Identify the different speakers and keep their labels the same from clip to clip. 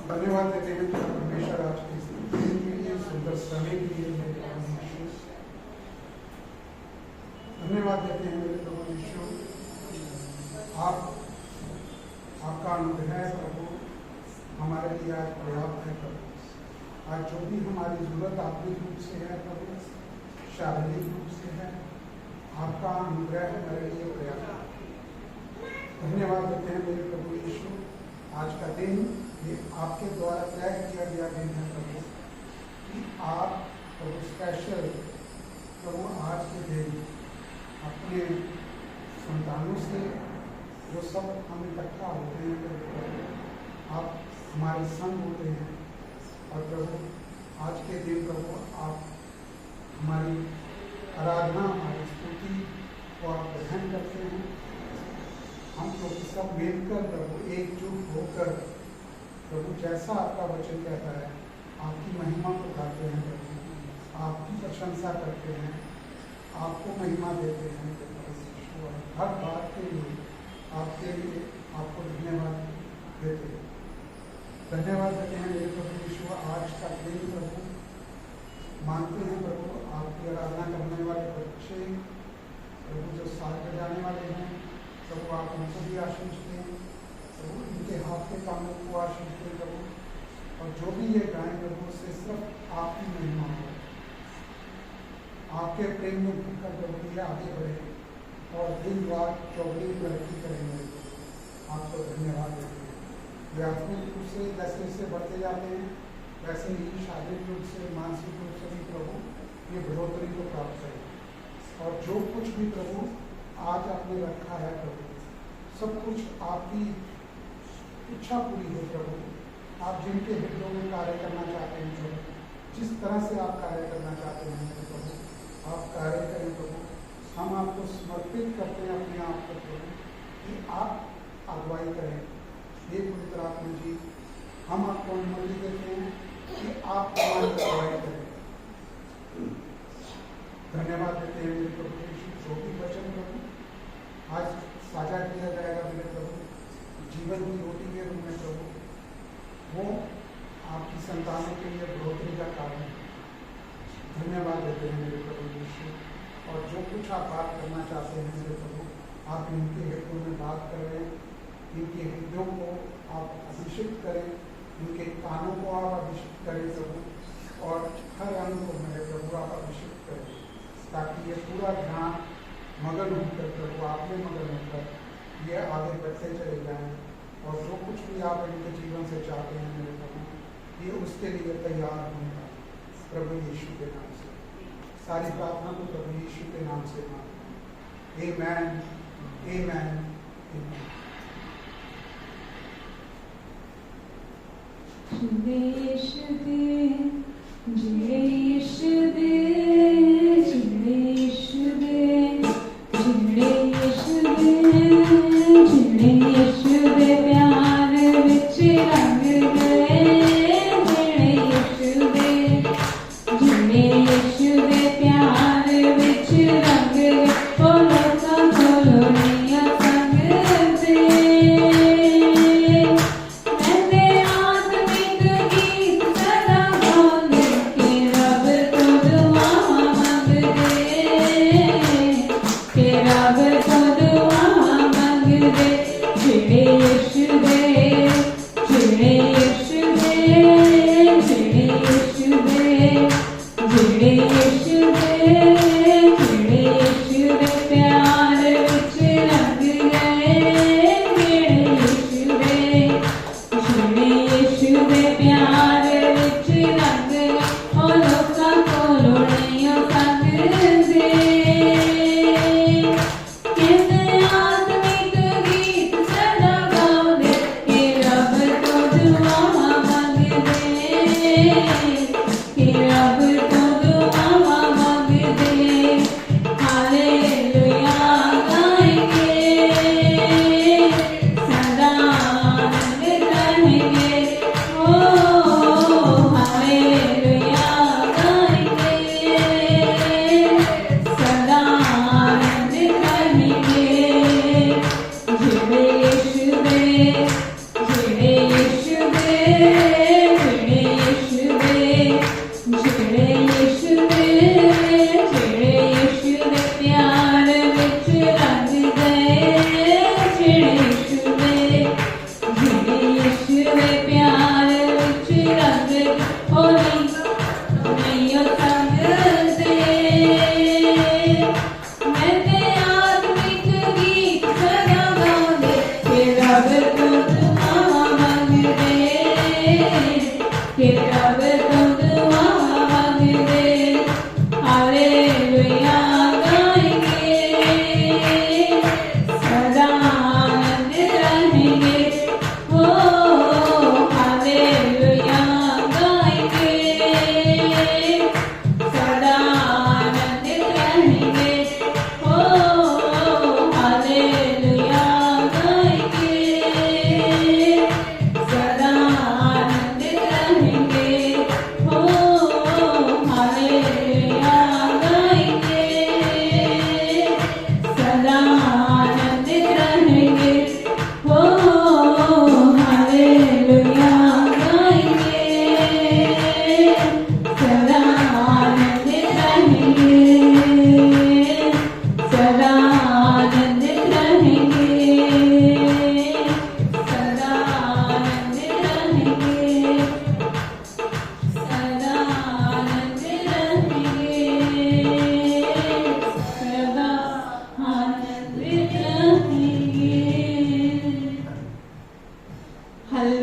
Speaker 1: धन्यवाद देते हैं परमेश्वर आज के दिन के लिए, सुंदर समय के लिए मेरे प्रभु यीशु। धन्यवाद देते हैं मेरे प्रभु यीशु, आपका अनुग्रह प्रभु हमारे लिए आज पर्याप्त है प्रभु। आज जो भी हमारी जरूरत आत्मिक रूप से है प्रभु, शारीरिक रूप से है, आपका अनुग्रह हमारे लिए पर्याप्त है। धन्यवाद देते हैं मेरे प्रभु यीशु, आज का दिन ये आपके द्वारा तय किया गया दिन है प्रभु, कि आप प्रभु स्पेशल प्रभु आज के दिन अपने संतानों से जो सब हम इकट्ठा होते हैं प्रभु, आप हमारे संग होते हैं। और प्रभु आज के दिन प्रभु आप हमारी आराधना, हमारी स्तुति को आप ग्रहण करते हैं। हम लोग सब मिलकर प्रभु एकजुट होकर प्रभु जैसा आपका वचन कहता है आपकी महिमा को गाते हैं प्रभु, आपकी प्रशंसा करते हैं, आपको महिमा देते हैं प्रभु। हर बात के लिए आपको धन्यवाद देते हैं। धन्यवाद देते हैं मेरे प्रभु यीशु, आज का दिन प्रभु मानते हैं प्रभु आपकी आराधना करने वाले बच्चे प्रभु जो साथ बजाने वाले हैं प्रभु, आप उनको भी आशीष दें प्रभु, इनके हाथ के कामों को आशीष दें प्रभु, और जो भी ये गाएं प्रभु उससे सिर्फ आपकी महिमा हो, आपके प्रेम में भूखकर प्रभु ये आगे बढ़े और दिन रात चौगुनी तरक्की करेंगे। आपको धन्यवाद देते हैं। ये आत्मिक रूप से जैसे जैसे बढ़ते जाते हैं वैसे ही शारीरिक रूप से, मानसिक रूप से भी प्रभु ये बढ़ोतरी को प्राप्त करें। और जो कुछ भी प्रभु आज आपने रखा है प्रभु, सब कुछ आपकी इच्छा पूरी हो प्रभु। आप जिनके हृदयों में कार्य करना चाहते हैं प्रभु, जिस तरह से आप कार्य करना चाहते हैं प्रभु, आप कार्य करें प्रभु। हम आपको समर्पित करते हैं अपने आप को प्रभु, कि आप अगुवाई करें। हे पवित्र आत्मा जी, हम आपको अनुमति देते हैं कि आप हमारी अगुवाई करें। धन्यवाद देते हैं मेरे प्रभु यीशु, जो भी वचन प्रभु आज साझा किया जाएगा मेरे प्रभु, जीवन की रोटी के रूप में प्रभु, वो आपकी संतानों के लिए बढ़ोतरी का कारण है। धन्यवाद देते हैं मेरे प्रभु यीशु, और जो कुछ आप बात करना चाहते हैं मेरे प्रभु, आप इनके हृदयों में बात करें, इनके हृदयों को आप अभिषेक करें, इनके कानों को आप अभिषेक करें प्रभु, और हर अंग को मेरे प्रभु आप अभिषेक करें, ताकि ये पूरा ध्यान मगन होकर प्रभु आप में मगन होकर ये आगे बढ़ते चले जाएं, और जो कुछ भी आप इनके जीवन से चाहते हैं मेरे प्रभु, ये उसके लिए तैयार होगा प्रभु यीशु के नाम से। सारी प्रार्थना को प्रभु यीशु के नाम से मांगते हैं। आमेन, आमेन, आमेन।
Speaker 2: के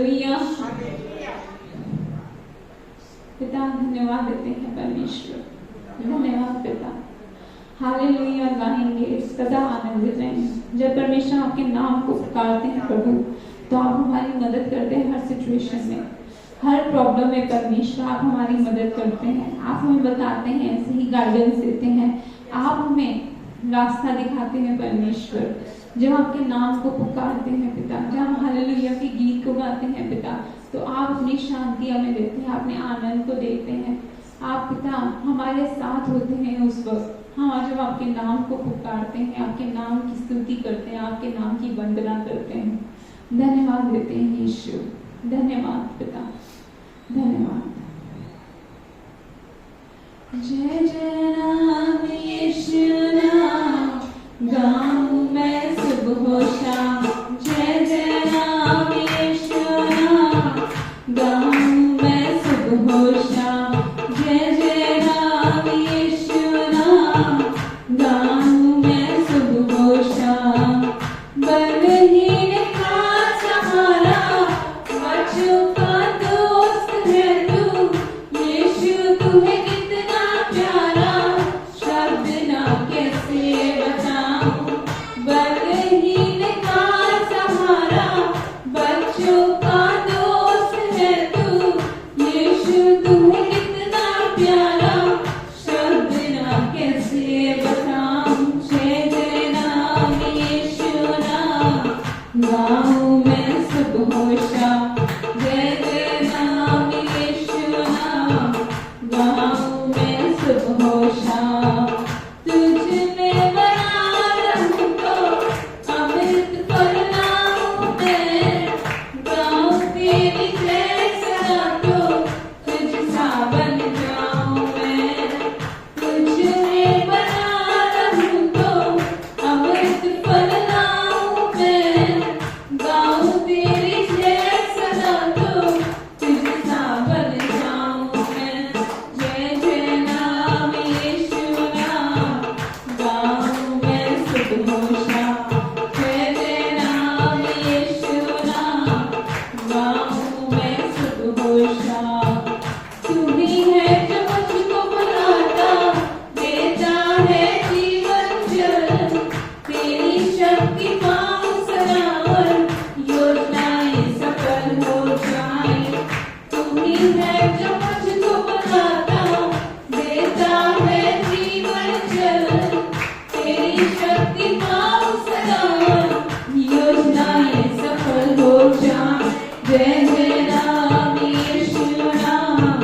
Speaker 2: हालेलुया। पिता धन्यवाद देते हैं परमेश्वर, धन्यवाद पिता। हालेलुया गाएंगे, सदा आनंदित रहेंगे। जब परमेश्वर आपके नाम को पुकारते हैं प्रभु, तो आप हमारी मदद करते हैं हर सिचुएशन में, हर प्रॉब्लम में। परमेश्वर आप हमारी मदद करते हैं, आप हमें बताते हैं, सही गाइडेंस देते हैं, आप हमें रास्ता दिखाते हैं परमेश्वर। जब आपके नाम को पुकारते हैं पिता, जब हम हालेलुया के गीत को गाते हैं पिता, तो आप अपनी शांति हमें देते हैं, अपने आनंद को देते हैं। आप पिता हमारे साथ होते हैं उस वक्त। हाँ, जब आपके नाम को पुकारते हैं, आपके नाम की स्तुति करते हैं, आपके नाम की वंदना करते हैं, धन्यवाद देते हैं यीशु। धन्यवाद पिता, धन्यवाद। जय जय नाम यीशु नाम, गाऊं मैं सुबह शाम। जय जय नाम यीशु नाम, गाऊं मैं सुबह शाम। जय जय नाम यीशु नाम, गाऊं मैं सुबह शाम। बलहीन का सहारा, बच्चों का दोस्त है तू। यीशु तू है कितना प्यारा, शब्द ना कैसे बताऊं। बलहीन का सहारा, बच्चों का दोस्त है तू। यीशु तू है कितना प्यारा, शब्द ना कैसे बताऊं। जय जय नाम यीशु नाम, गाऊं मैं सुबह शाम। जय जय नाम यीशु नाम, गाऊं मैं सुबह शाम। तुझ में बना रहूं तो अमृत फल लाऊं मैं। गाऊं तेरी जय सदा तो तुझ सा बन जाऊं मैं। तुझ में बना रहूं तो अमृत फल लाऊं मैं। गाऊं तेरी जय सदा तो तुझ सा बन जाऊं मैं। जय जय नाम यीशु नाम, गाऊं मैं सुबह शाम। जय जय नाम यीशु नाम, गाऊं मैं सुबह शाम। तू ही है जो मुझको बुलाता, देता है जीवन जल। तेरी शक्ति पाऊं सरावर, योजनाएं सफल हो जाएं। तू ही है जो मुझको बुलाता, देता है जीवन जल। तेरी शक्ति पाऊं सरावर, योजनाएं सफल हो जाएं। जय जय नाम यीशु नाम,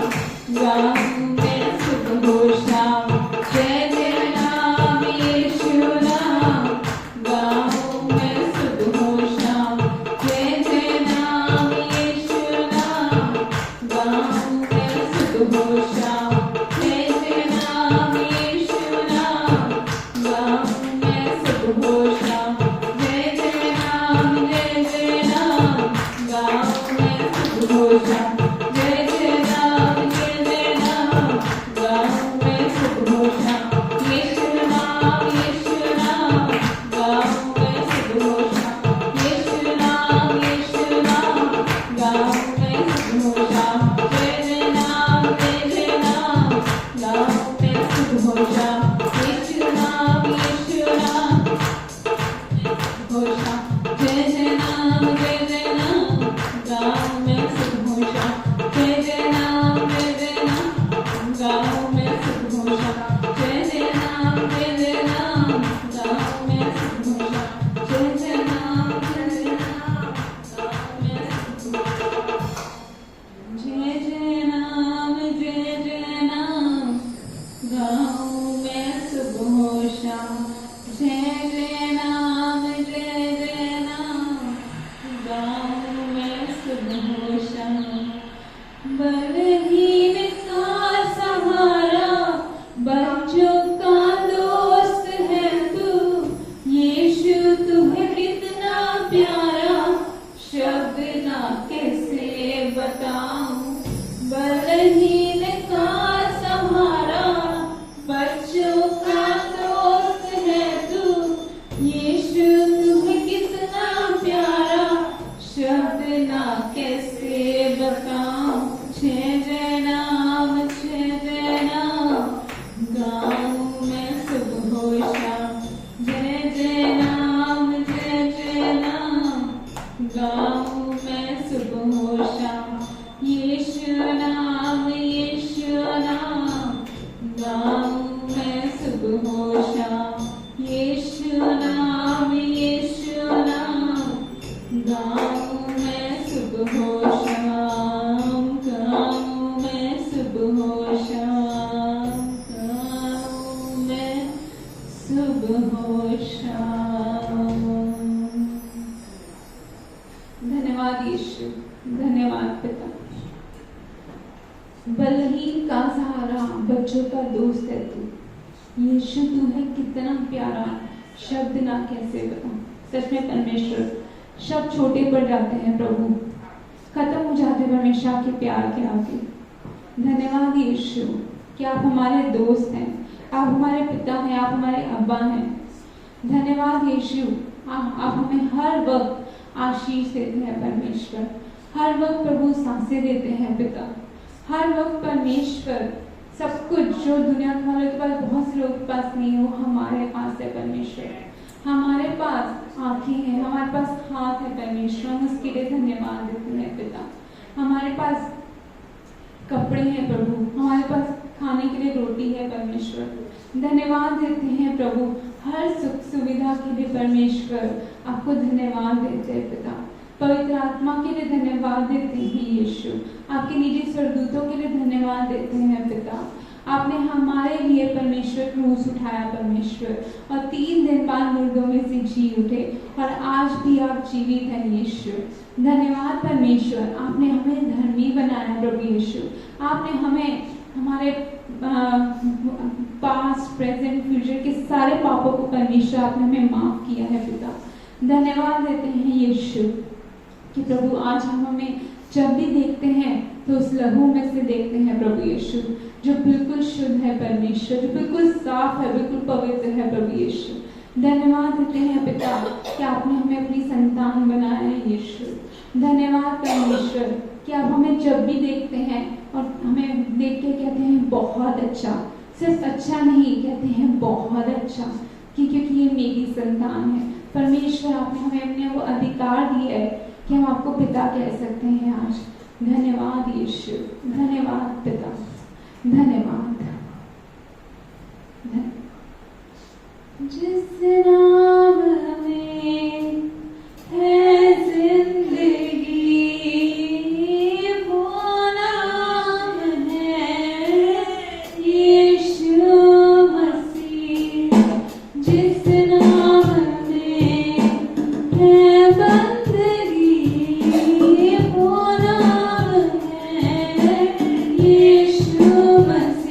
Speaker 2: गाऊं मैं सुबह शाम। जय जय नाम यीशु नाम, गाऊं मैं सुबह शाम। जय जय नाम यीशु नाम, गाऊं मैं सुबह शाम। जय जय नाम यीशु नाम, गाऊं मैं सुबह शाम। जय जय नाम, जय जय नाम, गाऊं मैं सुबह शाम। जय जय नाम, जय जय नाम, गाऊं मैं सुबह शाम। यीशु नाम, यीशु नाम, गाऊं मैं सुबह शाम। यीशु नाम, यीशु नाम, गाऊं मैं सुबह शाम। जय जय नाम, जय जय नाम, गाऊं मैं सुबह शाम। यीशु नाम, यीशु नाम, सुबह शाम। जय जय नाम, जय जय नाम, गाऊं मैं सुबह शाम। जय जय नाम, जय जय नाम, गाऊं मैं सुबह शाम। जय जय नाम, जय जय नाम, गाऊं मैं सुबह शाम। जय जय नाम, जय जय नाम, गाऊं मैं सुबह शाम। जय जय नाम, जय जय नाम, गाऊं मैं सुबह शाम। जय जय नाम, जय जय नाम, गाऊं मैं सुबह शाम। बलहीन का सहारा, बच्चों का दोस्त है तू। यीशु तू है कितना प्यारा, शब्द ना कैसे बताऊं। बलहीन का सहारा, बच्चों का दोस्त है तू। यीशु तू है कितना प्यारा, शब्द ना कैसे यीशु नाम गाऊं मैं सुबह शाम। यीशु नाम गाऊं मैं सुबह शाम, गाऊं मैं सुबह शाम, गाऊं मैं सुबह शाम। धन्यवाद यीशु, धन्यवाद पिता। बलहीन का सहारा, बच्चों का दोस्त है तू। यीशु तू है कितना प्यारा, शब्द ना कैसे बताऊं। सच में परमेश्वर, शब्द छोटे पड़ जाते हैं प्रभु, खत्म हो जाते हैं परमेश्वर के प्यार के आगे। धन्यवाद यीशु कि आप हमारे दोस्त हैं, आप हमारे पिता हैं, आप हमारे अब्बा हैं। धन्यवाद यीशु, आप हमें हर वक्त आशीष देते हैं परमेश्वर, हर वक्त प्रभु सांसें देते हैं पिता, हर वक्त परमेश्वर सब कुछ जो दुनिया वालों के पास, बहुत से लोगों के पास नहीं है, वो हमारे पास है परमेश्वर। हमारे पास आंखें हैं, हमारे पास हाथ है परमेश्वर, हम उसके लिए धन्यवाद देते हैं पिता। हमारे पास कपड़े हैं प्रभु, हमारे पास खाने के लिए रोटी है परमेश्वर। धन्यवाद देते हैं प्रभु, हर सुख सुविधा के लिए परमेश्वर आपको धन्यवाद देते हैं पिता। पवित्र आत्मा के लिए धन्यवाद देते हैं यीशु, आपके निजी स्वर्गदूतों के लिए धन्यवाद देते हैं पिता। आपने हमारे लिए परमेश्वर क्रूस उठाया परमेश्वर, और 3 दिन बाद मुर्दों में से जी उठे, और आज भी आप जीवित हैं यीशु। धन्यवाद परमेश्वर, आपने हमें धर्मी बनाया प्रभु यीशु। आपने हमें हमारे पास्ट प्रेजेंट फ्यूचर के सारे पापों को परमेश्वर आपने हमें माफ किया है पिता। धन्यवाद देते हैं यीशु कि प्रभु आज हम हमें जब भी देखते हैं तो उस लहू में से देखते हैं प्रभु यीशु, जो बिल्कुल शुद्ध है परमेश्वर, जो बिल्कुल साफ है, बिल्कुल पवित्र है प्रभु यीशु। धन्यवाद देते हैं पिता कि आपने हमें अपनी संतान बनाया है यीशु। धन्यवाद परमेश्वर कि आप हमें जब भी देखते हैं और हमें देख के कहते हैं बहुत अच्छा, सिर्फ अच्छा नहीं, कहते हैं बहुत अच्छा, क्योंकि ये मेरी संतान है परमेश्वर। आपने हमें अपने वो अधिकार दिया है कि हम आपको पिता कह सकते हैं आज। धन्यवाद यीशु, धन्यवाद पिता, धन्यवाद। जिस नाम में है जिंदगी, वो नाम है यीशु मसीह। जिस नाम में है बंदगी, वो नाम है यीशु मसीह।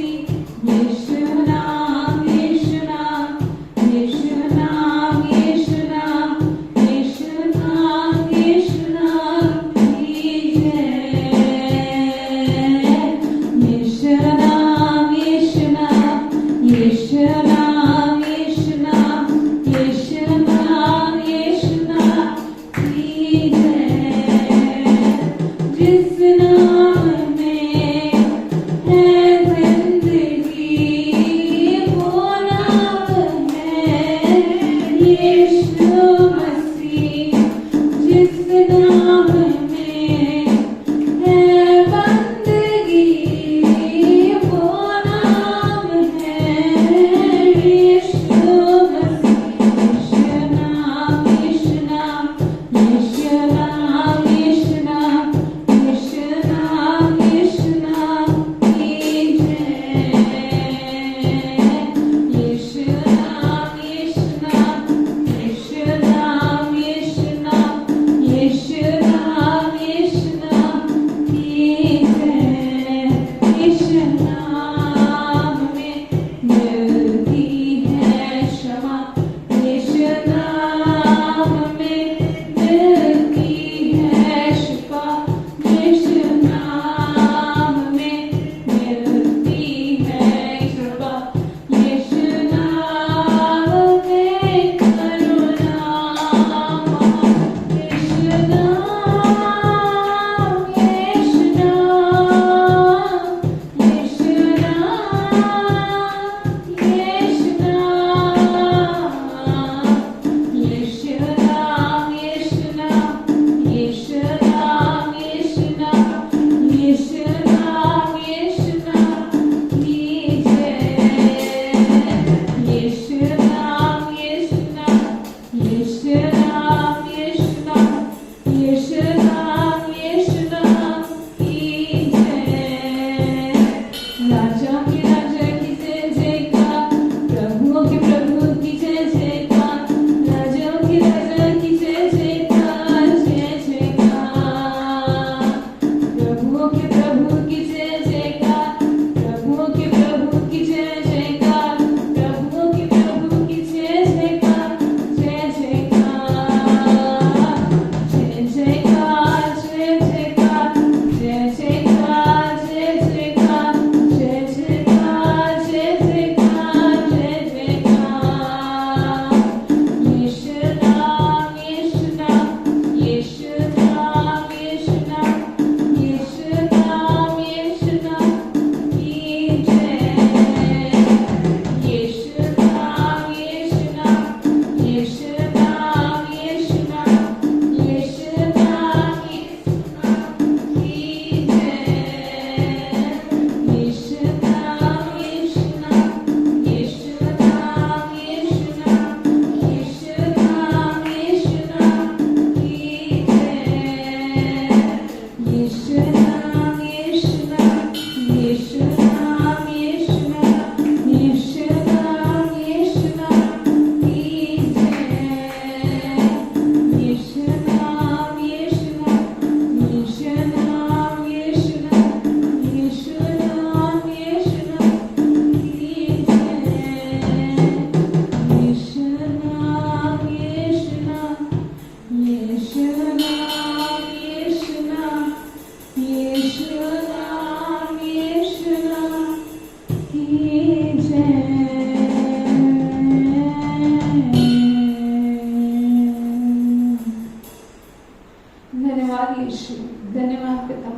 Speaker 2: धन्यवाद पिता,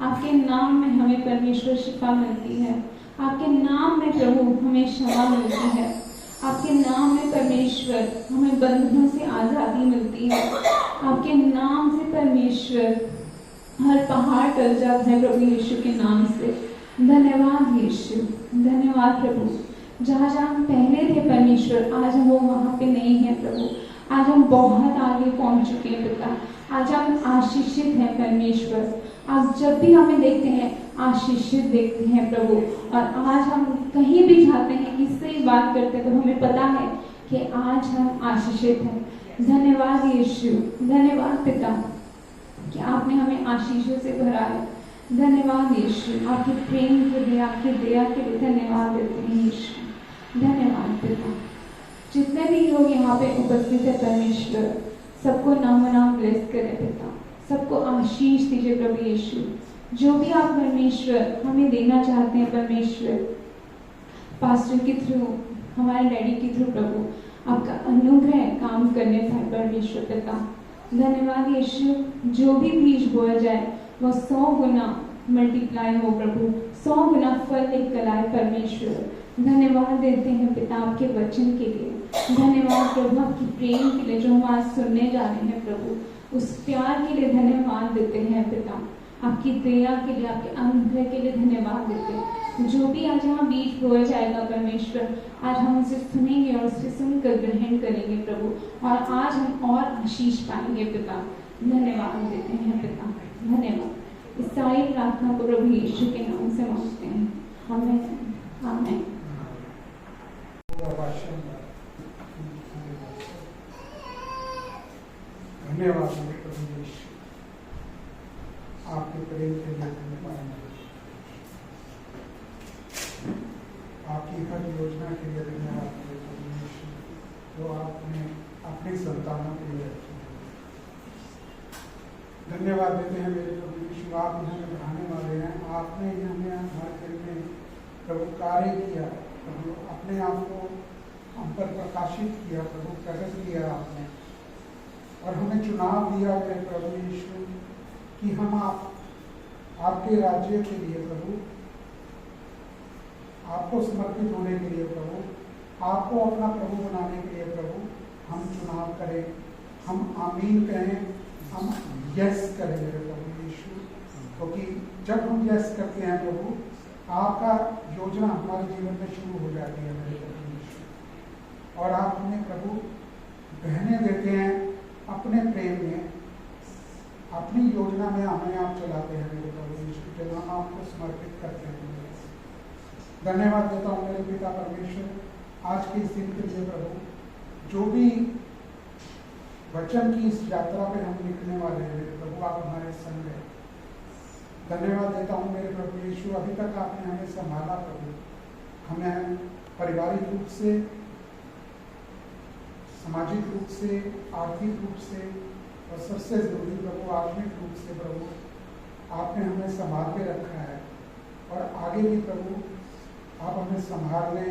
Speaker 2: आपके नाम में हमें परमेश्वर शिफा मिलती है, आपके नाम में प्रभु हमें क्षमा मिलती है, आपके नाम में परमेश्वर हमें बंधनों से आज़ादी मिलती है, आपके नाम से परमेश्वर हर पहाड़ टल जाता है प्रभु यीशु के नाम से। धन्यवाद यीशु, धन्यवाद प्रभु। जहाँ जहाँ हम पहले थे परमेश्वर, आज हम वो वहाँ पे नहीं है प्रभु। आज हम बहुत आगे पहुँच चुके हैं पिता, आज हम आशीषित हैं परमेश्वर। आप जब भी हमें देखते हैं आशीषित देखते हैं प्रभु, और आज हम कहीं भी जाते हैं किससे ही बात करते हैं तो हमें पता है कि आज हम आशीषित हैं। धन्यवाद यीशु, धन्यवाद पिता कि आपने हमें आशीषों से भरा है। धन्यवाद यीशु, आपके प्रेम के लिए, आपकी दया के लिए धन्यवाद देते हैं यीशु। धन्यवाद पिता। जितने भी लोग यहाँ पे उपस्थित है परमेश्वर, सबको नाम नाम ब्लेस करे पिता, सबको आशीष दीजिए प्रभु यीशु। जो भी आप परमेश्वर हमें देना चाहते हैं परमेश्वर, पास्टर के थ्रू, हमारे डैडी के थ्रू प्रभु, आपका अनुग्रह काम करने पाए परमेश्वर पिता। धन्यवाद यीशु। जो भी बीज बोया जाए वो 100 गुना मल्टीप्लाई हो प्रभु, 100 गुना फल लेकर आए परमेश्वर। धन्यवाद देते हैं पिता आपके वचन के लिए, धन्यवाद प्रभु आपकी प्रेम के लिए जो हम आज सुनने जा रहे हैं प्रभु, उस प्यार के लिए धन्यवाद देते हैं पिता, आपकी दया के लिए, आपके अनुग्रह के लिए धन्यवाद देते हैं। जो भी आज यहाँ बीज बोया जाएगा परमेश्वर, आज हम उसे सुनेंगे और उसे सुनकर ग्रहण करेंगे प्रभु, और आज हम और आशीष पाएंगे पिता। धन्यवाद देते हैं पिता, धन्यवाद। इस सारी प्रार्थना को प्रभु यीशु के नाम से मांगते हैं, आमीन आमीन।
Speaker 1: धन्यवाद प्रभु यीशु, आपके प्रेम के लिए धन्यवाद, आपकी हर योजना के लिए धन्यवाद प्रभु यीशु, जो आपने अपने संतानों के लिए रखी है। धन्यवाद देते हैं मेरे प्रभु यीशु, आप हमें बढ़ाने वाले हैं। आपने हमें हमारे दिल में प्रभु कार्य किया प्रभु, अपने आप को हम पर प्रकाशित किया प्रभु, प्रकट किया आपने, और हमें चुनाव दिया मेरे प्रभु यीशु कि हम आपके राज्य के लिए प्रभु, आपको समर्पित होने के लिए प्रभु, आपको अपना प्रभु बनाने के लिए प्रभु हम चुनाव करें, हम आमीन कहें, हम यस करें मेरे प्रभु यीशु। क्योंकि जब हम यस करते हैं प्रभु, आपका योजना हमारे जीवन में शुरू हो जाती है मेरे प्रभु यीशु, और आप हमें प्रभु बहने देते हैं अपने प्रेम में, अपनी योजना में हमें आप चलाते हैं मेरे प्रभु यीशु, जब हम आपको समर्पित करते हैं। धन्यवाद देता हूँ मेरे पिता परमेश्वर, आज के इस दिन के लिए प्रभु, जो भी वचन की इस यात्रा पे हम निकलने वाले हैं मेरे प्रभु, आप हमारे संग हैं। धन्यवाद देता हूँ मेरे प्रभु यीशु, अभी तक आपने हमें संभाला प्रभु, हमें पारिवारिक रूप से, सामाजिक रूप से, आर्थिक रूप से, और सबसे जरूरी प्रभु आत्मिक रूप से प्रभु, आपने हमें संभाल के रखा है, और आगे भी प्रभु आप हमें संभालने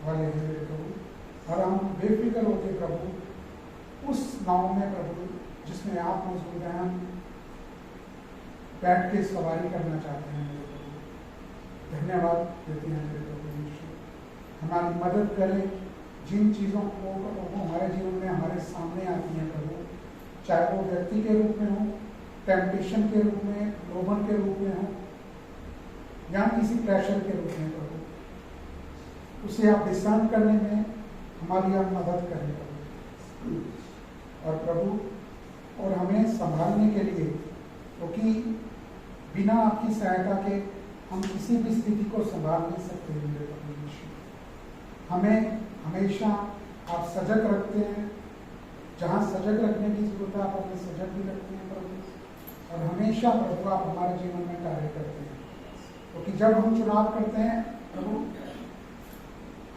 Speaker 1: वाले हैं मेरे प्रभु, और हम बेफिक्र होकर प्रभु उस नाव में प्रभु जिसमें आप मौजूद हैं, हम बैठ के सवारी करना चाहते हैं मेरे प्रभु। धन्यवाद देते हैं मेरे प्रभु यीशु, हमारी मदद करें जिन चीज़ों को हमारे जीवन में हमारे सामने आती हैं प्रभु, चाहे वो व्यक्ति के रूप में हो, टेम्पटेशन के रूप में, लोभन के रूप में हो, या किसी प्रेशर के रूप में प्रभु, उसे आप डिस्कर्न करने में हमारी आप मदद करें प्रभु, और प्रभु और हमें संभालने के लिए, क्योंकि बिना आपकी सहायता के हम किसी भी स्थिति को संभाल नहीं सकते मेरे प्रभु यीशु। हमें हमेशा आप सजग रखते हैं, जहाँ सजग रखने की जरूरत है आप हमें सजग भी रखते हैं प्रभु, और हमेशा प्रभु आप हमारे जीवन में कार्य करते हैं, क्योंकि जब हम चुनाव करते हैं प्रभु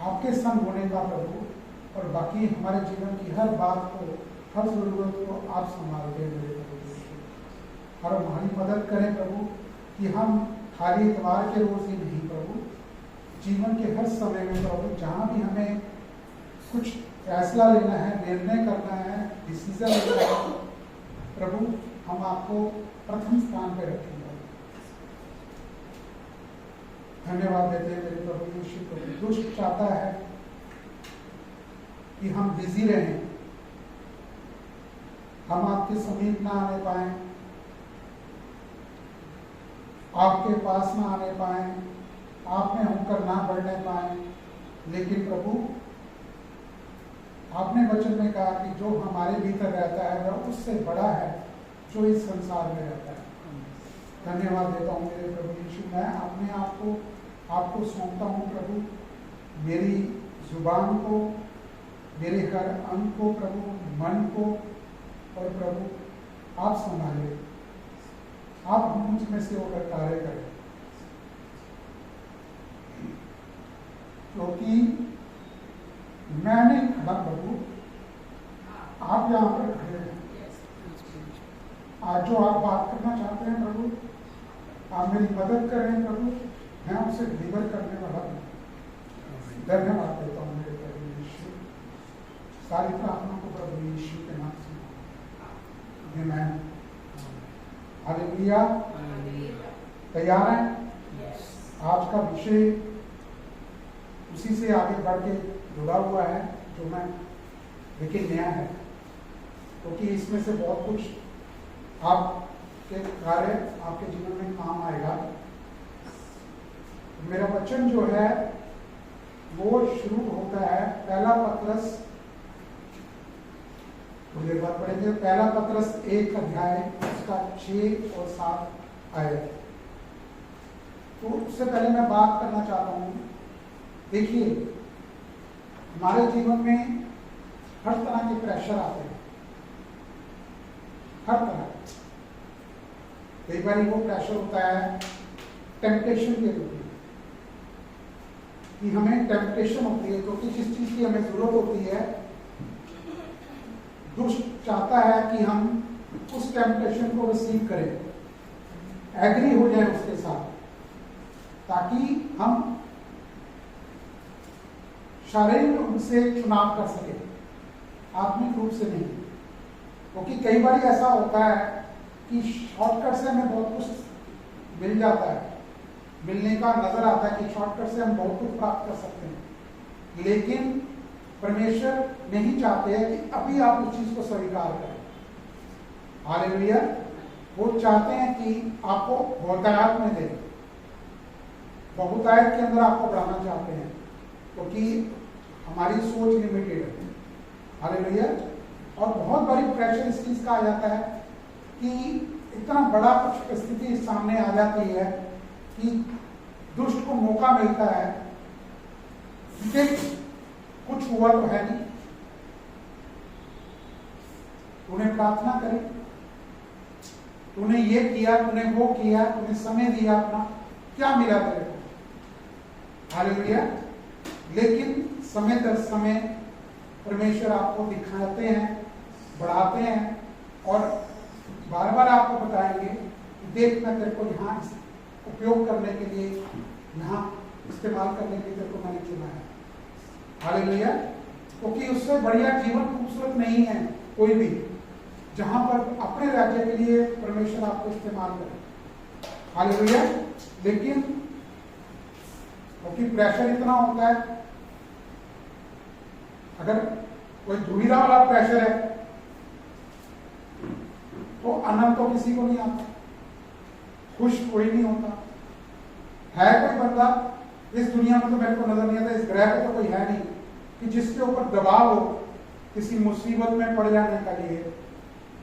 Speaker 1: आपके संग होने का प्रभु, और बाकी हमारे जीवन की हर बात को, हर जरूरत को आप संभालते हैं मेरे प्रभु यीशु, और हमारी मदद करें प्रभु कि हम खाली इतवार के रोज ही नहीं प्रभु, जीवन के हर समय में प्रभु, जहाँ भी हमें कुछ फैसला लेना है, निर्णय करना है, डिसीजन लेना है प्रभु, हम आपको प्रथम स्थान पे रखेंगे। धन्यवाद देते हैं मेरे प्रभु यीशु को। दुष्ट चाहता है कि हम बिजी रहें, हम आपके समीप ना आने पाए, आपके पास ना आने पाए, आप में होकर ना बढ़ने पाए। लेकिन प्रभु आपने वचन में कहा कि जो हमारे भीतर रहता है वह उससे बड़ा है जो इस संसार में रहता है। धन्यवाद देता हूँ मेरे प्रभु यीशु। मैं अपने आप को आपको सौंपता हूँ प्रभु, मेरी जुबान को, मेरे हर अंग को प्रभु, मन को, और प्रभु आप संभाले, आप मुझ में से होकर कार्य करें, क्योंकि मैं नहीं खड़ा प्रभु, आप यहाँ पर खड़े हैं। आज जो आप बात करना चाहते हैं प्रभु, आप मेरी मदद करें प्रभु, मैं उसे डिलीवर करने वाला हूँ। धन्यवाद देता हूँ मेरे प्रभु यीशु। सारी प्रार्थना को प्रभु यीशु के नाम से आमीन। हालेलुया। तैयार हैं? आज का विषय उसी से आगे बढ़ के जुड़ा हुआ है जो मैं देखिए नया है, क्योंकि इसमें से बहुत कुछ आपके कार्य आपके जीवन में काम आएगा। मेरा वचन जो है वो शुरू होता है पहला पत्रस, थोड़ी देर बाद पढ़ेंगे, पहला पत्रस 1 अध्याय उसका 6 और 7 आयत। तो उससे पहले मैं बात करना चाहता हूँ, देखिए हमारे जीवन में हर तरह के प्रेशर आते हैं, हर तरह। कई बार वो प्रेशर होता है टेम्पटेशन के रूप में, कि हमें टेम्पटेशन होती है, क्योंकि जिस चीज की हमें जरूरत होती है दुष्ट चाहता है कि हम उस टेम्पटेशन को रिसीव करें, एग्री हो जाए उसके साथ, ताकि हम शारीरिक रूप से चुनाव कर सके, आत्मिक रूप से नहीं। क्योंकि कई बार ऐसा होता है कि शॉर्टकट से हमें बहुत कुछ मिल जाता है, मिलने का नजर आता है कि शॉर्टकट से हम बहुत कुछ प्राप्त कर सकते हैं, लेकिन परमेश्वर नहीं चाहते हैं कि अभी आप उस चीज को स्वीकार करें। हालेलुया। वो चाहते हैं कि आपको बहुतायत में दें, बहुतायत के अंदर आपको बढ़ाना चाहते हैं, क्योंकि हमारी सोच लिमिटेड है। हालेलुया। और बहुत बड़ी प्रेशर इस चीज का आ जाता है कि इतना बड़ा कुछ स्थिति सामने आ जाती है कि दुष्ट को मौका मिलता है कि कुछ हुआ तो है नहीं, तूने प्रार्थना करी, तूने ये किया, तूने वो किया, तूने समय दिया अपना, क्या मिला तेरे को? हालेलुया। लेकिन समय दर समय परमेश्वर आपको दिखाते हैं, बढ़ाते हैं, और बार बार आपको बताएंगे कि देख मैं तेरे को यहाँ उपयोग करने के लिए, यहाँ इस्तेमाल करने के लिए तेरे को मैंने चुना है। हालेलुया। क्योंकि उससे बढ़िया जीवन खूबसूरत नहीं है कोई भी, जहां पर अपने राज्य के लिए परमेश्वर आपको इस्तेमाल करे। हालेलुया। लेकिन क्योंकि प्रेशर इतना होता है, अगर कोई दुविधा वाला प्रेशर है तो आनंद तो किसी को नहीं आता, खुश कोई नहीं होता है। कोई बंदा इस दुनिया में तो मेरे को नजर नहीं आता, इस ग्रह पे तो कोई है नहीं कि जिसके ऊपर दबाव हो किसी मुसीबत में पड़ जाने का लिए,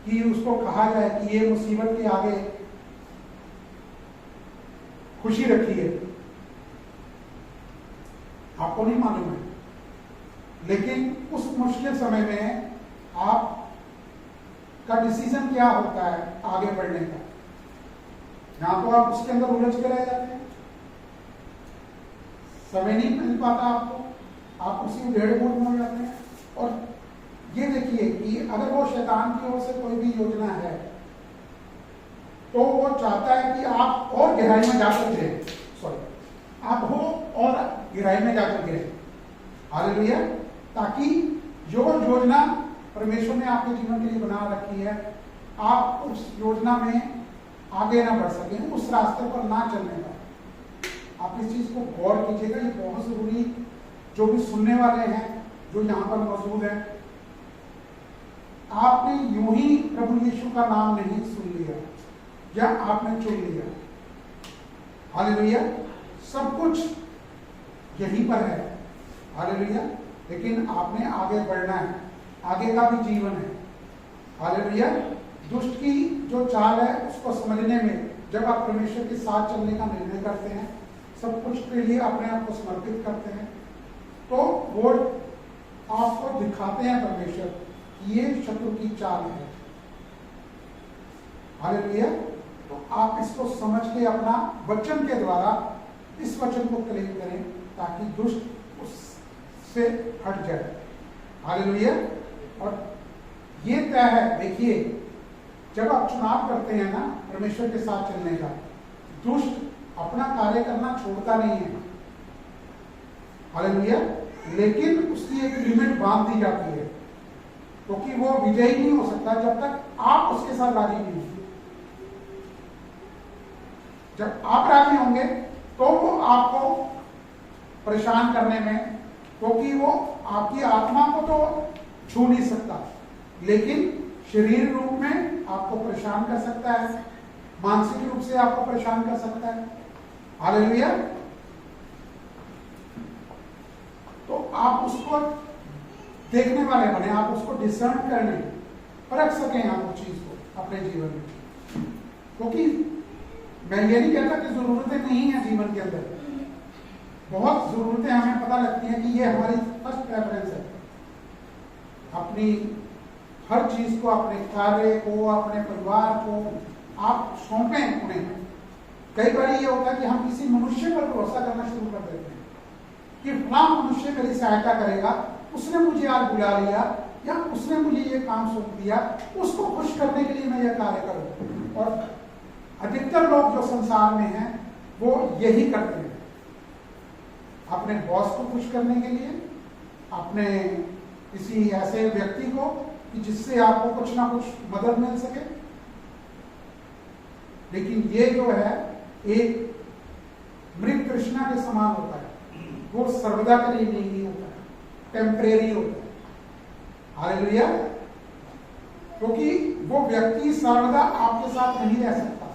Speaker 1: कि उसको कहा जाए कि ये मुसीबत के आगे खुशी रखी है। आपको नहीं मालूम है, लेकिन उस मुश्किल समय में आप का डिसीजन क्या होता है आगे बढ़ने का। यहाँ तो आप उसके अंदर उलझ के रह जाते हैं, समय नहीं मिल पाता आपको, आप उसी उधेड़-बुन में हो जाते हैं। और ये देखिए कि अगर वो शैतान की ओर से कोई भी योजना है तो वो चाहता है कि आप और गहराई में जाकर गिरें, आप हो और गहराई में जाकर गिरें। हालेलुया। ताकि जो योजना परमेश्वर ने आपके जीवन के लिए बना रखी है, आप उस योजना में आगे ना बढ़ सके, उस रास्ते पर ना चलने का। आप इस चीज को गौर कीजिएगा, ये बहुत जरूरी। जो भी सुनने वाले हैं, जो यहाँ पर मौजूद हैं, आपने यूं ही प्रभु यीशु का नाम नहीं सुन लिया या आपने चुन लिया। हालेलुया। सब कुछ यहीं पर है। हालेलुया। लेकिन आपने आगे बढ़ना है, आगे का भी जीवन है। हालेलुया। दुष्ट की जो चाल है उसको समझने में जब आप परमेश्वर के साथ चलने का निर्णय करते हैं, सब कुछ के लिए अपने आप को समर्पित करते हैं, तो वो आपको दिखाते हैं परमेश्वर, ये शत्रु की चाल है। हालेलुया। तो आप इसको समझ के अपना वचन के द्वारा इस वचन को क्लेम करें ताकि दुष्ट उससे हट जाए। हालेलुया। और ये तय है, देखिए, जब आप चुनाव करते हैं ना परमेश्वर के साथ चलने का, दुष्ट अपना कार्य करना छोड़ता नहीं है। हालेलुया। लेकिन उसकी एक लिमिट बांध दी जाती है, क्योंकि वो विजयी नहीं हो सकता जब तक आप उसके साथ राजी नहीं होंगे। जब आप राजी होंगे तो वो आपको परेशान करने में, क्योंकि वो आपकी आत्मा को तो छू नहीं सकता, लेकिन शरीर रूप में आपको परेशान कर सकता है, मानसिक रूप से आपको परेशान कर सकता है। हालेलुया। तो आप उसको देखने वाले बने, आप उसको डिसर्न करने, परख सकें आप उस चीज को अपने जीवन में। क्योंकि मैं ये नहीं कहता कि जरूरतें नहीं है जीवन के अंदर, बहुत जरूरतें हमें पता लगती हैं कि ये हमारी फर्स्ट प्रेफरेंस है। अपनी हर चीज को, अपने कार्य को, अपने परिवार को आप सौंपें उन्हें। कई बार ये होता है कि हम किसी मनुष्य पर भरोसा करना शुरू कर देते हैं कि फलां मनुष्य मेरी सहायता करेगा, उसने मुझे आज बुला लिया या उसने मुझे ये काम सौंप दिया, उसको खुश करने के लिए मैं यह कार्य करूं। और अधिकतर लोग जो संसार में हैं वो यही करते हैं, अपने बॉस को खुश करने के लिए, अपने किसी ऐसे व्यक्ति को कि जिससे आपको कुछ ना कुछ मदद मिल सके। लेकिन ये जो है एक मृग तृष्णा के समान होता है, वो सर्वदा के लिए नहीं होता है, टेम्परेरी होता है। हालेलुया। क्योंकि वो व्यक्ति सर्वदा आपके साथ नहीं रह सकता,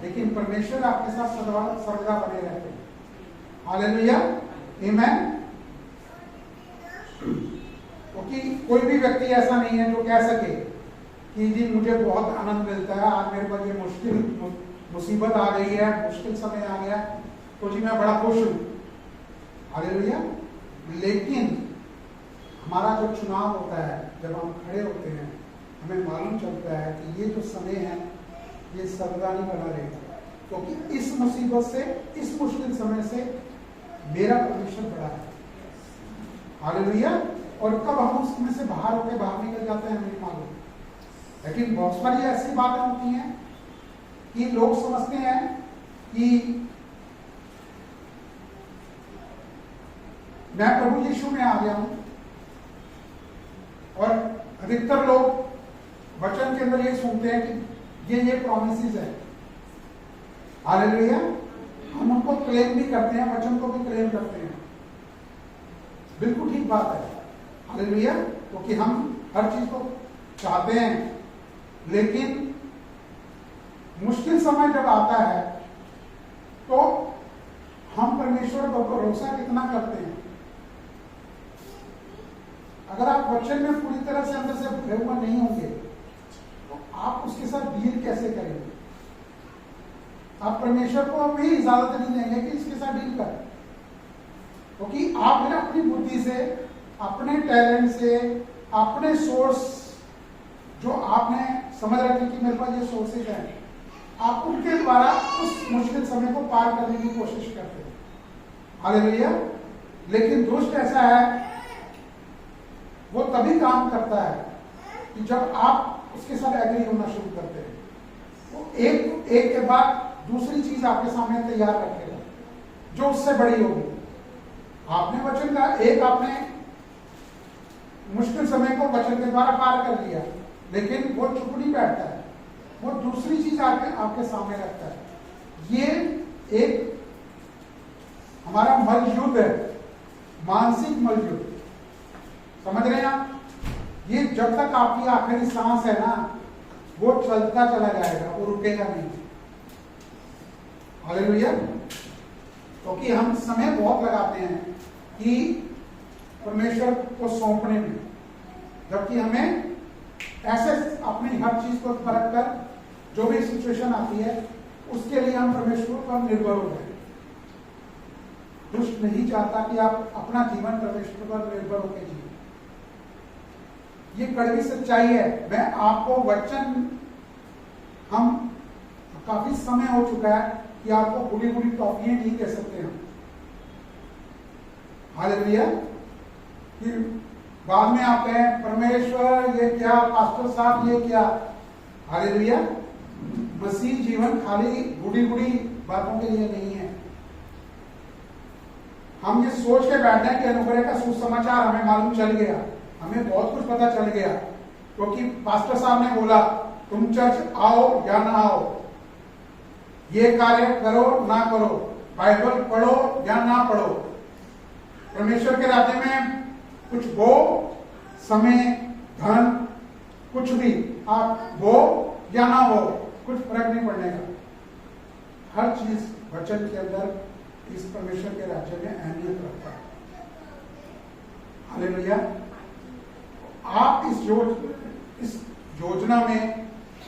Speaker 1: लेकिन परमेश्वर आपके साथ सर्वदा बने रहते हैं। हालेलुया। आमीन। क्योंकि कोई भी व्यक्ति ऐसा नहीं है जो कह सके कि जी मुझे बहुत आनंद मिलता है, आज मेरे पास ये मुसीबत आ गई है, मुश्किल समय आ गया, तो जी मैं बड़ा खुश हूं। हालेलुया। लेकिन हमारा जो चुनाव होता है, जब हम खड़े होते हैं, हमें मालूम चलता है कि ये जो समय है ये सर्वदा नहीं बना रहेगा, क्योंकि इस मुसीबत से, इस मुश्किल समय से मेरा परमेश्वर बड़ा है। हालेलुया। और कब हम उसमें से बाहर होकर बाहर निकल जाते हैं हमें मालूम। लेकिन बहुत सारी ऐसी बातें होती हैं कि लोग समझते हैं कि मैं प्रभु यीशु में आ गया हूं, और अधिकतर लोग वचन के अंदर ये सुनते हैं कि ये प्रॉमिसेस है। हालेलुया। हम उनको क्लेम भी करते हैं, वचन को भी क्लेम करते हैं, बिल्कुल ठीक बात है। हालेलुया। क्योंकि हम हर चीज को चाहते हैं, लेकिन मुश्किल समय जब आता है तो हम परमेश्वर पर भरोसा कितना करते हैं। अगर आप वचन में पूरी तरह से अंदर से भरे हुए नहीं होंगे तो आप उसके साथ डील कैसे करेंगे? आप परमेश्वर को भी इजाजत नहीं देंगे कि इसके साथ डील करें, क्योंकि आप अपनी बुद्धि से, अपने टैलेंट से, अपने सोर्स जो आपने समझ रखे कि मेरे पास ये सोर्सेज हैं, आप उनके द्वारा उस मुश्किल समय को पार करने की कोशिश करते हैं। हालेलुया। लेकिन दुष्ट ऐसा है, वो तभी काम करता है कि जब आप उसके साथ एग्री होना शुरू करते हैं। वो एक के बाद दूसरी चीज आपके सामने तैयार रखेगा जो उससे बड़ी होगी। आपने वचन का आपने मुश्किल समय को वचन के द्वारा पार कर लिया, लेकिन वो चुप नहीं बैठता है, वो दूसरी चीज आपके सामने रखता है। ये एक हमारा मलयुद्ध है, मानसिक मलयुद्ध, समझ रहे हैं आप? ये जब तक आपकी आखिरी सांस है ना, वो चलता चला जाएगा, वो रुकेगा नहीं। हालेलुया। क्योंकि हम समय बहुत लगाते हैं कि परमेश्वर को सौंपने में, जबकि हमें ऐसे अपनी हर चीज को परख कर जो भी सिचुएशन आती है उसके लिए हम परमेश्वर पर निर्भर हो जाए। दुष्ट नहीं चाहता कि आप अपना जीवन परमेश्वर पर निर्भर होकर जिए। ये कड़वी सच्चाई है। मैं आपको वचन, हम काफी समय हो चुका है कि आपको बुरी बुरी टॉफियां नहीं कह सकते हम। हालेलुया। कि बाद में आप कहें परमेश्वर ये क्या, पास्टर साहब ये क्या। हालेलुया। मसीह जीवन खाली बुरी बुरी बातों के लिए नहीं है। हम ये सोच के बैठे हैं कि अनुग्रह का सुसमाचार हमें मालूम चल गया, हमें बहुत कुछ पता चल गया, क्योंकि पास्टर साहब ने बोला तुम चर्च आओ या ना आओ, ये कार्य करो ना करो, बाइबल पढ़ो या ना पढ़ो, परमेश्वर के राज्य में कुछ वो समय धन कुछ भी आप वो या ना हो, कुछ फर्क नहीं पड़ने का। हर चीज वचन के अंदर इस परमेश्वर के राज्य में अहमियत रखता है। हालेलुया। आप इस योजना में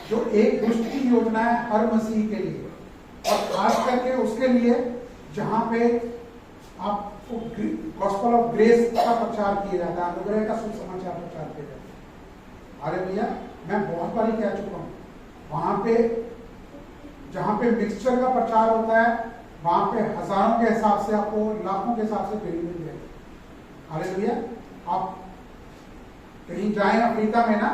Speaker 1: जो एक दुष्ट की योजना है हर मसीह के लिए, और खास करके उसके लिए जहां पे आपको गॉस्पेल ऑफ ग्रेस का प्रचार किया जाता है, अनुग्रह का सुसमाचार प्रचार किया जाता है। हालेलुया। मैं बहुत बारी कह चुका हूं, वहां पे जहां पे मिक्सचर का प्रचार होता है वहां पे हजारों के हिसाब से, आपको लाखों के हिसाब से भीड़ मिल जाएगी। हालेलुया। आप कहीं जाएं अफ्रीका में ना,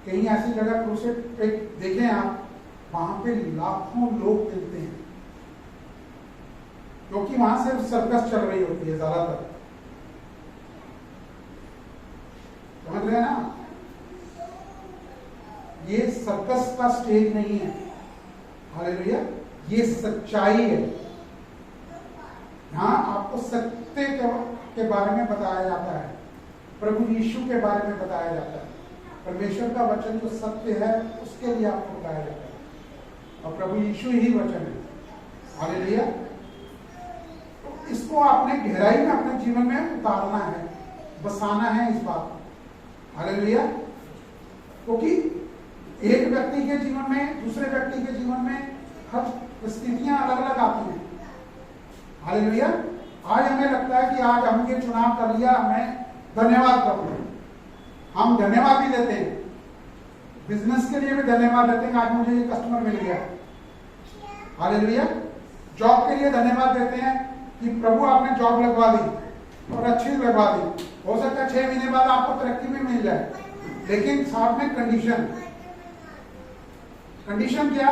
Speaker 1: कहीं ऐसी जगह क्रूसेड पे देखें आप, वहां पे लाखों लोग मिलते हैं, क्योंकि वहां से सर्कस चल रही होती है ज्यादातर। समझ रहे हैं ना? ये सर्कस का स्टेज नहीं है। हालेलुया। ये सच्चाई है। यहाँ आपको सत्य के बारे में बताया जाता है, प्रभु यीशु के बारे में बताया जाता है। परमेश्वर का वचन जो सत्य है उसके लिए आपको बताया जाता है, और प्रभु यीशु ही वचन है। हालेलुया। तो इसको आपने गहराई में अपने जीवन में उतारना है, बसाना है इस बात को। हालेलुया। क्योंकि एक व्यक्ति के जीवन में, दूसरे व्यक्ति के जीवन में हर स्थितियां अलग अलग आती हैं। हालेलुया। आज हमें लगता है कि आज हमने चुनाव कर लिया, हमें धन्यवाद प्रभु, हम धन्यवाद भी देते हैं, बिजनेस के लिए भी धन्यवाद देते हैं, आज मुझे ये कस्टमर मिल गया। हालेलुया। जॉब के लिए धन्यवाद देते हैं कि प्रभु आपने जॉब लगवा दी और अच्छी लगवा दी। हो सकता है 6 महीने बाद आपको तरक्की भी मिल जाए, लेकिन साथ में कंडीशन क्या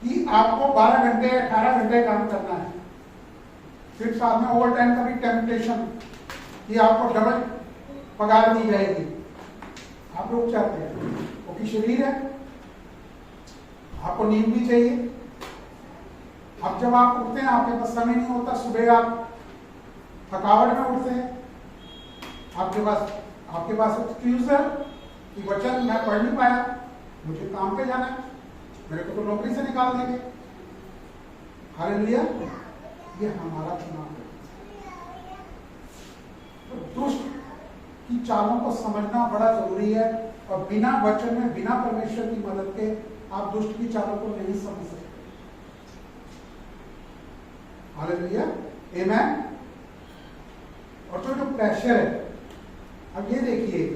Speaker 1: कि आपको 12 घंटे 18 घंटे काम करना है, फिर साथ में ओवर टाइम का भी टेम्पटेशन कि आपको डबल पगार दी जाएगी। आप लोग चाहते हैं, क्योंकि शरीर है, आपको नींद भी चाहिए। अब जब आप उठते हैं आपके पास समय नहीं होता, सुबह आप थकावट में उठते हैं, आपके पास एक्सक्यूज है कि वचन मैं पढ़ नहीं पाया, मुझे काम पे जाना है, मेरे को तो नौकरी से निकाल देंगे। हालेलुया। ये हमारा चुनाव है। तो दुष्ट की चालों को समझना बड़ा जरूरी है, और बिना वचन में, बिना परमेश्वर की मदद के आप दुष्ट की चालों को नहीं समझ सकते। हालेलुया। आमीन। और जो प्रेशर है, अब ये देखिए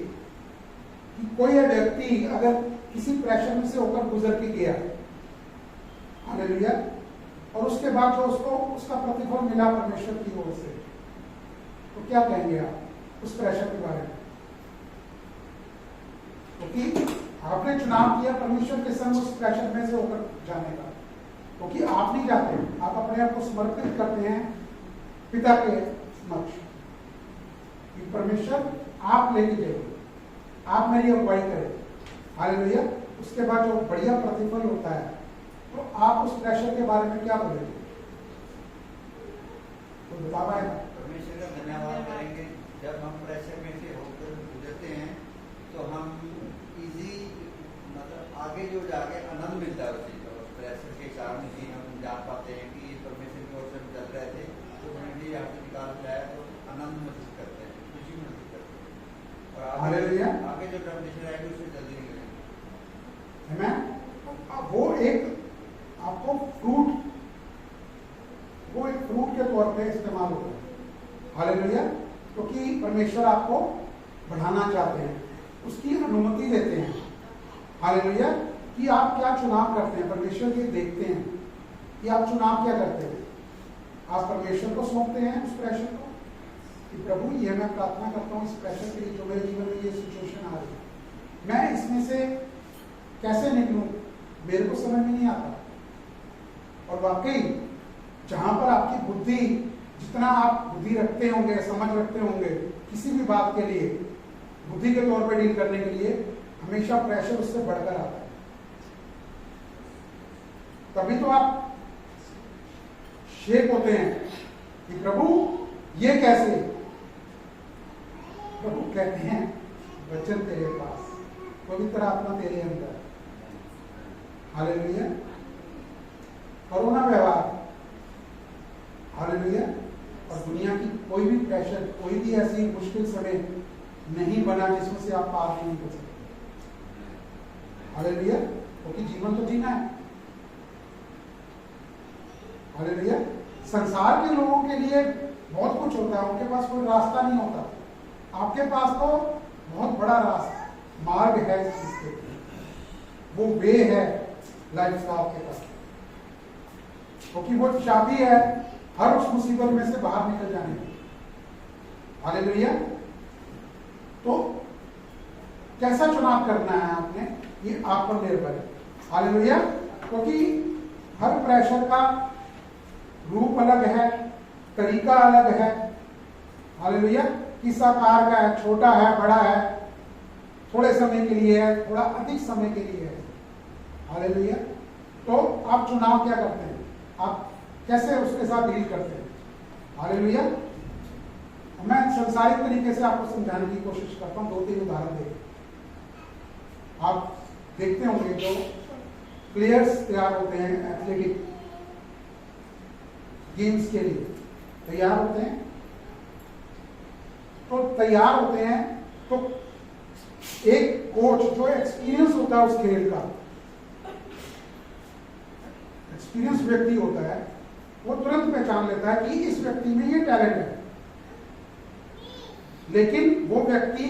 Speaker 1: कि कोई व्यक्ति अगर किसी प्रेशर में से होकर गुजर के गया, हालेलुया, और उसके बाद जो उसको उसका प्रतिफल मिला परमेश्वर की ओर से, तो क्या कहेंगे आप उस प्रेशर के बारे में? क्योंकि आपने चुनाव किया परमेश्वर के संग उस प्रेशर में से होकर जाने का, क्योंकि आप नहीं जाते, आप अपने आप को समर्पित करते हैं पिता के समक्ष कि परमेश्वर आप लेके जाइए, आप मेरी अगुवाई करें, हालेलुया। उसके बाद जो बढ़िया प्रतिफल होता है, तो आप उस प्रेशर के बारे में क्या बोलेंगे? तो बता पाएगा?
Speaker 3: परमेश्वर का धन्यवाद करेंगे। जब हम प्रेशर में से होकर गुजरते हैं तो हम इजी मतलब आगे जो जाके आनंद मिलता है उस चीज का। उस प्रेशर के कारण ही हम जान पाते हैं कि परमेश्वर की ओर से हम चल रहे थे तो हमने यहाँ से निकाल लाया, तो आनंद महसूस करते हैं, खुशी महसूस करते हैं और आगे जो कंडीशन आएगी उससे जल्दी निकलेंगे।
Speaker 1: वो एक आपको फ्रूट, वो एक फ्रूट के तौर पे इस्तेमाल होता है। हालेलुया। क्योंकि परमेश्वर आपको बढ़ाना चाहते हैं, उसकी अनुमति देते हैं। हालेलुया। कि आप क्या चुनाव करते हैं, परमेश्वर ये देखते हैं कि आप चुनाव क्या करते हैं। आप परमेश्वर को सौंपते हैं उस प्रेशर को कि प्रभु ये मैं प्रार्थना करता हूँ इस प्रेशर के लिए जो मेरे जीवन में ये सिचुएशन आ रही है, मैं इसमें से कैसे निकलूं, मेरे को समझ में नहीं आता। और वाकई जहां पर आपकी बुद्धि, जितना आप बुद्धि रखते होंगे, समझ रखते होंगे किसी भी बात के लिए, बुद्धि के तौर पर डील करने के लिए, हमेशा प्रेशर उससे बढ़कर आता है। तभी तो आप शेक होते हैं कि प्रभु ये कैसे। प्रभु कहते हैं वचन तेरे पास, पवित्र आत्मा तेरे अंदर। हालेलुया। कोरोना व्यवहार, हालेलुया। और दुनिया की कोई भी प्रेशर, कोई भी ऐसी मुश्किल समय नहीं बना जिसमें से आप पार नहीं कर सकते। हालेलुया। क्योंकि जीवन तो जीना है। हालेलुया। संसार के लोगों के लिए बहुत कुछ होता है, उनके पास कोई रास्ता नहीं होता। आपके पास तो बहुत बड़ा रास्ता, मार्ग है इस चीज के, वो वे है लाइफ का आपके पास, क्योंकि वो चाबी है हर उस मुसीबत में से बाहर निकल जाने की। हालेलुया। तो कैसा चुनाव करना है आपने, ये आप पर निर्भर है। हालेलुया। क्योंकि हर प्रेशर का रूप अलग है, तरीका अलग है। हालेलुया। किस आकार का है, छोटा है, बड़ा है, थोड़े समय के लिए है, थोड़ा अधिक समय के लिए है। हालेलुया। तो आप चुनाव क्या करते हैं, आप कैसे उसके साथ डील करते हैं। हालेलुया। मैं संसारिक तरीके से आपको समझाने की कोशिश करता हूं, 2-3 उदाहरण देकर। आप देखते होंगे जो प्लेयर्स तैयार होते हैं एथलेटिक गेम्स के लिए तैयार होते हैं, तो तैयार होते हैं तो एक कोच जो एक्सपीरियंस होता है उस खेल का, एक्सपीरियंस व्यक्ति होता है, वो तुरंत पहचान लेता है कि इस व्यक्ति में ये टैलेंट है। लेकिन वो व्यक्ति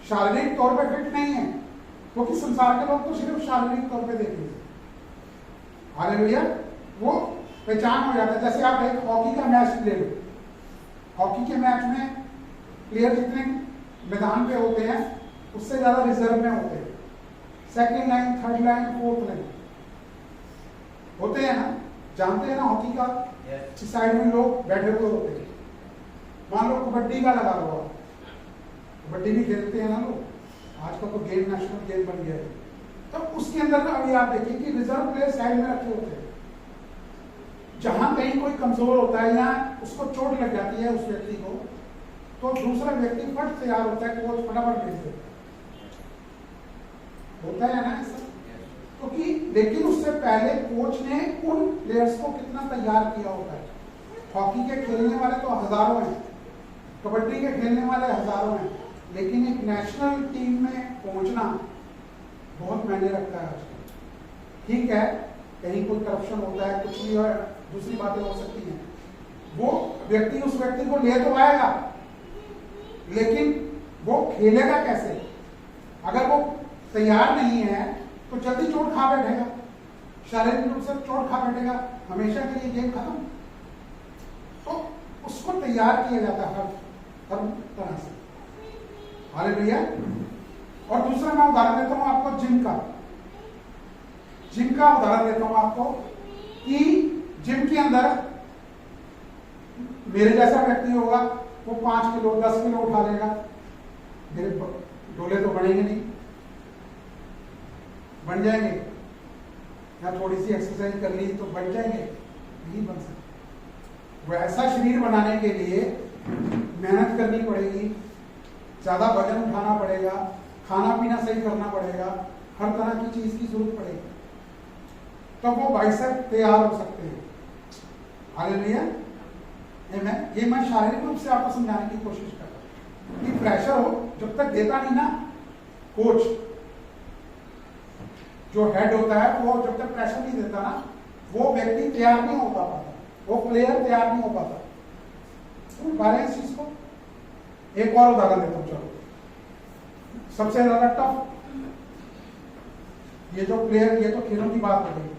Speaker 1: शारीरिक तौर पर फिट नहीं है, क्योंकि संसार के लोग तो सिर्फ शारीरिक तौर पे देखेंगे। हालेलुया। वो पहचान हो जाता है। जैसे आप एक हॉकी का मैच ले लो, हॉकी के मैच में प्लेयर जितने मैदान पे होते हैं उससे ज्यादा रिजर्व में होते हैं, second line, third line, fourth line होते हैं ना, जानते हैं ना हॉकी का। इस साइड में लोग बैठे हुए होते हैं। मान लो कबड्डी का लगा हुआ, कबड्डी भी खेलते हैं ना लोग, आजकल तो गेम नेशनल गेम बन गया है। तो उसके अंदर अभी आप देखिए कि रिजर्व प्लेयर साइड में रखे होते हैं। जहां कहीं कोई कमजोर होता है या उसको चोट लग जाती है उस व्यक्ति को, तो दूसरा व्यक्ति फट तैयार होता है कि वो फटाफट भेज देता होता है ना ऐसा। क्योंकि लेकिन उससे पहले कोच ने उन प्लेयर्स को कितना तैयार किया होता है। हॉकी के खेलने वाले तो हजारों हैं, कबड्डी के खेलने वाले हजारों हैं, लेकिन एक नेशनल टीम में पहुंचना बहुत मायने रखता है आजकल। ठीक है, कहीं कोई करप्शन होता है, कुछ भी और दूसरी बातें हो सकती हैं, वो व्यक्ति उस व्यक्ति को ले तो आएगा, लेकिन वो खेलेगा कैसे? अगर वो तैयार नहीं है तो जल्दी चोट खा बैठेगा, शारीरिक रूप से चोट खा बैठेगा, हमेशा के लिए गेम खत्म। तो उसको तैयार किया जाता है हर तरह से। हालेलुया। और दूसरा मैं उदाहरण देता हूं आपको जिम का। जिम का उदाहरण देता हूं आपको कि जिम के अंदर मेरे जैसा व्यक्ति होगा, वो 5 किलो 10 किलो उठा लेगा, मेरे डोले तो बढ़ेंगे नहीं। बन जाएंगे, या थोड़ी सी एक्सरसाइज कर ली तो बन जाएंगे? नहीं बन सकते। वैसा शरीर बनाने के लिए मेहनत करनी पड़ेगी, ज्यादा वजन उठाना पड़ेगा, खाना पीना सही करना पड़ेगा, हर तरह की चीज की जरूरत पड़ेगी, तब वो बाइसेप तैयार हो सकते हैं। हालेलुया। ये मैं शारीरिक रूप से आपको समझाने की कोशिश कर रहा हूं कि प्रेशर हो, जब तक देता नहीं ना कोच, जो हेड होता है, वो जब तक प्रेशर नहीं देता ना, वो व्यक्ति तैयार नहीं हो पाता, वो प्लेयर तैयार नहीं हो पाता। समझ पा रहे हैं इस चीज को? एक और उदाहरण देता हूं, चलो। सबसे ज्यादा टफ, ये जो प्लेयर, ये तो खेलों की बात हो गई,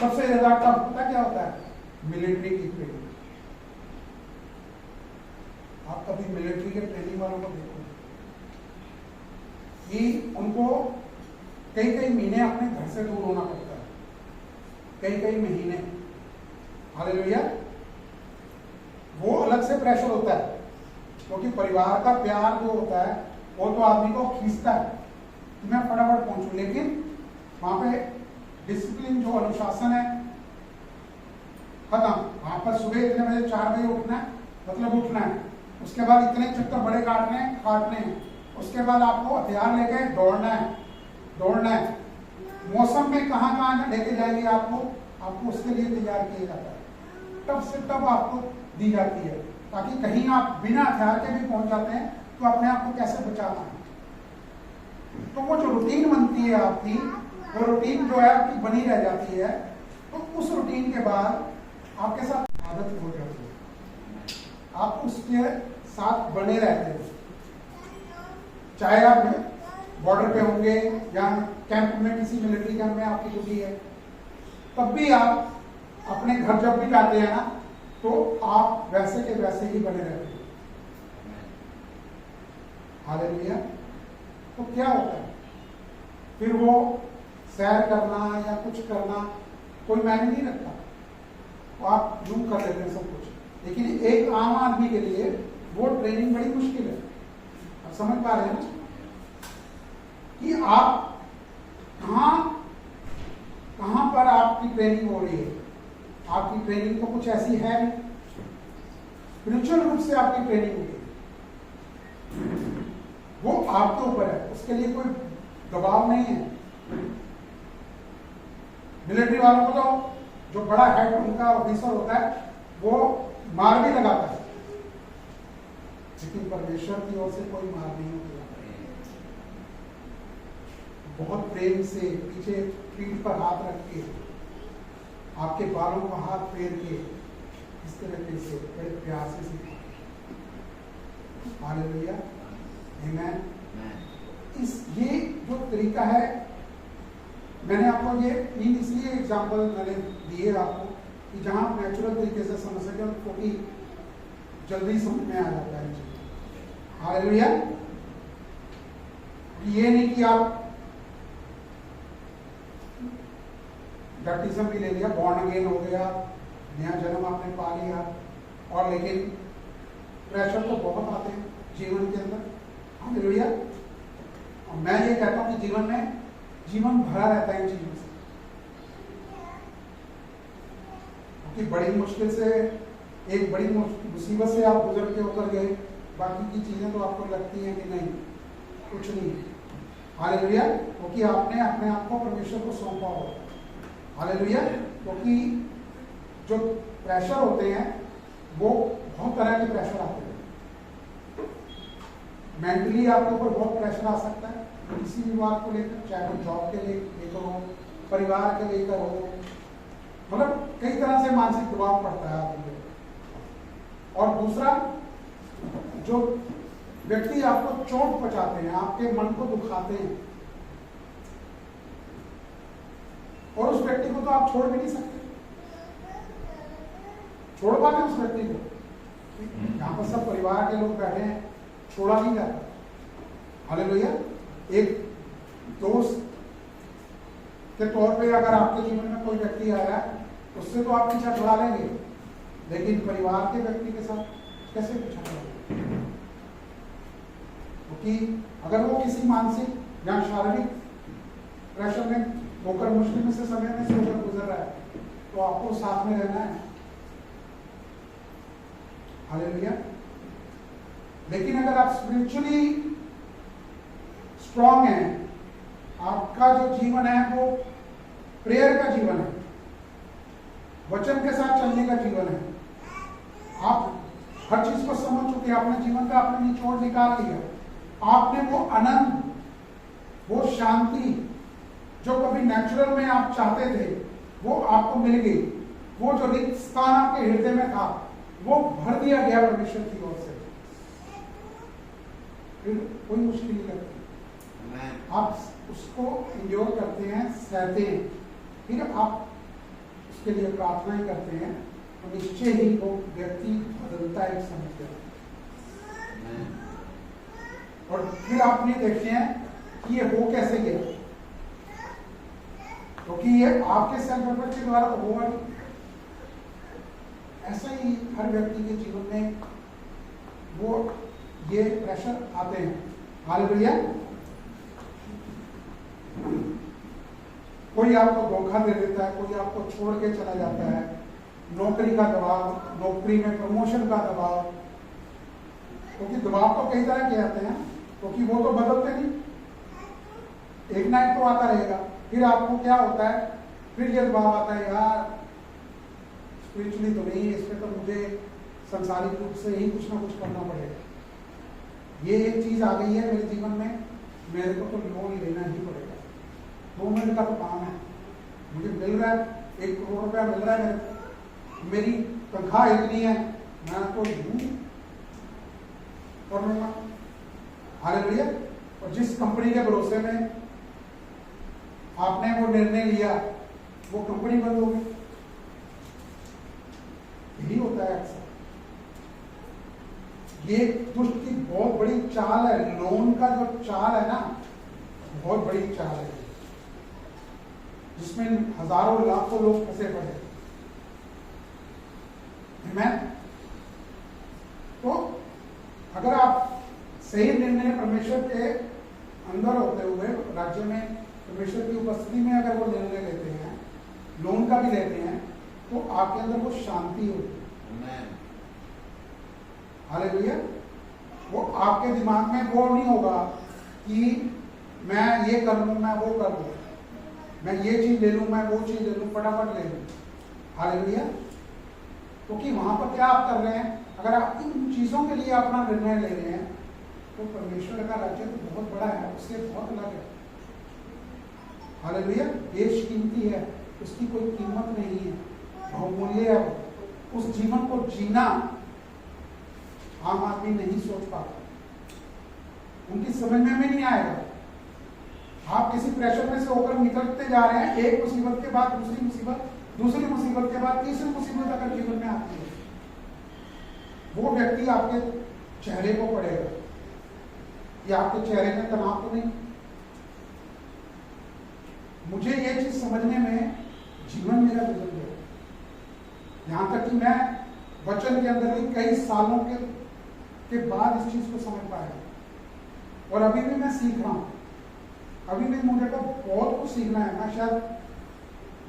Speaker 1: सबसे ज्यादा टफ पता क्या होता है? मिलिट्री की ट्रेनिंग। आप कभी मिलिट्री के ट्रेनिंग वालों को देखो कि उनको कई कई महीने अपने घर से दूर होना पड़ता है, कई कई महीने। हालेलुया। वो अलग से प्रेशर होता है, क्योंकि परिवार का प्यार जो होता है वो तो आदमी को खींचता है कि मैं फटाफट पहुंचूं, लेकिन वहां पे डिसिप्लिन, जो अनुशासन है, खत्म। वहां पर सुबह इतने बजे 4 बजे उठना है, मतलब उठना है, उसके बाद इतने चक्कर बड़े काटने हैं, उसके बाद आपको हथियार लेके दौड़ना है। मौसम में कहाँ लेके जाएंगे आपको उसके लिए तैयार किया जाता है। तब से तब आपको दी जाती है, ताकि कहीं आप बिना हथियार के भी पहुंच जाते हैं तो अपने आप को कैसे बचाना है। तो वो जो रूटीन बनती है आपकी, वो रूटीन जो है आपकी बनी रह जाती है। तो उस रूटीन के बाद आपके साथ आदत हो जाती है, आप उसके साथ बने रहते हैं। चाहे आप बॉर्डर पे होंगे या कैंप में, किसी मिलिट्री कैंप में आपकी ड्यूटी है, तब भी आप अपने घर जब भी जाते हैं ना, तो आप वैसे के वैसे ही बने रहते हैं। हालेलुया। तो क्या होता है फिर? वो सैर करना या कुछ करना कोई मायने नहीं रखता, तो आप यूं कर लेते हैं सब कुछ। लेकिन एक आम आदमी के लिए वो ट्रेनिंग बड़ी मुश्किल है। आप समझ पा रहे हैं ना कि आप कहां पर आपकी ट्रेनिंग हो रही है? आपकी ट्रेनिंग तो कुछ ऐसी है नहीं, स्पिरिचुअल रूप से आपकी ट्रेनिंग हो रही है, वो आपके ऊपर है, उसके लिए कोई दबाव नहीं है। मिलिट्री वालों को तो जो बड़ा हेड उनका ऑफिसर होता है वो मार भी लगाता है, लेकिन परमेश्वर की ओर से कोई मार नहीं होता। बहुत प्रेम से पीछे पीठ पर हाथ रख के, आपके बालों को हाथ फेर के, इस तरीके से बड़े प्यार से सिखाते। हालेलुया, आमीन। ये जो तरीका है, मैंने आपको ये 3 इसलिए एग्जाम्पल मैंने दिए आपको कि जहां आप नेचुरल तरीके से समझ सके, क्योंकि जल्दी समझ में आ जाता है। हालेलुया। ये नहीं कि आप बैप्टिज्म भी ले लिया, बॉर्न अगेन हो गया, नया जन्म आपने पा लिया, और लेकिन प्रेशर तो बहुत आते हैं जीवन के अंदर। हालेलुया। और मैं ये कहता हूं कि जीवन भरा रहता है इन चीजों से, क्योंकि बड़ी मुश्किल से, एक बड़ी मुसीबत से आप गुजर के होकर गए, बाकी की चीजें तो आपको लगती हैं कि नहीं, कुछ नहीं। हालेलुया। क्योंकि आपने अपने आप को परमेश्वर को सौंपा हो। हालेलुया। क्योंकि जो प्रेशर होते हैं वो बहुत तरह के प्रेशर आते हैं। मेंटली आपके ऊपर बहुत प्रेशर आ सकता है किसी भी बात को लेकर, चाहे वो जॉब के लेकर हो, परिवार के लेकर हो, मतलब कई तरह से मानसिक दबाव पड़ता है आपके। और दूसरा, जो व्यक्ति आपको चोट पहुंचाते हैं, आपके मन को दुखाते हैं, और उस व्यक्ति को तो आप छोड़ भी नहीं सकते। छोड़ पाते उस व्यक्ति को? यहां पर सब परिवार के लोग बैठे हैं, छोड़ा नहीं जाता। हालेलुया। एक दोस्त के तौर पे अगर आपके जीवन में कोई व्यक्ति आया, उससे तो आप पीछा छुड़ा लेंगे, लेकिन परिवार के व्यक्ति के साथ कैसे पीछा छुड़ाएंगे? क्योंकि अगर वो किसी मानसिक या शारीरिक प्रेशर में होकर मुश्किल में से समय में से होकर गुजर रहा है, तो आपको साथ में रहना है। हालेलुया। लेकिन अगर आप स्पिरिचुअली स्ट्रांग हैं, आपका जो जीवन है वो प्रेयर का जीवन है, वचन के साथ चलने का जीवन है, आप हर चीज को समझ चुके, आपने जीवन का अपने निचोड़ निकाल लिया, आपने वो आनंद, वो शांति जो कभी नेचुरल में आप चाहते थे वो आपको मिल गई, वो जो रिक्त स्थान आपके हृदय में था वो भर दिया गया परमेश्वर की ओर से, फिर कोई मुश्किल नहीं लगती। आप उसको एंजॉय करते हैं, सहते हैं, फिर आप उसके लिए प्रार्थना ही करते हैं, तो निश्चय ही वो व्यक्ति बदलता है एक समय पर। और फिर आपने देखे हैं कि ये हो कैसे गया, क्योंकि ये आपके सेल्फ एफर्ट के द्वारा तो होगा नहीं। ऐसा ही हर व्यक्ति के जीवन में वो ये प्रेशर आते हैं। हालेलुया। कोई आपको धोखा दे देता है, कोई आपको छोड़ के चला जाता है, नौकरी का दबाव, नौकरी में प्रमोशन का दबाव, क्योंकि दबाव तो कई तरह के आते हैं, क्योंकि वो तो बदलते नहीं, एक ना एक तो आता रहेगा। फिर आपको क्या होता है, फिर ये दबाव आता है, यार स्पिरिचुअली तो नहीं, इसमें तो मुझे संसारिक रूप से ही कुछ ना कुछ करना पड़ेगा। ये एक चीज आ गई है मेरे जीवन में, मेरे को तो लोन लेना ही पड़ेगा। 2 मिनट का तो काम है, मुझे मिल रहा है 1 करोड़ रुपया मिल रहा है, मेरी तनख्वाह इतनी है, मैं तो यूं कर लूंगा। हालेलुया। और जिस कंपनी के भरोसे में आपने वो निर्णय लिया, वो कंपनी बंद हो गई। यही होता है अक्सर। ये दुष्ट की बहुत बड़ी चाल है, लोन का जो चाल है ना, बहुत बड़ी चाल है, जिसमें हजारों लाखों लोग फंसे पड़े। आमीन। तो अगर आप सही निर्णय परमेश्वर के अंदर होते हुए राज्य में परमेश्वर की उपस्थिति में अगर वो निर्णय लेते हैं, लोन का भी लेते हैं, तो आपके अंदर वो शांति होगी। हालेलुया। वो आपके दिमाग में वो नहीं होगा कि मैं ये कर लूं, मैं वो कर लूं, मैं ये चीज ले लूं, मैं वो चीज ले लूं, फटाफट ले लूं। हालेलुया। क्योंकि वहां पर क्या आप कर रहे हैं, अगर आप इन चीजों के लिए अपना निर्णय ले रहे हैं, तो परमेश्वर का राज्य तो बहुत बड़ा है, उससे बहुत अलग है। हालेलुया। बेशकीमती है, उसकी कोई कीमत नहीं है, बहुमूल्य है। उस जीवन को जीना आम आदमी नहीं सोच पाता, उनकी समझ में भी नहीं आएगा। आप किसी प्रेशर में से होकर निकलते जा रहे हैं, एक मुसीबत के बाद दूसरी मुसीबत, दूसरी मुसीबत के बाद तीसरी मुसीबत अगर जीवन में आती है, वो व्यक्ति आपके चेहरे को पड़ेगा, या आपके चेहरे में तनाव तो नहीं। मुझे ये चीज समझने में जीवन मेरा गुजर गया, यहां तक कि मैं वचन के अंदर भी कई सालों के बाद इस चीज को समझ पाया, और अभी भी मैं सीख रहा हूं। अभी भी मुझे को बहुत कुछ सीखना है। मैं शायद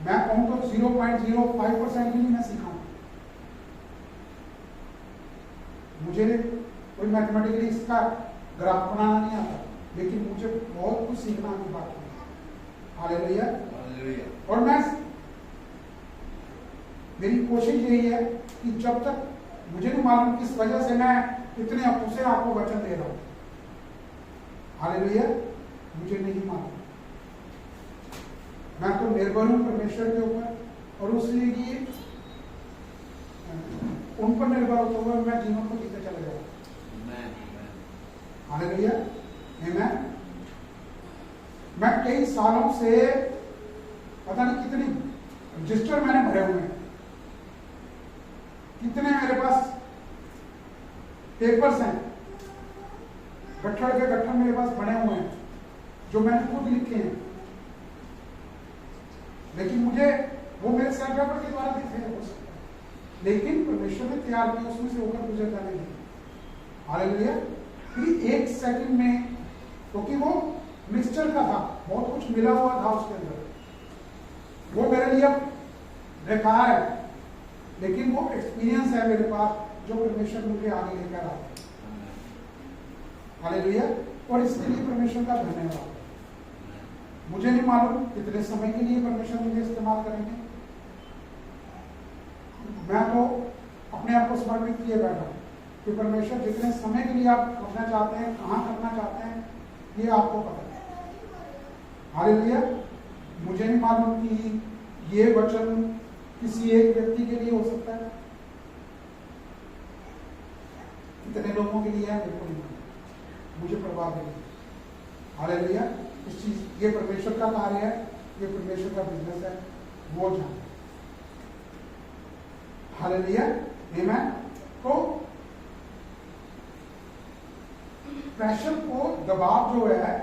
Speaker 1: मैं कहूं तो 0.05% भी नहीं मैं सीखा हूं। मुझे कोई मैथमेटिकली इसका ग्राफ बनाना नहीं आता, लेकिन मुझे बहुत कुछ सीखना अभी बाकी है। हालेलुया। और मैं, मेरी कोशिश यही है कि जब तक मुझे नहीं मालूम किस वजह से मैं इतने अपूसे आपको वचन दे रहा हूं, हालेलुया, मुझे नहीं मालूम। मैं तो निर्भर हूं परमेश्वर के ऊपर, और उसलिए उन पर निर्भर होते हुए मैं जीवन को जीते चले जाऊंगा। हालेलुया। आमीन। मैं कई सालों से पता नहीं कितनी रजिस्टर मैंने भरे हुए हैं, कितने मेरे पास पेपर्स हैं, गट्ठर के गट्ठर मेरे पास बने हुए हैं, जो मैंने खुद लिखे हैं, लेकिन मुझे वो मेरे सेल्फ एफर्ट के द्वारा दिखे हो सकता है, लेकिन परमेश्वर ने तैयार किया, उसमें से होकर गुजर जाने नहीं। हालेलुया। फिर 1 सेकंड में, क्योंकि वो मिक्सचर का था, बहुत कुछ मिला हुआ था उसके अंदर, लिए बेकार है, लेकिन वो एक्सपीरियंस है मेरे पास जो परमेश्वर मुझे आगे लेकर आए। हालेलुया। और इसके लिए परमेश्वर का धन्यवाद। मुझे नहीं मालूम कितने समय के लिए परमेश्वर मुझे इस्तेमाल करेंगे। मैं तो अपने आप को समर्पित किए बैठा हूं कि परमेश्वर जितने समय के लिए आप करना चाहते हैं, कहाँ करना चाहते हैं, ये आपको पता है। हालेलुया। मुझे नहीं मालूम कि ये वचन किसी एक व्यक्ति के लिए हो सकता है, कितने लोगों के लिए है बिल्कुल नहीं मालूम, मुझे प्रभाव नहीं। हालेलुया। इस चीज ये परमेश्वर का कार्य है, ये परमेश्वर का बिजनेस है, वो जाने। हालेलुया। आमीन। तो प्रेशर को, दबाव जो है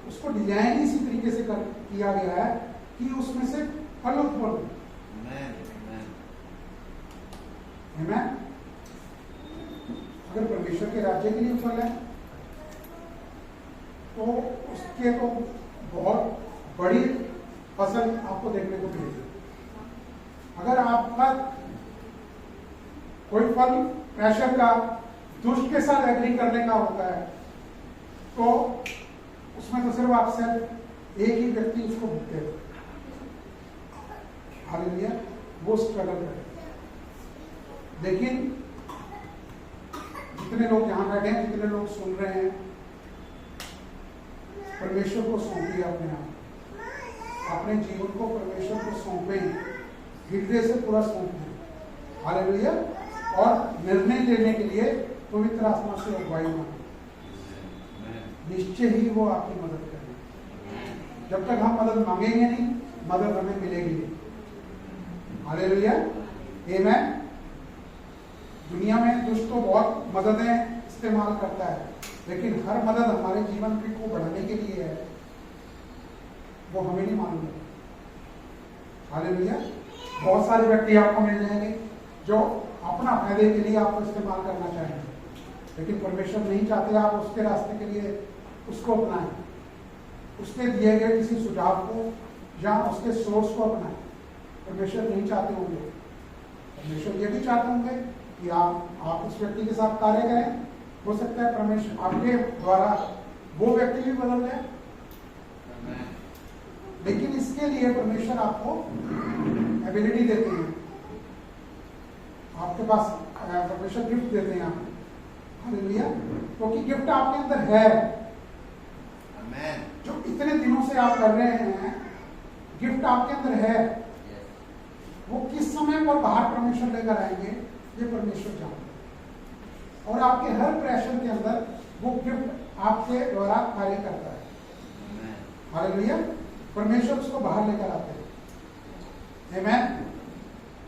Speaker 1: उसको डिजाइन इसी तरीके से किया गया है कि उसमें से फल उत्पन्न हो। आमीन। अगर परमेश्वर के राज्य के लिए फल है तो उसके तो बहुत बड़ी फसल आपको देखने को मिलेगी। अगर आपका कोई फल प्रेशर का, दुष्ट के साथ एग्री करने का होता है तो उसमें तो सिर्फ आप सिर्फ एक ही व्यक्ति उसको भुगते हो। हालेलुया। वो स्ट्रगल करे। लेकिन जितने लोग यहां बैठे हैं, जितने लोग सुन रहे हैं, परमेश्वर को सौंपिए अपने आप, अपने जीवन को परमेश्वर को सौंपे, हृदय से पूरा सौंपे। हालेलुया। और निर्णय लेने के लिए पवित्र आत्मा से अगुवाई मांगे, निश्चय ही वो आपकी मदद करेंगे। जब तक हम मदद मांगेंगे नहीं, मदद हमें मिलेगी नहीं। हालेलुया। आमीन। दुनिया में दुष्ट तो बहुत मददें इस्तेमाल करता है, लेकिन हर मदद हमारे जीवन को बढ़ाने के लिए है, वो हमें नहीं मालूम है। हालेलुया। बहुत सारे व्यक्ति आपको मिल जाएंगे जो अपना फायदे के लिए आपको इस्तेमाल करना चाहेंगे, लेकिन परमेश्वर नहीं चाहते आप उसके रास्ते के लिए उसको अपनाएं, उसके दिए गए किसी सुझाव को या उसके सोर्स को अपनाएं। परमेश्वर नहीं चाहते होंगे। परमेश्वर ये भी चाहते होंगे कि आप उस व्यक्ति के साथ कार्य करें। हो सकता है परमेश्वर आपके द्वारा वो व्यक्ति भी बदल जाए, लेकिन इसके लिए परमेश्वर आपको एबिलिटी देते हैं, आपके पास परमेश्वर गिफ्ट देते हैं आपको। हालेलुया। क्योंकि गिफ्ट आपके अंदर है। जो इतने दिनों से आप कर रहे हैं, गिफ्ट आपके अंदर है। वो किस समय पर बाहर परमेश्वर लेकर आएंगे ये परमेश्वर जानते हैं। और आपके हर प्रेशर के अंदर वो गिफ्ट आपके द्वारा कार्य करता है। हालेलुया। परमेश्वर उसको बाहर लेकर आते हैं। आमीन।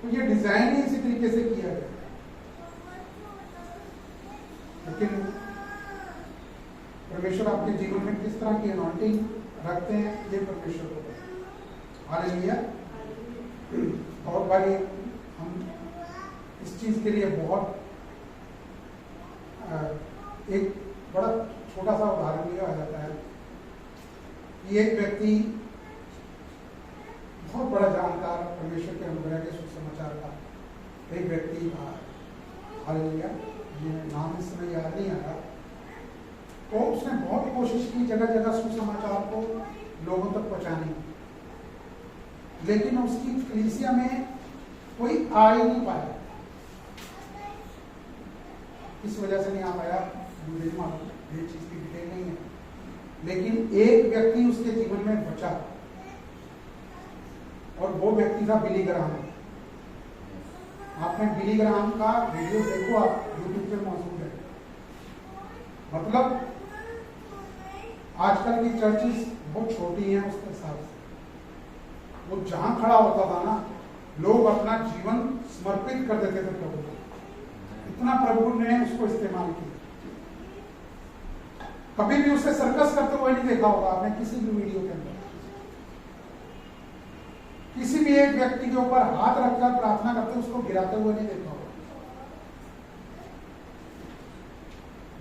Speaker 1: तो ये डिजाइन ही इसी तरीके से किया गया। लेकिन परमेश्वर आपके जीवन में किस तरह की अनॉइंटिंग रखते हैं ये परमेश्वर को पता है। हालेलुया। और भाई हम इस चीज के लिए बहुत एक बड़ा छोटा सा उदाहरण लिया जाता है कि एक व्यक्ति बहुत बड़ा जानकार, परमेश्वर के अनुग्रह के सुसमाचार का एक व्यक्ति था। हालेलुया। ये नाम इस समय याद नहीं आ रहा। तो उसने बहुत कोशिश की जगह जगह सुसमाचार को लोगों तक पहुंचाने की, लेकिन उसकी कलीसिया में कोई आ ही नहीं पाया। इस वजह से नहीं आ पाया मुझे नहीं मालूम, ये चीज की डिटेल नहीं है, लेकिन एक व्यक्ति उसके जीवन में बचा और वो व्यक्ति था बिली ग्राहम। आपने बिली ग्राहम का वीडियो देखो, आप यूट्यूब पे मौजूद है। मतलब आजकल की चर्चेस बहुत छोटी हैं उसके हिसाब से। वो जहां खड़ा होता था ना, लोग अपना जीवन समर्पित कर देते थे प्रभु को। इतना प्रभु ने उसको इस्तेमाल किया। कभी भी उसे सर्कस करते हुए नहीं देखा होगा आपने किसी भी वीडियो के अंदर। किसी भी एक व्यक्ति के ऊपर हाथ रखकर प्रार्थना करते उसको गिराते हुए नहीं देखा होगा।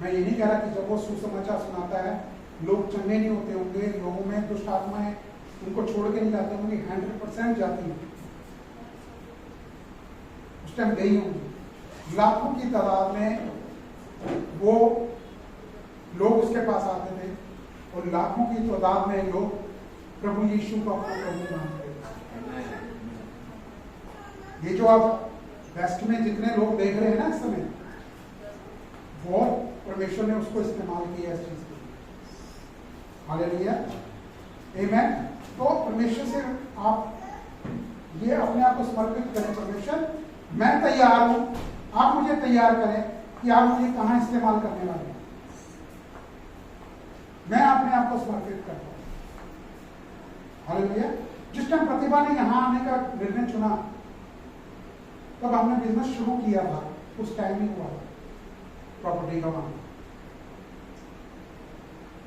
Speaker 1: मैं ये नहीं कह रहा कि जब वो सुसमाचार सुनाता है लोग चंगे नहीं होते होंगे, लोगों में दुष्ट आत्माएं उनको छोड़ के नहीं जाते होंगे, 100% जाती है। उस टाइम गई होंगी, लाखों की तादाद में वो लोग उसके पास आते थे और लाखों की तादाद में लोग प्रभु यीशु को अपना प्रभु मानते थे। ये जो आप वेस्ट में जितने लोग देख रहे हैं ना इस समय, बहुत परमेश्वर ने उसको इस्तेमाल किया इस चीज के लिए। हालेलुया, आमीन। तो परमेश्वर से आप ये अपने आप को समर्पित करें, परमेश्वर मैं तैयार हूं, आप मुझे तैयार करें कि आप मुझे कहां इस्तेमाल करने वाले हैं। मैं अपने आप को समर्पित करता हूं। हालेलुया। जिस टाइम प्रतिभा ने यहां आने का निर्णय चुना, तब हमने बिजनेस शुरू किया था, उस टाइम ही हुआ था प्रॉपर्टी का मामला।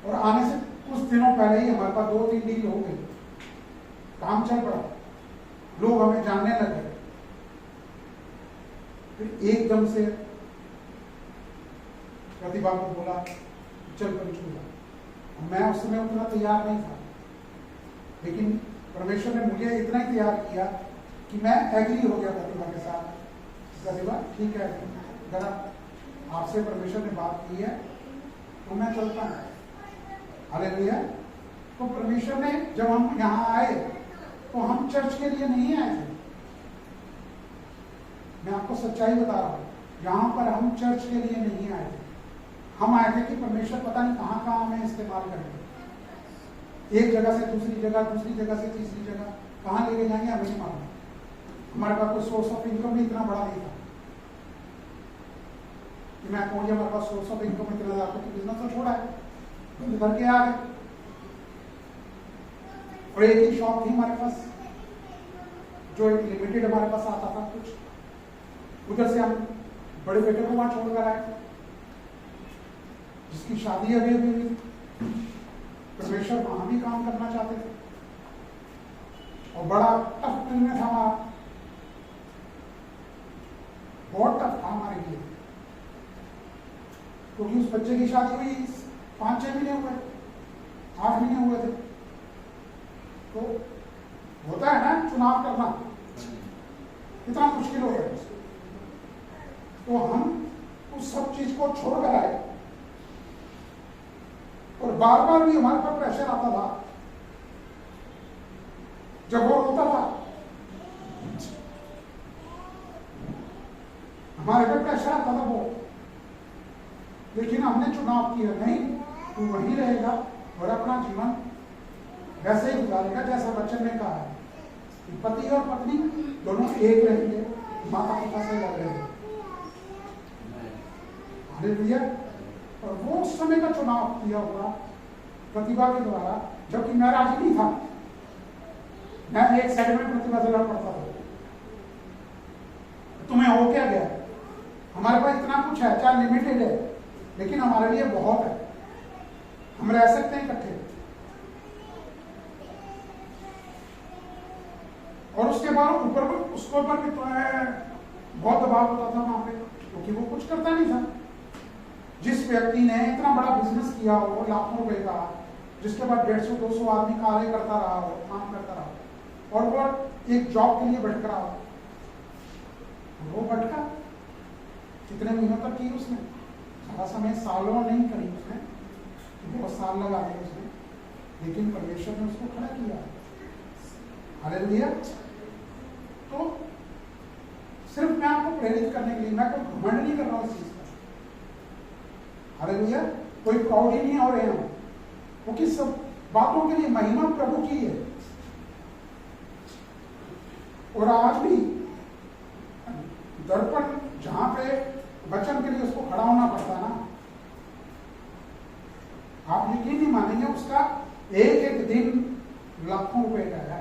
Speaker 1: और आने से कुछ दिनों पहले ही हमारे पास 2-3 डील हो गई, काम चल पड़ा, लोग हमें जानने लगे। फिर एकदम से प्रतिभा को बोला चल कर छूला। मैं उस समय उतना तैयार नहीं था, लेकिन परमेश्वर ने मुझे इतना ही तैयार किया कि मैं एग्री हो गया प्रतिभा के साथ। प्रतिभा ठीक है, अगर आपसे परमेश्वर ने बात की है तो मैं चलता हूँ। हालेलुया। तो परमेश्वर ने जब हम यहाँ आए तो हम चर्च के लिए नहीं आए थे। मैं आपको सच्चाई बता रहा हूँ, यहाँ पर हम चर्च के लिए नहीं आए थे। हम आए थे कि परमेश्वर पता नहीं कहाँ कहाँ हमें इस्तेमाल करेंगे, एक जगह से दूसरी जगह, दूसरी जगह से तीसरी जगह, कहाँ लेके जाएंगे हमें नहीं मालूम। हमारे पास कोई सोर्स ऑफ इनकम भी इतना बड़ा नहीं था कि मैं कहूँ हमारे पास सोर्स ऑफ इनकम इतना ज्यादा, तो बिजनेस तो छोड़ा है, घर के आ गए। और एक ही शॉप थी हमारे पास, जो एक लिमिटेड हमारे पास आता था कुछ, उधर से हम बड़े बेटे को वहां छोड़कर आए, जिसकी शादी अभी अभी हुई। परमेश्वर वहां भी काम करना चाहते थे और बड़ा टफ निर्णय था हमारा, बहुत टफ था हमारे लिए, क्योंकि उस बच्चे की शादी हुई 5-6 महीने हुए, 8 महीने हुए थे। तो होता है ना चुनाव करना, कितना मुश्किल हो गया। तो हम उस सब चीज को छोड़कर आए और बार बार भी हमारे पर प्रेशर आता था। जब वो रोता था हमारे पर प्रेशर आता था वो, लेकिन हमने चुनाव किया, नहीं तू वहीं रहेगा और अपना जीवन वैसे ही गुजारेगा जैसा वचन ने कहा है कि पति और पत्नी दोनों एक रहेंगे, माता पिता से लग रहेंगे। हालेलुया। और वो उस समय का चुनाव किया हुआ प्रतिभा के द्वारा, जबकि मैं राजी नहीं था। मैं एक साइड में प्रतिभा से लड़ पड़ता था। तुम्हें हो क्या गया? हमारे पास इतना कुछ है, चाहे लिमिटेड है, लेकिन हमारे लिए बहुत है, हम रह सकते हैं इकट्ठे। और उसके बाद ऊपर उसके ऊपर भी तो है, बहुत दबाव होता था वहां पे, क्योंकि वो कुछ करता नहीं था। जिस व्यक्ति ने इतना बड़ा बिजनेस किया हो लाखों रुपए का, जिसके बाद 150-200 आदमी कार्य करता रहा हो, काम करता रहा हो, और वो एक जॉब के लिए भटक रहा हो, वो भटका। कितने महीनों तक की उसने? सारा समय, सालों नहीं करी उसने, बहुत साल लगा दिए उसने, लेकिन परमेश्वर ने उसको खड़ा किया। हालेलुया। तो सिर्फ मैं आपको प्रेरित करने के लिए, मैं कोई घमंड नहीं कर रहा हूं इस चीज का। हालेलुया। कोई प्राउड ही नहीं हो रहे हम, क्योंकि सब बातों के लिए महिमा प्रभु की है। और आज भी दर्पण जहां पे वचन के लिए उसको खड़ा होना पड़ता ना, आप यकीन नहीं मानेंगे, उसका एक एक दिन लाखों रुपए का है।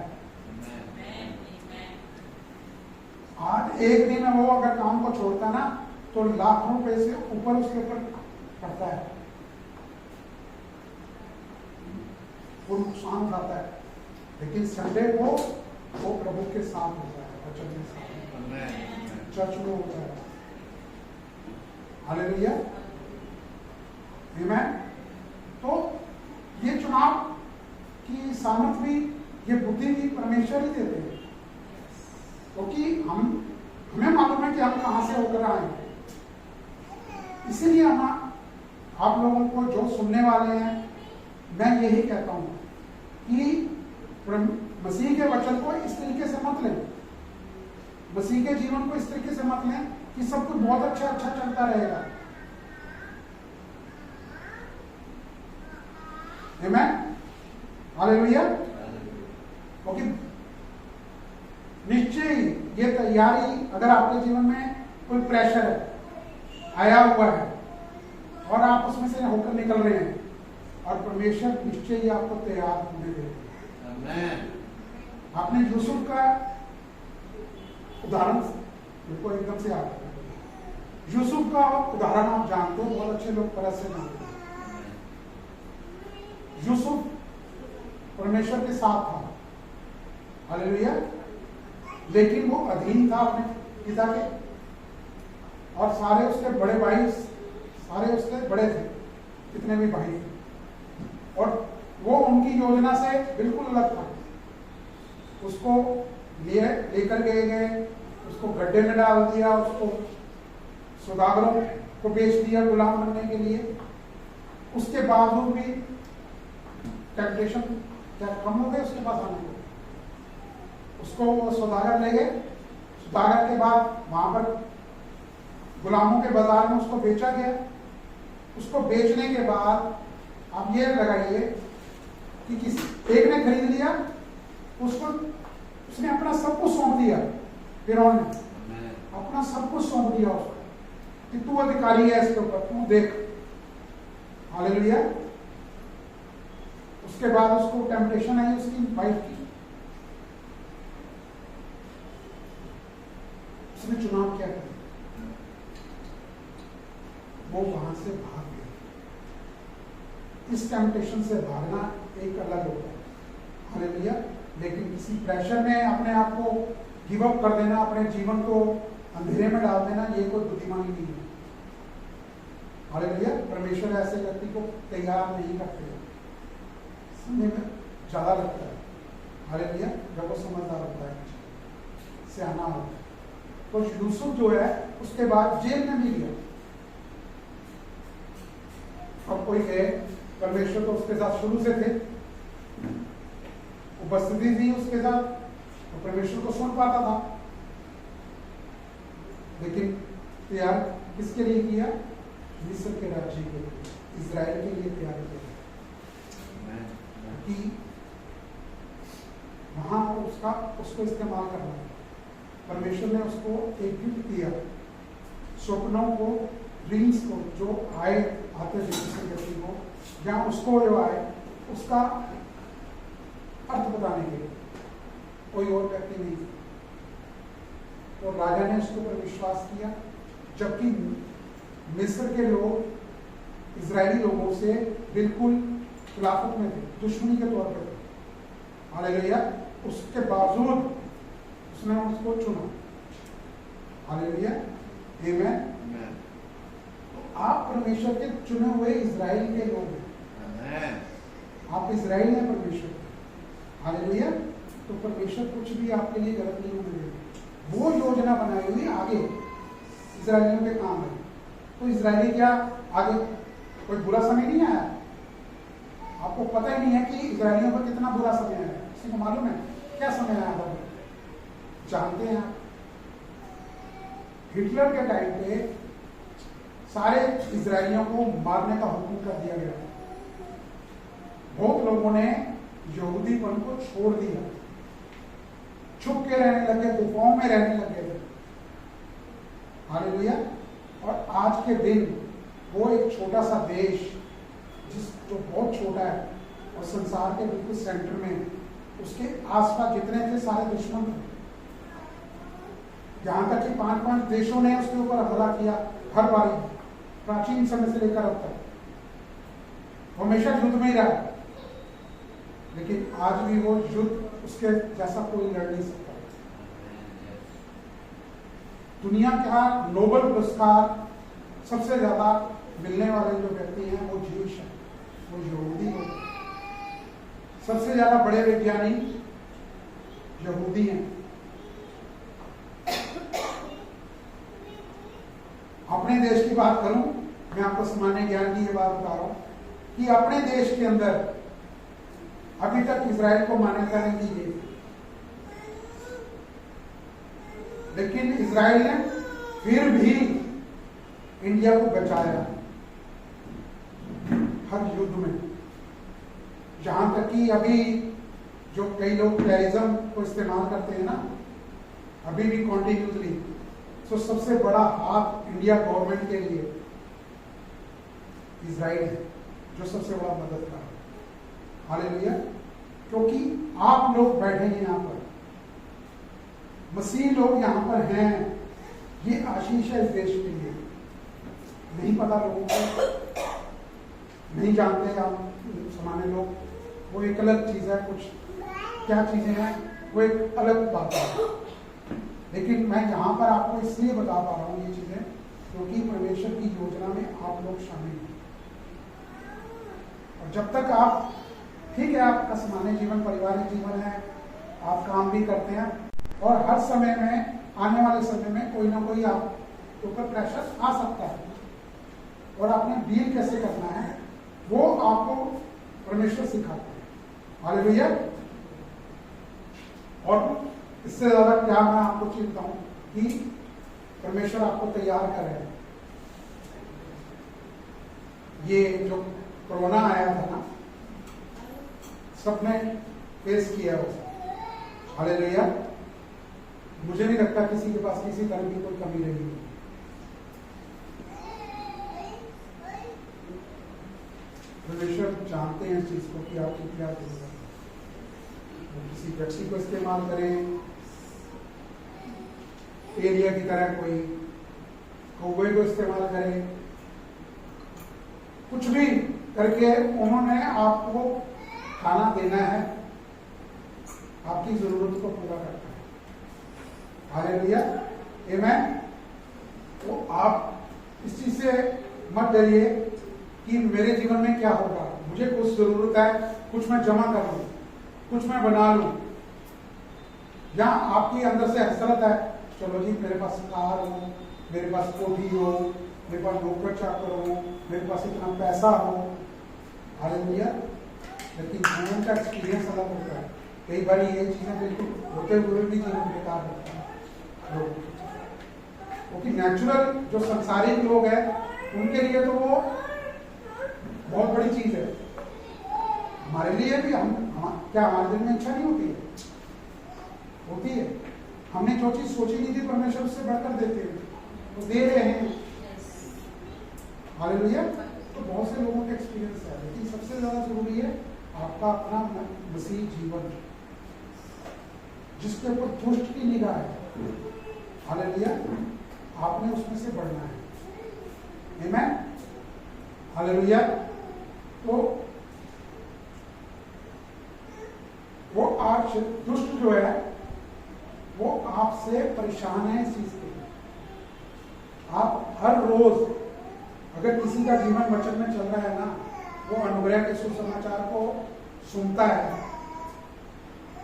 Speaker 1: आज एक दिन वो अगर काम को छोड़ता ना, तो लाखों रुपए से ऊपर उसके ऊपर पड़ता है, वो नुकसान उठाता है। लेकिन संडे को वो प्रभु के साथ होता है, वचन के साथ, चर्च में होता है। हालेलुया, आमीन। तो ये चुनाव की सामर्थ भी ये बुद्धि भी परमेश्वर ही देते हैं, क्योंकि हमें मालूम है कि हम कहां से होकर आए हैं। इसीलिए हम आप लोगों को जो सुनने वाले हैं, मैं यही कहता हूं कि मसीह के वचन को इस तरीके से मत लें, मसीह के जीवन को इस तरीके से मत लें कि सब कुछ बहुत अच्छा चलता रहेगा। आमीन, हालेलुया। क्योंकि निश्चय ये तैयारी, अगर आपके जीवन में कोई प्रेशर है, आया हुआ है और आप उसमें से होकर निकल रहे हैं, और परमेश्वर निश्चय ही आपको तैयार होने देगा। आपने यूसुफ का उदाहरण को एकदम से आता है, यूसुफ का उदाहरण आप जानते हो, बहुत अच्छे लोग तरह से जानते हैं। यूसुफ परमेश्वर के साथ था, हालेलुया, लेकिन वो अधीन था अपने पिता के, और सारे उसके बड़े भाई, सारे उसके बड़े थे, कितने भी भाई थे, और वो उनकी योजना से बिल्कुल अलग था। उसको लेकर गए, उसको गड्ढे में डाल दिया, उसको सौदागरों को बेच दिया गुलाम बनने के लिए। उसके बावजूद भी टेम्पटेशन क्या कम हो गए उसके पास आने को, उसको वो सौदागर ले गए। सौदागर के बाद वहां पर गुलामों के बाजार में उसको बेचा गया। उसको बेचने के बाद आप ये लगाइए कि किसी एक ने खरीद लिया उसको, उसने अपना सब कुछ सौंप दिया, फिरौन ने अपना सब कुछ सौंप दिया उसको कि तू अधिकारी है इसके ऊपर, तू देख, हालेलुया। उसके बाद उसको टेम्पटेशन आई उसकी वाइफ की, उसने चुनाव क्या किया, वो वहां से भाग गया। इस टेम्पटेशन से भागना एक अलग होता है, हालेलुया। लेकिन किसी प्रेशर में अपने आप को गिव अप कर देना, अपने जीवन को अंधेरे में डाल देना, ये कोई बुद्धिमानी नहीं है, हालेलुया। परमेश्वर ऐसे व्यक्ति को तैयार नहीं करते, सुनने में ज्यादा लगता है, हालेलुया, जब वो समझदार होता है, सियाना होता है। तो यूसुफ जो है उसके बाद जेल में भी गया, अब कोई कहे परमेश्वर तो उसके साथ शुरू से थे, उपस्थिति थी उसके साथ, तो परमेश्वर को सुन पाता था। लेकिन तैयार किसके लिए किया? मिस्र के राज्य के लिए, इजराइल के लिए तैयार किया कि वहां उसको इस्तेमाल करना है। परमेश्वर ने उसको एक गिफ्ट दिया, स्वप्नों को, ड्रीम्स को, जो आते व्यक्ति को, या उसको जो आए उसका अर्थ बताने के लिए, कोई और व्यक्ति नहीं। तो राजा ने उसके ऊपर विश्वास किया, जबकि मिस्र के लोग इजरायली लोगों से बिल्कुल खिलाफत में थे, दुश्मनी के तौर पर थे, हालेलुया। उसके बावजूद उसने उसको चुना, हालेलुया, आमीन। आप परमेश्वर के चुने हुए इजराइल के लोग हैं, आप इजराइल हैं परमेश्वर, हालेलुया। तो परमेश्वर कुछ भी आपके लिए गलत नहीं होने देगा। वो योजना बनाई हुई आगे इजराइलियों के काम है। तो इजराइली क्या आगे कोई बुरा समय नहीं आया? आपको पता ही नहीं है कि इजराइलियों पर कितना बुरा समय आया, किसी को मालूम है क्या समय आया था? जानते हैं आप? हिटलर के टाइम पे सारे इजरायलियों को मारने का हुक्म कर दिया गया। बहुत लोगों ने यहूदीपन को छोड़ दिया, छुप के रहने लगे, गुफाओं में रहने लगे थे, हालेलुया। और आज के दिन वो एक छोटा सा देश जो बहुत छोटा है और संसार के बिल्कुल सेंटर में, उसके आसपास जितने थे सारे दुश्मन थे। यहां तक कि 5-5 देशों ने उसके ऊपर हमला किया हर बारी, प्राचीन समय से लेकर अब तक हमेशा युद्ध में ही रहा। लेकिन आज भी वो युद्ध उसके जैसा कोई लड़ नहीं सकता। दुनिया का नोबेल पुरस्कार सबसे ज्यादा मिलने वाले जो व्यक्ति हैं वो ज्यूश है, वो यहूदी हो। सबसे ज्यादा बड़े वैज्ञानिक यहूदी हैं। अपने देश की बात करूं, मैं आपको सामान्य ज्ञान की ये बात बता रहा हूं कि अपने देश के अंदर अभी तक इजराइल को मान्यता नहीं दी गई, लेकिन इजराइल ने फिर भी इंडिया को बचाया हर युद्ध में। जहां तक कि अभी जो कई लोग टेररिज्म को इस्तेमाल करते हैं ना, अभी भी कॉन्टिन्यूसली, तो सबसे बड़ा हाथ इंडिया गवर्नमेंट के लिए इजराइल है, जो सबसे बड़ा मददगार है। हालेलुया। क्योंकि आप लोग बैठे हैं यहाँ पर, मसीह लोग यहाँ पर हैं, ये आशीष है इस देश के लिए। नहीं पता लोगों को, नहीं जानते आप सामान्य लोग, वो एक अलग चीज है, कुछ क्या चीजें हैं वो एक अलग बात है। लेकिन मैं यहाँ पर आपको इसलिए बता पा रहा हूँ ये चीजें क्योंकि परमेश्वर की योजना में आप लोग शामिल हैं। और जब तक आप, ठीक है, आपका सामान्य जीवन पारिवारिक जीवन है, आप काम भी करते हैं, और हर समय में, आने वाले समय में कोई ना कोई आपके ऊपर प्रेशर आ सकता है, और आपने डील कैसे करना है वो आपको परमेश्वर सिखाता है। हालेलुया। और इससे ज्यादा क्या मैं आपको चिंता हूं कि परमेश्वर आपको तैयार करे। ये जो कोरोना आया था ना, सबने फेस किया हो। हालेलुया। मुझे नहीं लगता किसी के पास किसी तरह की कोई कमी रही है। परमेश्वर जानते हैं इस चीज को कि आपकी क्या जरूरत है। वो किसी वैक्सीन को इस्तेमाल करें, एरिया की तरह कोई कौवे को इस्तेमाल करें, कुछ भी करके उन्होंने आपको खाना देना है, आपकी जरूरत को पूरा करना है। हालेलुया। आमीन। तो आप इस चीज से मत डरिए कि मेरे जीवन में क्या होगा, मुझे कुछ जरूरत है, कुछ मैं जमा कर लूं, कुछ मैं बना लूं, या आपकी अंदर से हसरत है, चलो जी मेरे पास कार हो, मेरे पास कोठी हो, मेरे पास नौकर चाकर हो, मेरे पास इतना पैसा हो। हालेलुया। लेकिन जीवन का एक्सपीरियंस अलग होता है। कई बार ये चीजें बिल्कुल होते हुए भी जीवन बेकार होता है, क्योंकि नेचुरल जो संसारिक लोग हैं उनके लिए तो वो बहुत बड़ी चीज है। हमारे लिए भी क्या हमारे दिल में इच्छा नहीं होती है? होती है। हमने जो चीज सोची नहीं थी परमेश्वर उससे बढ़कर देते हैं, तो दे रहे हैं। हालेलुया। तो बहुत से लोगों का एक्सपीरियंस है, लेकिन सबसे ज्यादा जरूरी है आपका अपना मसीह जीवन, जिसके ऊपर दुष्ट की निगाह है। हालेलुया। आपने उसमें से बढ़ना है। आमीन। हालेलुया। तो वो आज दुष्ट जो है वो आपसे परेशान है इस चीज के लिए। आप हर रोज अगर किसी का जीवन वचन में चल रहा है ना, वो अनुग्रह के सुसमाचार को सुनता है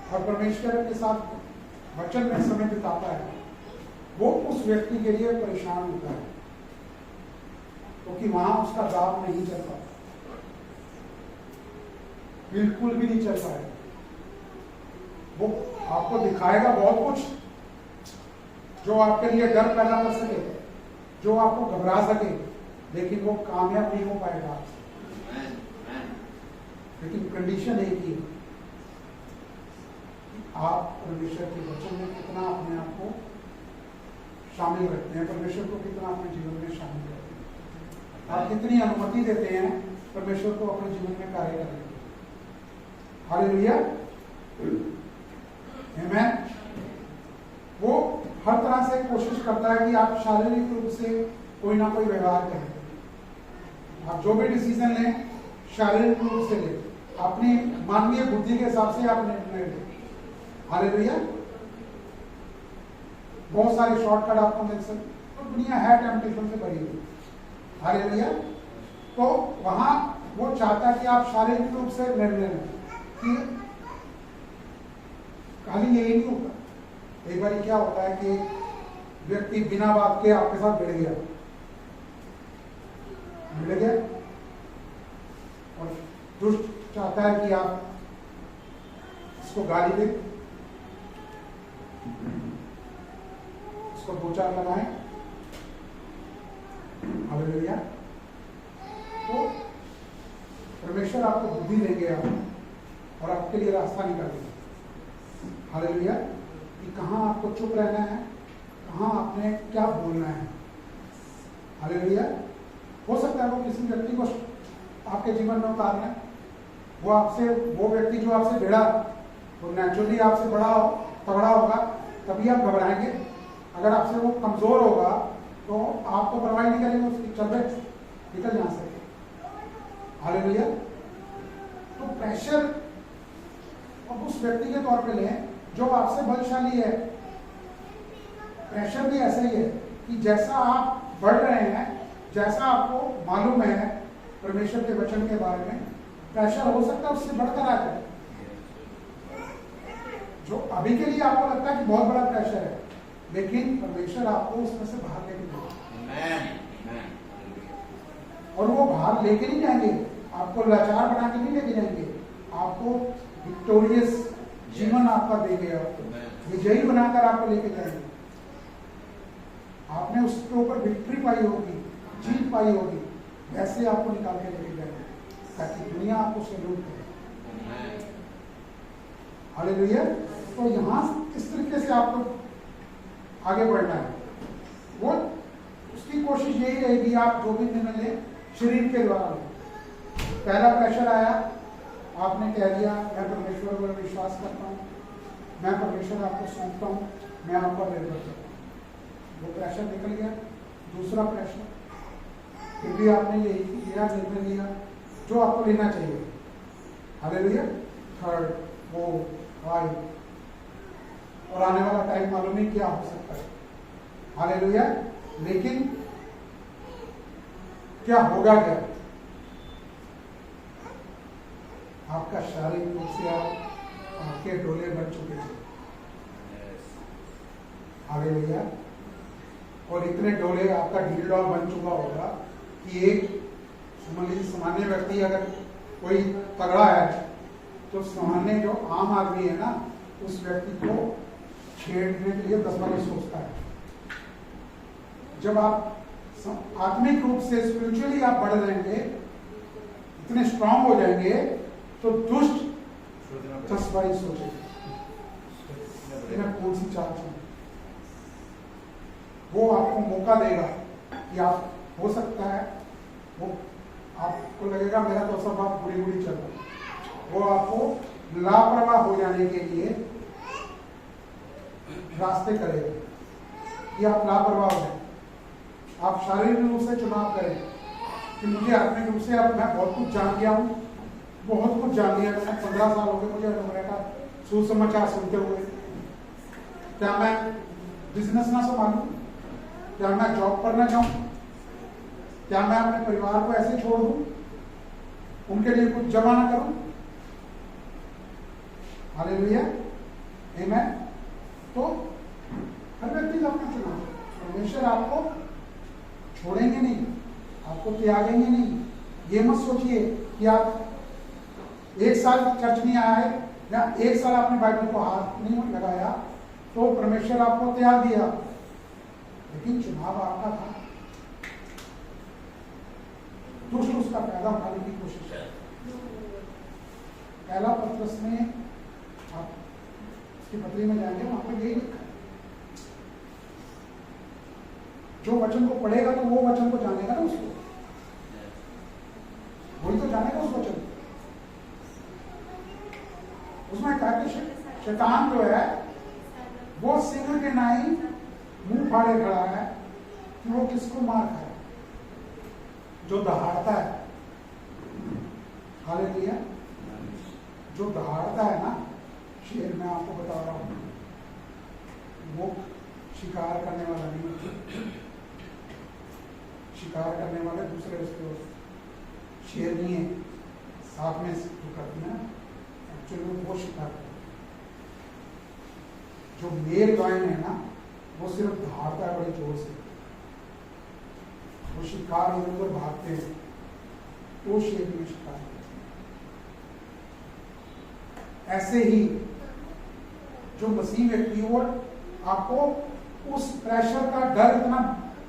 Speaker 1: और परमेश्वर के साथ वचन में समय बिताता है, वो उस व्यक्ति के लिए परेशान होता है, क्योंकि वहां उसका दाव नहीं चल पाता, बिल्कुल भी नहीं चल पाएगा। वो आपको दिखाएगा बहुत कुछ जो आपके लिए डर पैदा कर सके, जो आपको घबरा सके, लेकिन वो कामयाब नहीं हो पाएगा आपसे। लेकिन कंडीशन एक ही है, आप परमेश्वर के वचन में कितना अपने आप को शामिल रखते हैं, परमेश्वर को कितना अपने जीवन में शामिल करते हैं, आप कितनी अनुमति देते हैं परमेश्वर को अपने जीवन में कार्य करने की। हालेलुया। आमीन। वो हर तरह से कोशिश करता है कि आप शारीरिक रूप से कोई ना कोई व्यवहार करें। आप जो भी डिसीजन लें शारीरिक रूप से लें, अपनी मानवीय बुद्धि के हिसाब से आप निर्णय लें। हालेलुया। बहुत सारे शॉर्टकट आपको मिल सकते, तो दुनिया है टेम्पटेशन से भरी हुई। हालेलुया। तो वहां वो चाहता है कि आप शारीरिक रूप से निर्णय लें कि खाली यही नहीं होता, एक बार क्या होता है कि व्यक्ति बिना बात के आपके साथ भिड़ गया और दुष्ट चाहता है कि आप इसको गाली दें, इसको दो चार लगाएं। हालेलुया। तो परमेश्वर आपको बुद्धि देंगे और आपके लिए रास्ता निकालेंगे। हालेलुया। कि कहाँ आपको चुप रहना है, कहाँ आपने क्या बोलना है। हालेलुया। हो सकता है वो किसी व्यक्ति को आपके जीवन में उतारना है, वो व्यक्ति जो आपसे भिड़ा वो नेचुरली आपसे तगड़ा होगा, तभी आप घबराएंगे। अगर आपसे वो कमजोर होगा तो आप तो परवाही नहीं करेंगे उसकी, चल रहे निकल यहाँ से। हालेलुया। तो प्रेशर अब उस व्यक्ति के तौर पे लें जो आपसे बलशाली है। प्रेशर भी ऐसा ही है कि जैसा आप बढ़ रहे हैं, जैसा आपको मालूम है परमेश्वर के वचन के बारे में, प्रेशर हो सकता है उससे बढ़कर आ जाए। जो अभी के लिए आपको लगता है कि बहुत बड़ा प्रेशर है, लेकिन परमेश्वर आपको उसमें से बाहर लेके जाएंगे। और वो बाहर लेके नहीं जाएंगे, आपको लाचार बना के नहीं लेके जाएंगे, आपको विक्टोरियस जीवन आपका देंगे, आपको विजयी बनाकर आपको लेके जाएंगे। आपने उसके ऊपर विक्ट्री पाई होगी, जीत पाई होगी, वैसे आपको निकाल के लेके जाएंगे ताकि दुनिया आपको सैल्यूट करे। हालेलुया। तो यहाँ इस तरीके से आपको आगे बढ़ना है। वो उसकी कोशिश यही रहेगी आप जो भी निर्णय लें शरीर के द्वारा लें। पहला प्रेशर आया, आपने कह दिया मैं परमेश्वर पर विश्वास करता हूँ, मैं परमेश्वर आपको सौंपता हूँ, मैं आप पर निर्भर करता हूँ। वो प्रेशर निकल गया। दूसरा प्रेशर, फिर भी आपने यही लिया, निर्णय लिया जो आपको लेना चाहिए। हालेलुया। थर्ड, वो फाइव, और आने वाला टाइम मालूम नहीं क्या हो सकता है। हालेलुया। लेकिन क्या होगा, क्या आपका शारीरिक रूप से आपके डोले बन चुके थे। हालेलुया। और इतने डोले आपका ढील डॉल बन चुका होगा कि एक सामान्य व्यक्ति अगर कोई तगड़ा है तो सामान्य जो आम आदमी है ना, उस व्यक्ति को छेड़ने के लिए 10 बार सोचता है। जब आप आत्मिक रूप से स्पिरिचुअली आप बढ़ जाएंगे, इतने स्ट्रांग हो जाएंगे, तो दुष्ट 10 बार सोचेंगे कौन सी चाल चुने। वो आपको मौका देगा कि आप, हो सकता है वो आपको लगेगा मेरा तो सब आप बुरी चल रहा है, वो आपको लापरवाह हो जाने के लिए रास्ते करेगा कि आप लापरवाह हो जाए। आप शारीरिक रूप से चुनाव करें कि मुझे आत्मिक रूप से अब मैं बहुत कुछ जान गया हूँ, बहुत कुछ जान लिया मैंने, 15 साल हो गए मुझे अमेरिका सुसमाचार सुनते हुए। क्या मैं बिजनेस ना संभालूं? क्या मैं जॉब करना चाहूँ? क्या मैं अपने परिवार को ऐसे छोड़ दूं, उनके लिए कुछ जमा ना करूं? हालेलुया। आमीन। तो हर व्यक्ति का अपना चुनाव। परमेश्वर आपको छोड़ेंगे नहीं, आपको त्यागेंगे नहीं। ये मत सोचिए कि आप 1 साल चर्च नहीं आया है या 1 साल आपने बाइबल को हाथ नहीं लगाया तो परमेश्वर आपको त्याग दिया, लेकिन चुनाव आपका था। दुष्ट उसका फायदा उठाने की कोशिश है। पहला पत्रस में आप उसकी पत्री में जाएंगे, वहां पर यही लिखा है, जो वचन को पढ़ेगा तो वो वचन को जानेगा ना, उसको वही तो जानेगा उस वचन को। उसमें कहा कि शैतान जो है वो सिंह के नाई मुंह फाड़े खड़ा है कि वो किसको मार खाए, जो दहाड़ता है। हालेलुया। जो दहाड़ता है ना, शेर में आपको बता रहा हूं, वो शिकार करने वाला नहीं, शिकार करने वाले दूसरे उसके शेर नहीं है, साथ में जो करती है ना, एक्चुअली वो शिकार करती है। जो मेल लॉयन है ना, वो सिर्फ दहाड़ता है बड़े जोर से, वो शिकार इधर उधर भागते हैं, वो शेर में शिकार करते हैं। ऐसे ही जो मसीह व्यक्ति वो आपको उस प्रेशर का डर इतना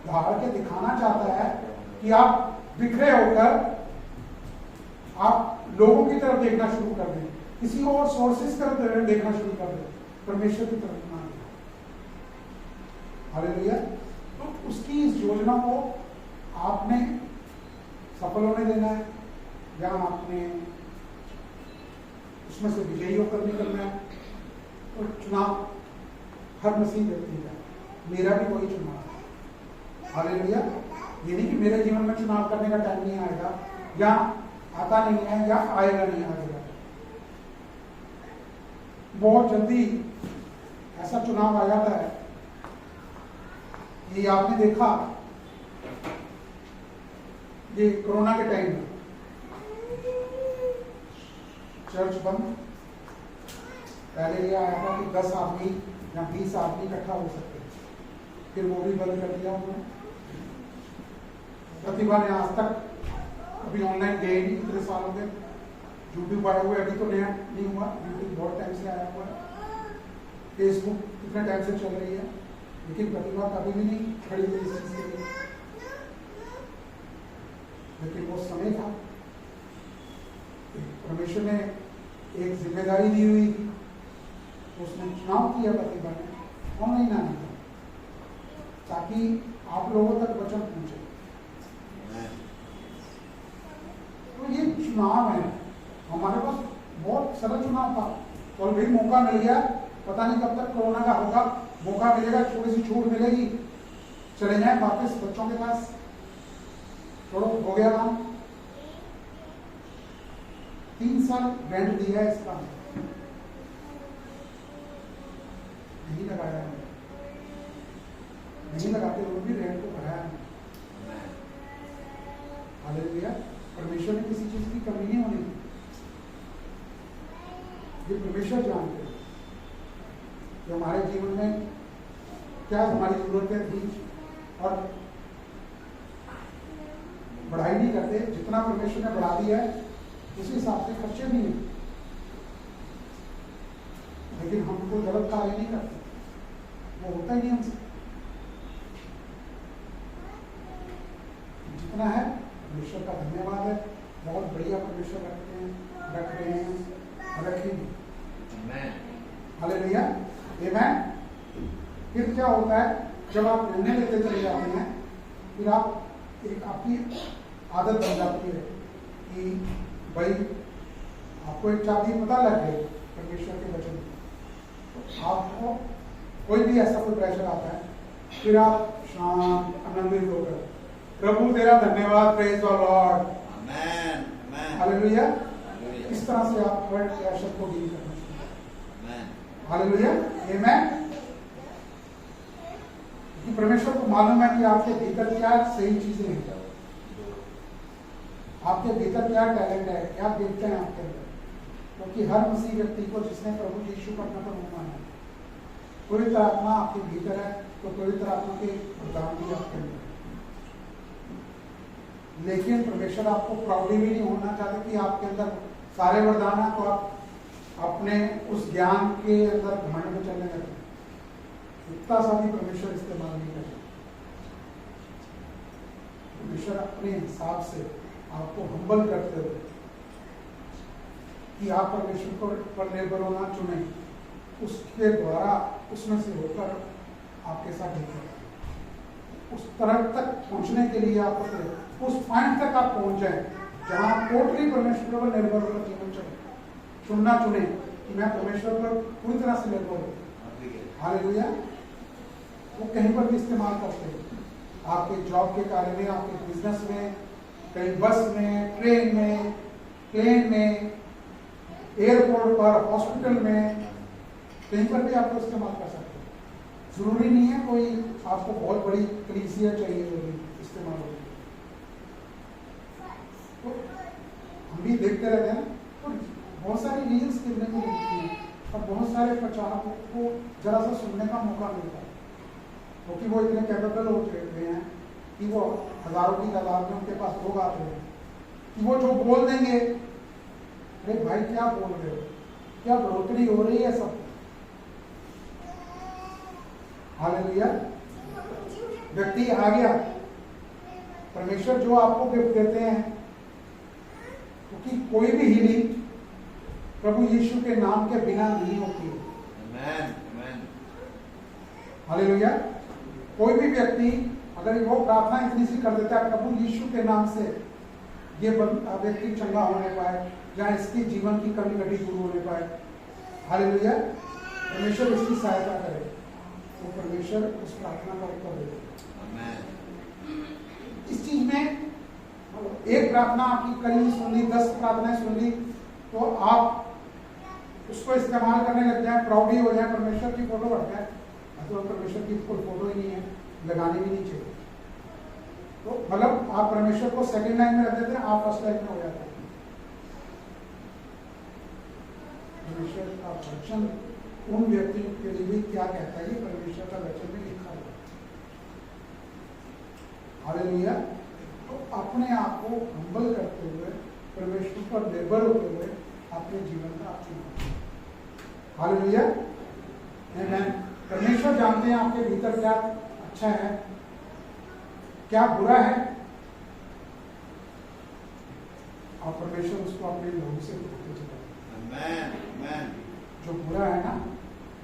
Speaker 1: धार के दिखाना चाहता है कि आप बिखरे होकर आप लोगों की तरफ देखना शुरू कर दें, किसी और सोर्सेस की तरफ देखना शुरू कर दें, परमेश्वर की तरफ ना दें। हालेलुया। तो उसकी इस योजना को आपने सफल होने देना है, या आपने उसमें से विजयी होकर निकलना है। और चुनाव हर मसीह व्यक्ति का, मेरा भी वही चुनाव है। हालेलुया। ये नहीं कि मेरे जीवन में चुनाव करने का टाइम नहीं आएगा, या आता नहीं है, या आएगा नहीं आएगा। बहुत जल्दी ऐसा चुनाव आ जाता है। ये आपने देखा ये कोरोना के टाइम में चर्च बंद, पहले ये आया था कि 10 आदमी या 20 आदमी इकट्ठा हो सकते हैं, फिर वो भी बंद कर दिया उन्होंने। प्रतिभा ने आज तक अभी ऑनलाइन गए नहीं, इतने साल हो गए। यूट्यूब आया हुआ अभी तो नया नहीं हुआ, यूट्यूब बहुत टाइम से आया हुआ है, फेसबुक कितने टाइम से चल रही है, लेकिन प्रतिभा कभी भी नहीं खड़ी हुई इस चीज के लिए। लेकिन वो समय था, परमेश्वर ने एक जिम्मेदारी दी हुई थी, उसने चुनाव किया प्रतिभा ने ऑनलाइन आने का, ताकि आप लोगों तक वचन पहुंचे। तो ये चुनाव है हमारे पास, बहुत सरल चुनाव था। तो भाई मौका मिल गया, पता नहीं कब तक कोरोना का होगा, मौका मिलेगा, थोड़ी सी छूट मिलेगी, चले जाए वापस बच्चों के पास, छोड़ो हो गया काम। 3 साल रेंट दिया है इसका, नहीं लगाया, नहीं लगाते हुए भी रेंट को बढ़ाया। हालेलुया। परमेश्वर ने किसी चीज की कमी नहीं होनी, ये परमेश्वर जानते हैं कि हमारे जीवन में क्या हमारी जरूरतें थी, और बढ़ाई नहीं करते। जितना परमेश्वर ने बढ़ा दिया है उसी हिसाब से खर्चे भी नहीं, लेकिन हम कोई गलत कार्य नहीं करते, वो होता ही नहीं हमसे। जितना है परमेश्वर का धन्यवाद है, बहुत बढ़िया परमेश्वर रखते हैं, रख रहे हैं, रखेंगे। हालेलुया। आमीन। फिर क्या होता है, जब आप निर्णय लेते चले जाते हैं, फिर आप एक आपकी आदत बन जाती है कि भाई आपको एक चाबी पता लग गई परमेश्वर के वचन, तो आपको कोई भी ऐसा कोई प्रेशर आता है, फिर आप शांत आनंदित होकर प्रभु तेरा धन्यवाद, praise the Lord, amen, hallelujah. इस तरह से आप हर प्रेशर को डील करना चाहिए। हालेलुया, आमेन। कि परमेश्वर को मालूम है कि आपके भीतर क्या सही चीजें हैं, आपके भीतर क्या टैलेंट है, क्या देखते हैं आपके अंदर। क्योंकि हर मसीह व्यक्ति को जिसने प्रभु यीशु को अपना प्रभु माना है, पवित्र आत्मा आपके भीतर है, तो पवित्र आत्मा के वरदान भी आपके अंदर। लेकिन परमेश्वर आपको प्राउडी भी नहीं होना चाहते कि आपके अंदर सारे वरदान है, तो आप अपने उस ज्ञान के अंदर घमंड में चलने लगे। इतना सा भी परमेश्वर इस्तेमाल नहीं करता। परमेश्वर अपने हिसाब से आपको हम्बल करते हुए कि आप परमेश्वर पर निर्भर होना चुने, उसके द्वारा उसमें से होकर आपके साथ देखें। उस तरह तक पहुंचने के लिए आप उस पॉइंट तक आप पहुंच जाए जहां आप टोटली परमेश्वर पर निर्भर होकर जीवन चले, चुनना चुने कि मैं परमेश्वर पर पूरी तरह से निर्भर हूं। हालेलुया। वो कहीं पर भी इस्तेमाल करते हैं, आपके जॉब के कार्य में, आपके बिजनेस में, कहीं बस में, ट्रेन में, प्लेन में, एयरपोर्ट पर, हॉस्पिटल में, कहीं पर भी आपको इस्तेमाल कर सकते हैं। जरूरी नहीं है कोई आपको बहुत बड़ी कलीसिया चाहिए होगी इस्तेमाल होगी। तो हम भी देखते रहते हैं, तो बहुत सारी रील्स देखने को मिलती हैं और बहुत सारे प्रचारकों को जरा सा सुनने का मौका मिलता है, क्योंकि वो इतने कैपेबल हो चुके हैं कि वो हजारों की तादाद में उनके पास लोग आते हैं कि वो जो बोल देंगे, अरे भाई क्या बोल रहे हो, क्या बढ़ोतरी हो रही है सब। हालेलुया। व्यक्ति आ गया, परमेश्वर जो आपको गिफ्ट देते हैं, क्योंकि कोई भी हीलिंग प्रभु यीशु के नाम के बिना नहीं होती है।
Speaker 3: आमेन, आमेन।
Speaker 1: हालेलुया। कोई भी व्यक्ति अगर वो प्रार्थना इतनी सी कर देता है, प्रभु यीशु के नाम से ये व्यक्ति चंगा होने पाए या इसकी जीवन की कमी कटी दूर होने पाए, हालेलुया, परमेश्वर इसकी सहायता करे, तो परमेश्वर उस प्रार्थना का उत्तर दे। इस चीज में एक प्रार्थना आपकी करी सुन ली, 10 प्रार्थनाएं सुन ली, तो आप उसको इस्तेमाल करने लग जाए, प्राउड ही हो जाए, परमेश्वर की फोटो रख जाए, तो परमेश्वर की कोई फोटो ही नहीं है, लगानी भी नहीं चाहिए। तो मतलब आप परमेश्वर को सेकंड लाइन में रख देते हैं, आप फर्स्ट लाइन में हो जाते हैं। परमेश्वर का वचन उन व्यक्तियों के लिए भी क्या कहता है, परमेश्वर का वचन में लिखा हुआ है। हालेलुया। तो अपने आप को हम्बल करते हुए, परमेश्वर पर निर्भर होते हुए अपने जीवन का आप चुनाव। हालेलुया। आमेन। परमेश्वर जानते हैं आपके भीतर क्या अच्छा है, क्या बुरा है, और परमेश्वर उसको अपने लोगों से उठाते चला।
Speaker 3: आमेन, आमेन।
Speaker 1: जो बुरा है ना,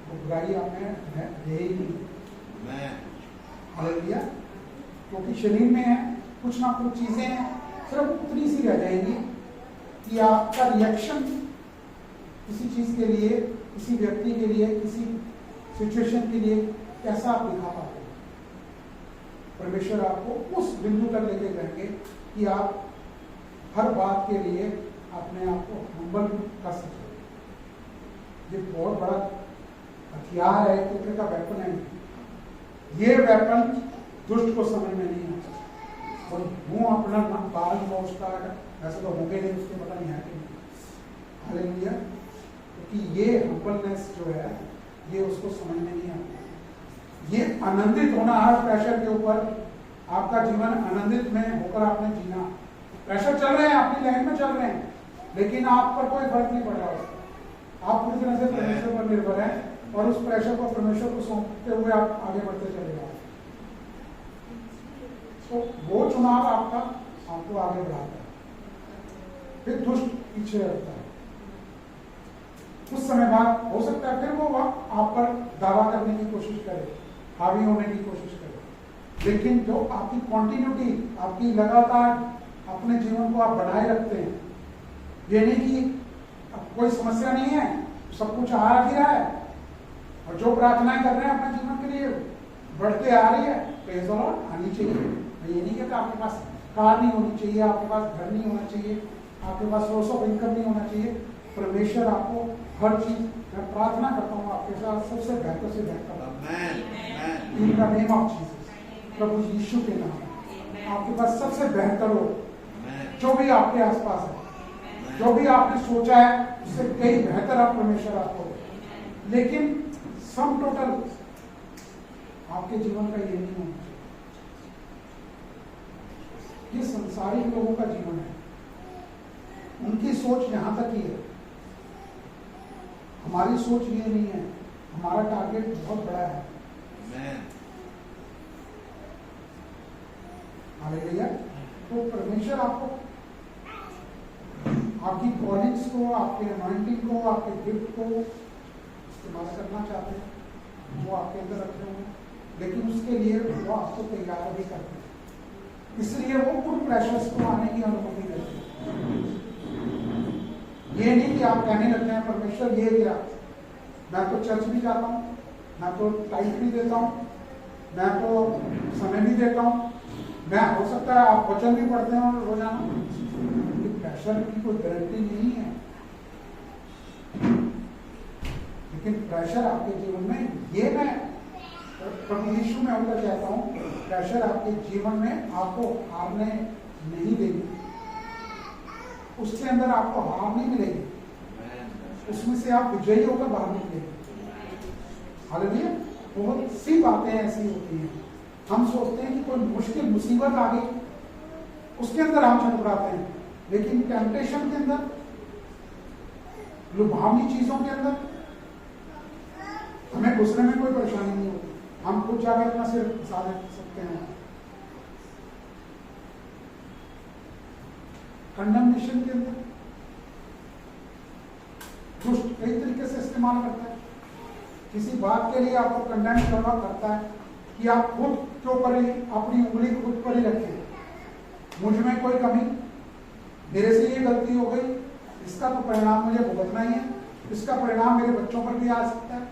Speaker 1: वो बुराई आप में है ही नहीं।
Speaker 3: आमेन।
Speaker 1: हालेलुया। क्योंकि शरीर में है कुछ ना कुछ चीजें सिर्फ उतनी सी रह जाएंगी कि आपका रिएक्शन किसी चीज के लिए, किसी व्यक्ति के लिए, किसी सिचुएशन के लिए कैसा आप दिखा पाते हैं। परमेश्वर आपको उस बिंदु तक लेके जाएंगे कि आप हर बात के लिए अपने आप को हम्बल कर सकें। ये बहुत बड़ा हथियार है, एक तरह का वेपन है। ये वेपन दुष्ट को समझ में नहीं आता, और मुंह अपना बाल पहुंचता है, ऐसे तो होंगे नहीं, उसके पता नहीं है कि नहीं। हालेलुया। क्योंकि ये हम्बलनेस जो है, ये उसको समझ में नहीं आता। ये आनंदित होना, हर प्रेशर के ऊपर आपका जीवन आनंदित में होकर आपने जीना। प्रेशर चल रहे हैं, अपनी लाइन में चल रहे हैं, लेकिन आप पर कोई फर्क नहीं पड़ रहा उसका। आप पूरी तरह से परमेश्वर पर निर्भर है, और उस प्रेशर को परमेश्वर को सौंपते हुए आप आगे बढ़ते चले जाओ। तो वो चुनाव आपका आपको आगे बढ़ाता है, फिर दुष्ट पीछे रहता है। कुछ समय बाद हो सकता है फिर वो आप पर दावा करने की कोशिश करे, हावी होने की कोशिश करे, लेकिन जो आपकी कॉन्टिन्यूटी, आपकी लगातार अपने जीवन को आप बनाए रखते हैं, ये नहीं कि अब कोई समस्या नहीं है, सब कुछ आ रहा है, और जो प्रार्थनाएं कर रहे हैं अपने जीवन के लिए बढ़ते आ रही है, प्रेज़ द लॉर्ड, आनी चाहिए। ये नहीं कहता आपके पास कार नहीं होनी चाहिए, आपके पास घर नहीं होना चाहिए, आपके पास सोर्स ऑफ इनकम नहीं होना चाहिए। परमेश्वर आपको हर चीज, मैं प्रार्थना करता हूँ आपके साथ सबसे बेहतर से बेहतर in the name of Jesus, प्रभु यीशु के नाम में आपके पास सबसे बेहतर हो। जो भी आपके आसपास है, जो भी आपने सोचा है, उससे कई बेहतर आप परमेश्वर आपको, लेकिन सम टोटल आपके जीवन का ये नहीं होना चाहिए। ये संसारिक लोगों का जीवन है, उनकी सोच यहां तक ही है, हमारी सोच ये नहीं है। हमारा टारगेट बहुत बड़ा है। हालेलुया। तो परमेश्वर आपको आपकी कॉलिंग्स को, आपके अनॉइंटिंग को, आपके गिफ्ट को इस्तेमाल करना चाहते हैं जो आपके अंदर रखे हुए, लेकिन उसके लिए वो आपको तैयार भी करते हैं, इसलिए वो उन प्रेशर्स को आने की अनुमति देते हैं। ये नहीं कि आप कहने लगते हैं परमेश्वर ये दिया, मैं तो चर्च भी जाता हूँ, मैं तो टाइम भी देता हूँ, मैं तो समय भी देता हूँ, मैं हो सकता है आप वचन भी पढ़ते हैं रोजाना, प्रेशर की कोई गारंटी नहीं है। लेकिन प्रेशर आपके जीवन में, ये मैं प्रभु यीशु में होकर कहता हूँ, प्रेशर आपके जीवन में आपको हारने नहीं देगी, उसके अंदर आपको हार नहीं मिलेगी। उसमें से आप विजयी होकर बाहर निकलेंगे। हालेलुया। बहुत सी बातें ऐसी होती हैं, हम सोचते हैं कि कोई मुश्किल मुसीबत आ गई, उसके अंदर हम छटपटाते हैं, लेकिन टेम्पटेशन के अंदर, लुभावनी चीजों के अंदर हमें घुसने में कोई परेशानी नहीं होती, हम खुद जाकर अपना सिर फंसा सकते हैं। कंडमनेशन के अंदर दुष्ट कई तरीके से इस्तेमाल करता है, किसी बात के लिए आपको कंडेम करता है कि आप खुद के ऊपर ही अपनी उंगली खुद पर ही रखें, मुझ में कोई कमी, मेरे से ये गलती हो गई, इसका तो परिणाम मुझे भुगतना ही है, इसका परिणाम मेरे बच्चों पर भी आ सकता है।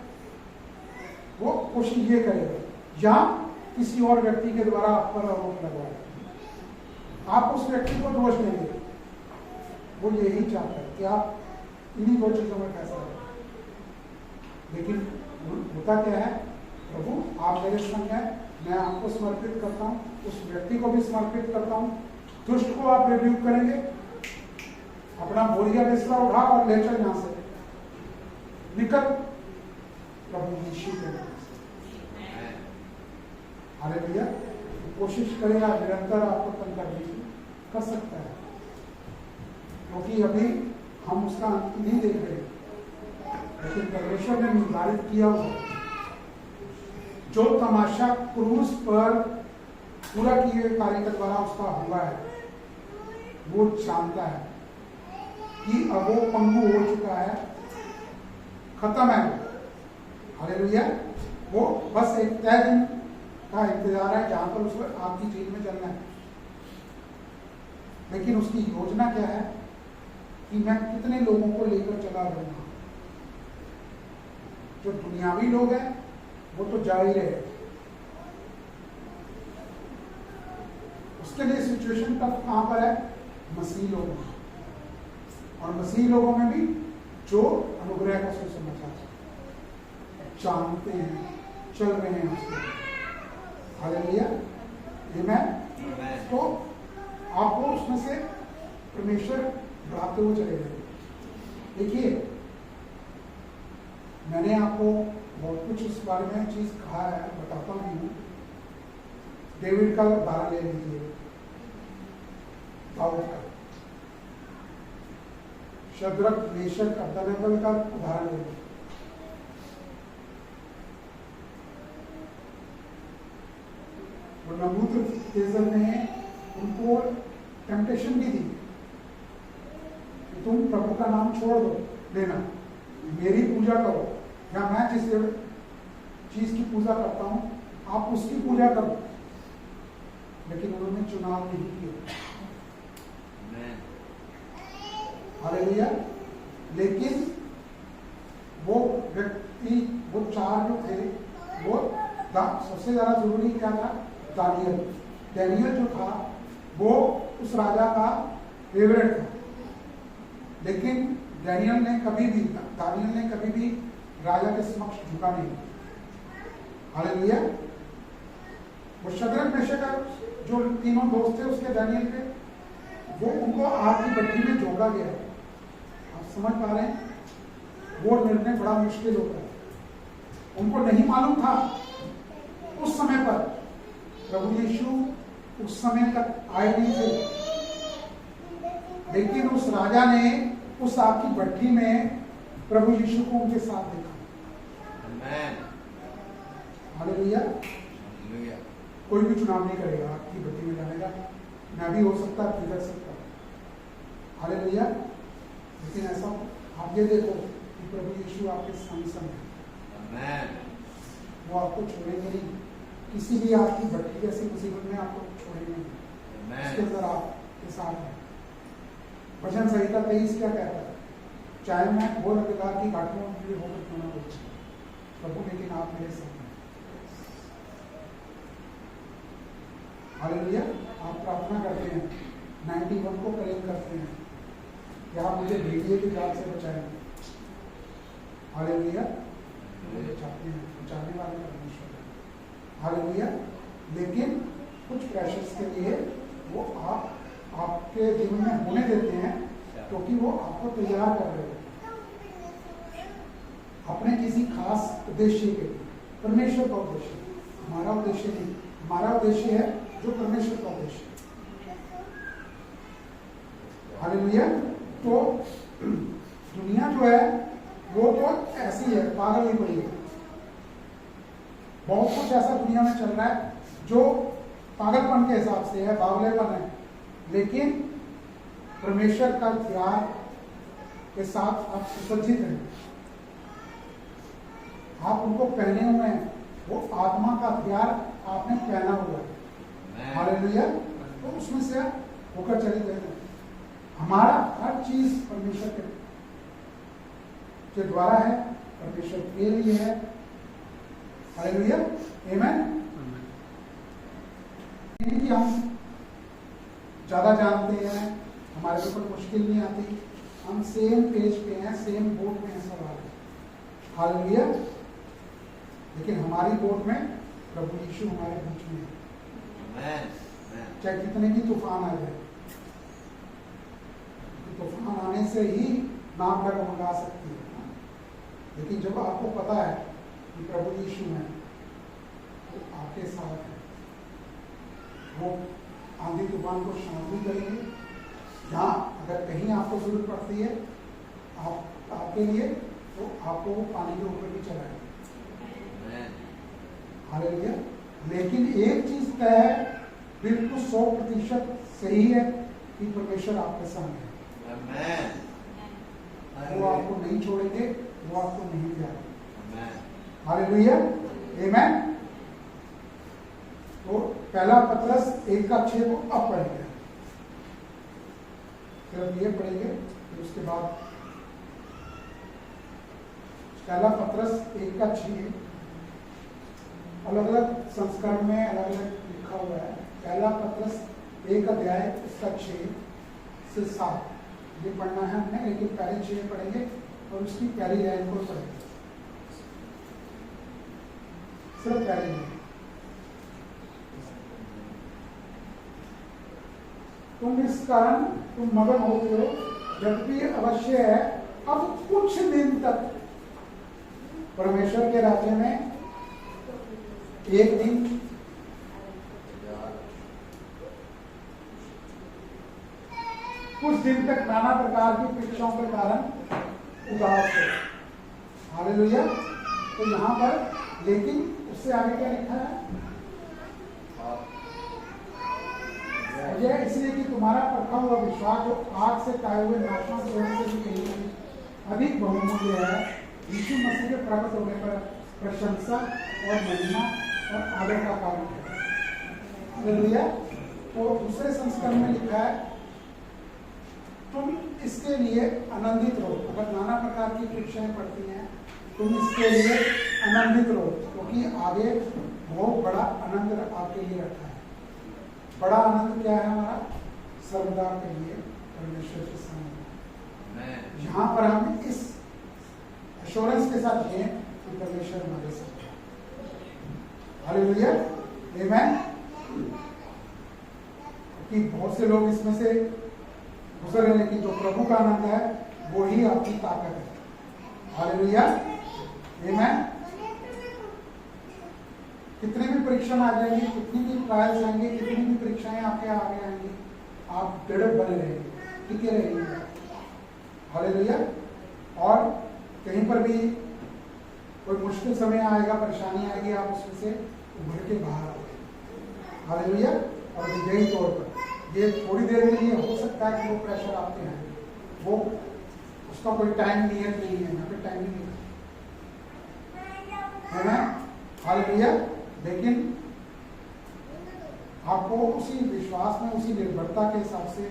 Speaker 1: वो कोशिश ये करेगा, या किसी और व्यक्ति के द्वारा आप पर आरोप लगवाए, आप उस व्यक्ति को दोष देंगे, वो यही चाहता है कि आप इन्हीं दो चीजों में फैसला करें। लेकिन होता क्या है, प्रभु आप मेरे संग हैं, मैं आपको समर्पित करता हूँ, उस व्यक्ति को भी समर्पित करता हूँ। दुष्ट को आप रिव्यू करेंगे, अपना बोरिया बिस्तरा उठा और ले चल यहां से, निकल प्रभु यीशु के नाम से। हालेलुया। कोशिश करेगा निरंतर आपको तंग करने की, कर सकता है, क्योंकि अभी हम उसका अंत नहीं देख रहे, लेकिन परमेश्वर ने निर्धारित किया हुआ जो तमाशा क्रूस पर पूरा किए हुए कार्य के द्वारा उसका हुआ है, वो जानता है कि अब वो पंगु हो चुका है, खत्म है। हालेलुया। वो बस एक तय दिन का इंतजार है जहां पर उसको आपकी जेल में चलना है। लेकिन उसकी योजना क्या है कि मैं कितने लोगों को लेकर चला रहूंगा। जो दुनियावी लोग हैं वो तो जा ही रहे, उसके लिए सिचुएशन टफ कहां पर है, मसीह लोगों में, और मसीह लोगों में भी जो अनुग्रह का सुसमाचार जानते हैं, चल रहे हैं उसके। हालेलुया। आमीन। तो आपको उसमें से परमेश्वर बढ़ाते हुए चले गए। देखिए, मैंने आपको बहुत कुछ इस बारे में चीज कहा है, बताता हूँ। डेविड का उदाहरण ले लीजिए, दाऊद का, शद्रक मेशक अबेदनगो का उदाहरण ले लीजिए। नबूकदनेस्सर ने उनको टेम्पटेशन भी दी कि तुम प्रभु का नाम छोड़ दो देना, मेरी पूजा करो, या मैं जिस चीज की पूजा करता हूं आप उसकी पूजा करो। लेकिन उन्होंने चुनाव नहीं किया। हालेलुया। लेकिन वो व्यक्ति, वो चार जो थे, वो सबसे ज्यादा जरूरी क्या था, दानियल जो था वो उस राजा का फेवरेट था। लेकिन दानियल ने कभी भी राजा के समक्ष झुका नहीं। हालेलुया। वो शद्रक मेशक जो तीनों दोस्त थे उसके दानियल के, वो उनको आग की भट्टी में झोंका गया। आप समझ पा रहे हैं, वो निर्णय बड़ा मुश्किल होता है। उनको नहीं मालूम था उस समय पर, प्रभु यीशु उस समय तक आए नहीं थे, लेकिन उस राजा ने उस आग की भट्टी में प्रभु यीशु को उनके साथ देखा। हालेलुया। कोई भी चुनाव नहीं करेगा आग की भट्टी में जाने का, मैं भी हो सकता है, बिगड़ सकता। हालेलुया। लेकिन ऐसा आप ये देखो कि प्रभु यीशु आपके संग है, वो आपको छोड़ेंगे नहीं, किसी भी आपकी भट्टी जैसी मुसीबत में आपको छोड़ेंगे नहीं, उसके अंदर आपके साथ है। भजन संहिता 23 क्या कहता है, चाहे मैं घोर अंधकार की घाटियों में होकर क्यों ना बोलूं, प्रभु लेकिन आप मेरे संग हैं। हालेलुया। आप प्रार्थना करते हैं, 91 को क्लेम करते हैं कि आप मुझे भेड़िए की जाल से बचाएं। हालेलुया। चाहते हैं, बचाने वाले परमेश्वर। हालेलुया। लेकिन कुछ प्रेशर्स के लिए वो आपके जीवन में होने देते हैं, क्योंकि वो आपको तैयार कर रहे हैं। अपने किसी खास उद्देश्य के लिए। परमेश्वर का उद्देश्य, हमारा उद्देश्य नहीं। हमारा उद्देश्य है जो परमेश्वर का उद्देश्य है। हालेलुया। तो दुनिया जो है वो तो ऐसी है, पागल ही पड़ी है। बहुत कुछ ऐसा दुनिया में चल रहा है जो पागलपन के हिसाब से है, बावलेपन है, लेकिन परमेश्वर का प्यार के साथ आप सुसज्जित हैं, आप उनको पहने हुए हैं, वो आत्मा का प्यार आपने पहना हुआ है। हालेलुया। तो उसमें से होकर चले गए। हमारा हर चीज परमेश्वर के द्वारा है, परमेश्वर के लिए है। हालेलुया। आमीन। कि हम ज्यादा जानते हैं, हमारे ऊपर मुश्किल नहीं आती, हम सेम पेज पे हैं, सेम बोट में हैं सब। हालेलुया। लेकिन हमारी बोट में प्रभु यीशु हमारे बीच में है। चाहे कितने भी तूफान आ जाए, तूफान आने से ही नाव डगमगा सकती है, लेकिन जब आपको पता है कि प्रभु यीशु है तो आपके साथ है, वो आंधी तूफान को शांत भी करेंगे। यहाँ अगर कहीं आपको जरूरत पड़ती है आपके लिए, तो आपको वो पानी के ऊपर भी चलाएंगे। हालेलुया। लेकिन एक चीज तय है, बिल्कुल 100% सही है कि परमेश्वर आपके सामने है। वो आपको नहीं छोड़ेंगे, वो आपको नहीं त्यागेंगे। हालेलुया। आमीन। तो पहला पत्रस 1:6 को अब पढ़ेंगे, सिर्फ ये पढ़ेंगे, फिर उसके बाद पहला पत्रस 1:6 अलग अलग संस्करण में अलग अलग लिखा हुआ है। पहला पत्रस 1 अध्याय उसका 6 से 7 ये पढ़ना है हमने, लेकिन पहले 6 पढ़ेंगे और उसकी पहली लाइन को पढ़ेंगे, सिर्फ पहली लाइन। तुम इस कारण तुम मगन होते हो, जबकि अवश्य है अब कुछ दिन तक परमेश्वर के राज्य में एक दिन कुछ दिन तक नाना प्रकार की परीक्षाओं के कारण उदास है। हालेलुया। तो यहाँ पर लेकिन उससे आगे क्या लिखा है? यह इसलिए कि तुम्हारा परखा हुआ विश्वास जो आग से ताए हुए नाशवान स्वर्ण से भी कहीं अधिक बहुमूल्य है, यीशु मसीह के प्रकट होने पर प्रशंसा और महिमा और आदर का कारण है। हालेलुया। तो दूसरे संस्करण में लिखा है, तुम इसके लिए आनंदित रहो। अगर नाना प्रकार की परीक्षाएं पड़ती हैं, तुम इसके लिए आनंदित रहो, क्योंकि आगे बहुत बड़ा आनंद आपके लिए रखा है। बड़ा आनंद क्या है? हमारा सर्वदा के लिए परमेश्वर के सामने, यहाँ पर हम इस एश्योरेंस के साथ हैं कि परमेश्वर हमारे साथ है। हालेलुया। आमीन। कि बहुत से लोग इसमें से गुजर रहे, लेकिन जो प्रभु का आनंद है वो ही आपकी ताकत है। हालेलुया। आमीन। कितने भी परीक्षा आ जाएंगे, कितनी भी ट्रायल्स आएंगे, कितनी भी परीक्षाएं आपके आगे आएंगी, आप दृढ़ बने रहेंगे, टिके रहेंगे। हालेलुया। और कहीं पर भी कोई मुश्किल समय आएगा, परेशानी आएगी, आप उसमें से उभर के बाहर आओगे। हालेलुया। और विजयी तौर पर ये थोड़ी देर के लिए हो सकता है कि वो प्रेशर आपके हैं, वो उसका कोई टाइम नियत नहीं है, यहाँ पे टाइम नहीं है ना। हालेलुया। लेकिन आपको उसी विश्वास में, उसी निर्भरता के हिसाब से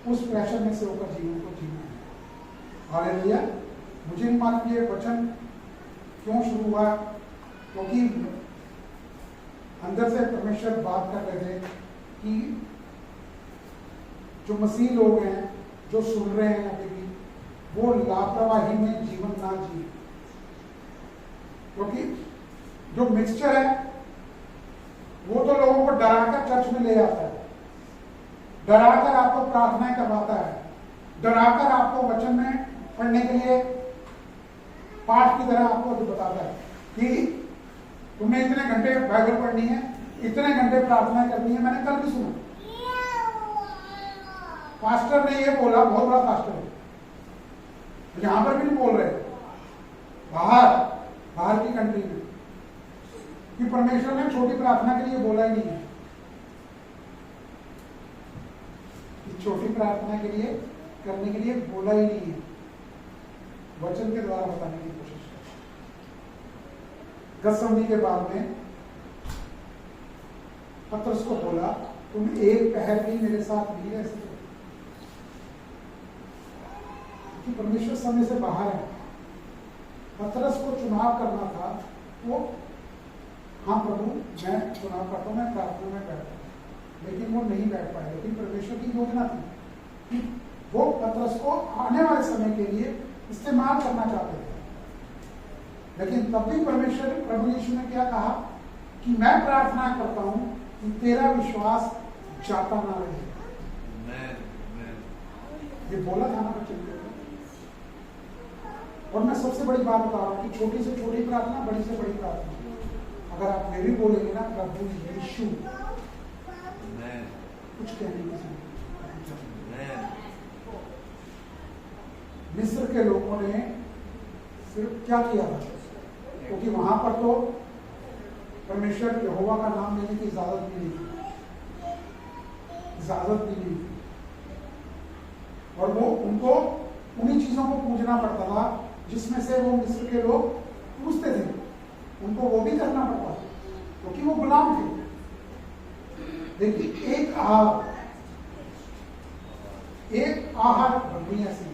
Speaker 1: उस प्रेशर में से होकर जीवन को जीना है। हालेलुया। मुझे नहीं मालूम ये वचन क्यों शुरू हुआ, क्योंकि अंदर से परमेश्वर बात कर रहे थे कि जो मसीह लोग हैं, जो सुन रहे हैं अभी भी, वो लापरवाही में जीवन ना जिए, क्योंकि जो मिक्सचर है वो तो लोगों को डराकर चर्च में ले जाता है, डराकर आपको प्रार्थनाएं करवाता है, डराकर आपको वचन में पढ़ने के लिए पाठ की तरह आपको बताता है कि तुमने इतने घंटे बाइबल पढ़नी है, इतने घंटे प्रार्थना करनी है। मैंने कल भी सुना, पास्टर ने ये बोला, बहुत बड़ा पास्टर है, यहां पर भी नहीं बोल रहे, बाहर की कंट्री में, कि परमेश्वर ने छोटी प्रार्थना के लिए बोला ही नहीं है। छोटी प्रार्थना के लिए करने के लिए बोला ही नहीं है, वचन के द्वारा बताने की कोशिश कर। गतसमनी के बाद में पतरस को बोला, तुम एक पहर भी मेरे साथ नहीं रह सकते, क्योंकि परमेश्वर समय से बाहर है। पतरस को चुनाव करना था, वो हाँ प्रभु मैं चुनाव करता हूं, मैं प्रार्थना में बैठता हूं, लेकिन वो नहीं बैठ पाए। लेकिन परमेश्वर की योजना थी कि वो पतरस को आने वाले समय के लिए इस्तेमाल करना चाहते थे। लेकिन तब भी परमेश्वर प्रभु यीशु ने क्या कहा कि मैं प्रार्थना करता हूं कि तेरा विश्वास जाता ना रहे। ये बोला था ना बच्चे। और मैं सबसे बड़ी बात बता रहा हूं कि छोटी से छोटी प्रार्थना, बड़ी से बड़ी प्रार्थना, अगर आप ये भी बोलेंगे ना प्रभु यीशु, कुछ कहने की जरूरत। मिस्र के लोगों ने सिर्फ क्या किया था, क्योंकि वहां पर तो परमेश्वर यहोवा का नाम लेने की इजाजत भी नहीं थी, और वो उनको उन्हीं चीजों को पूजना पड़ता था जिसमें से वो मिस्र के लोग पूछते थे, उनको वो भी करना पड़ता था, क्योंकि वो गुलाम थे। देखिए एक आहट बनी ऐसी,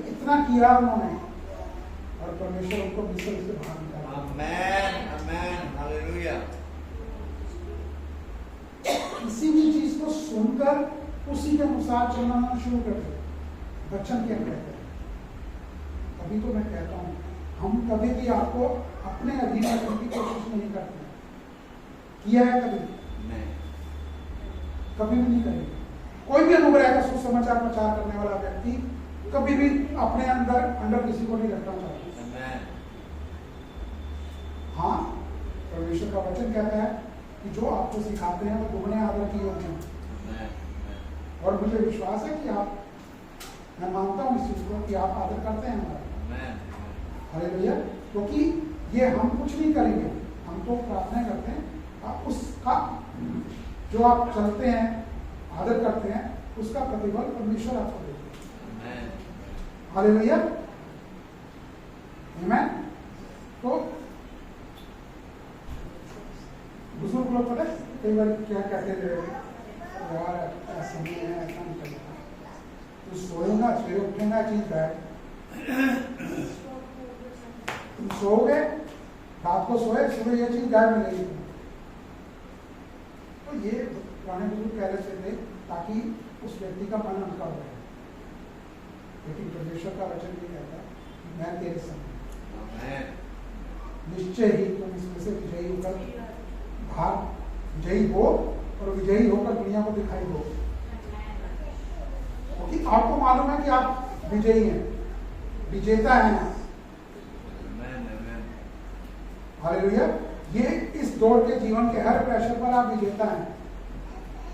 Speaker 1: इतना किया उन्होंने, और परमेश्वर उनको मिस्र से बाहर निकाला।
Speaker 3: आमेन, आमेन, हालेलुया।
Speaker 1: किसी भी चीज को सुनकर उसी के अनुसार चलना शुरू कर दे, वचन के कहते हैं। तभी तो मैं कहता हूं, हम कभी भी आपको अपने अधीन करने की कोशिश नहीं करते। किया है कभी? नहीं, कभी भी नहीं करेंगे। कोई भी अनुग्रह का सुसमाचार प्रचार करने वाला व्यक्ति कभी भी अपने अंदर किसी को नहीं रखना चाहता। हाँ, परमेश्वर का वचन कहता है कि जो आपको सिखाते हैं वो दुगने आदर की योग्य हैं। और मुझे विश्वास है कि मैं मानता हूं इस चीज को कि आप आदर करते हैं हमारा। अरे भैया, क्योंकि ये हम कुछ नहीं करेंगे, हम तो प्रार्थना करते हैं, उसका जो आप चलते हैं, आदर करते हैं, उसका प्रतिफल परमेश्वर आपको देते हैं। हालेलुया, आमीन। तो बुजुर्ग लोग पता कई बार क्या कहते थे, यार ऐसा नहीं है, ऐसा नहीं करना, तो सोएगा, सवेरे उठेगा, चीज बैठ, तुम सोओगे, रात को सोए, सुबह ये चीज गायब मिलेगी। तो ये पुराने बुजुर्ग कह रहे थे ताकि उस व्यक्ति का मन हल्का हो जाए। लेकिन परमेश्वर का वचन ये कहता है कि मैं तेरे संग, निश्चय ही तुम इसमें से विजयी होकर विजयी हो, और विजयी होकर दुनिया को दिखाई दो। क्योंकि आपको मालूम है कि आप विजयी हैं, विजेता हैं। हालेलुया। ये इस दौड़ के जीवन के हर प्रेशर पर आप विजेता हैं,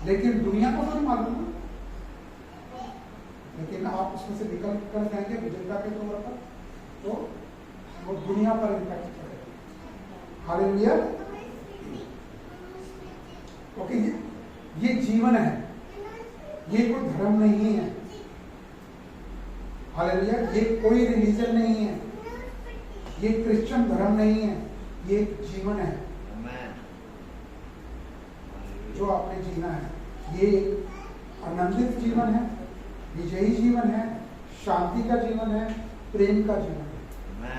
Speaker 1: लेकिन दुनिया को तो नहीं मालूम ना। लेकिन आप उसमें से निकल कर जाएंगे विजेता के तौर पर, तो वो दुनिया पर इम्पैक्ट करेगा। हालेलुया। क्योंकि ये जीवन है, ये कोई धर्म नहीं है। हालेलुया। ये कोई रिलीजन नहीं है, ये क्रिश्चियन धर्म नहीं है, ये एक जीवन है जो आपने जीना है। ये एक आनंदित जीवन है, विजयी जीवन है, शांति का जीवन है, प्रेम का जीवन है।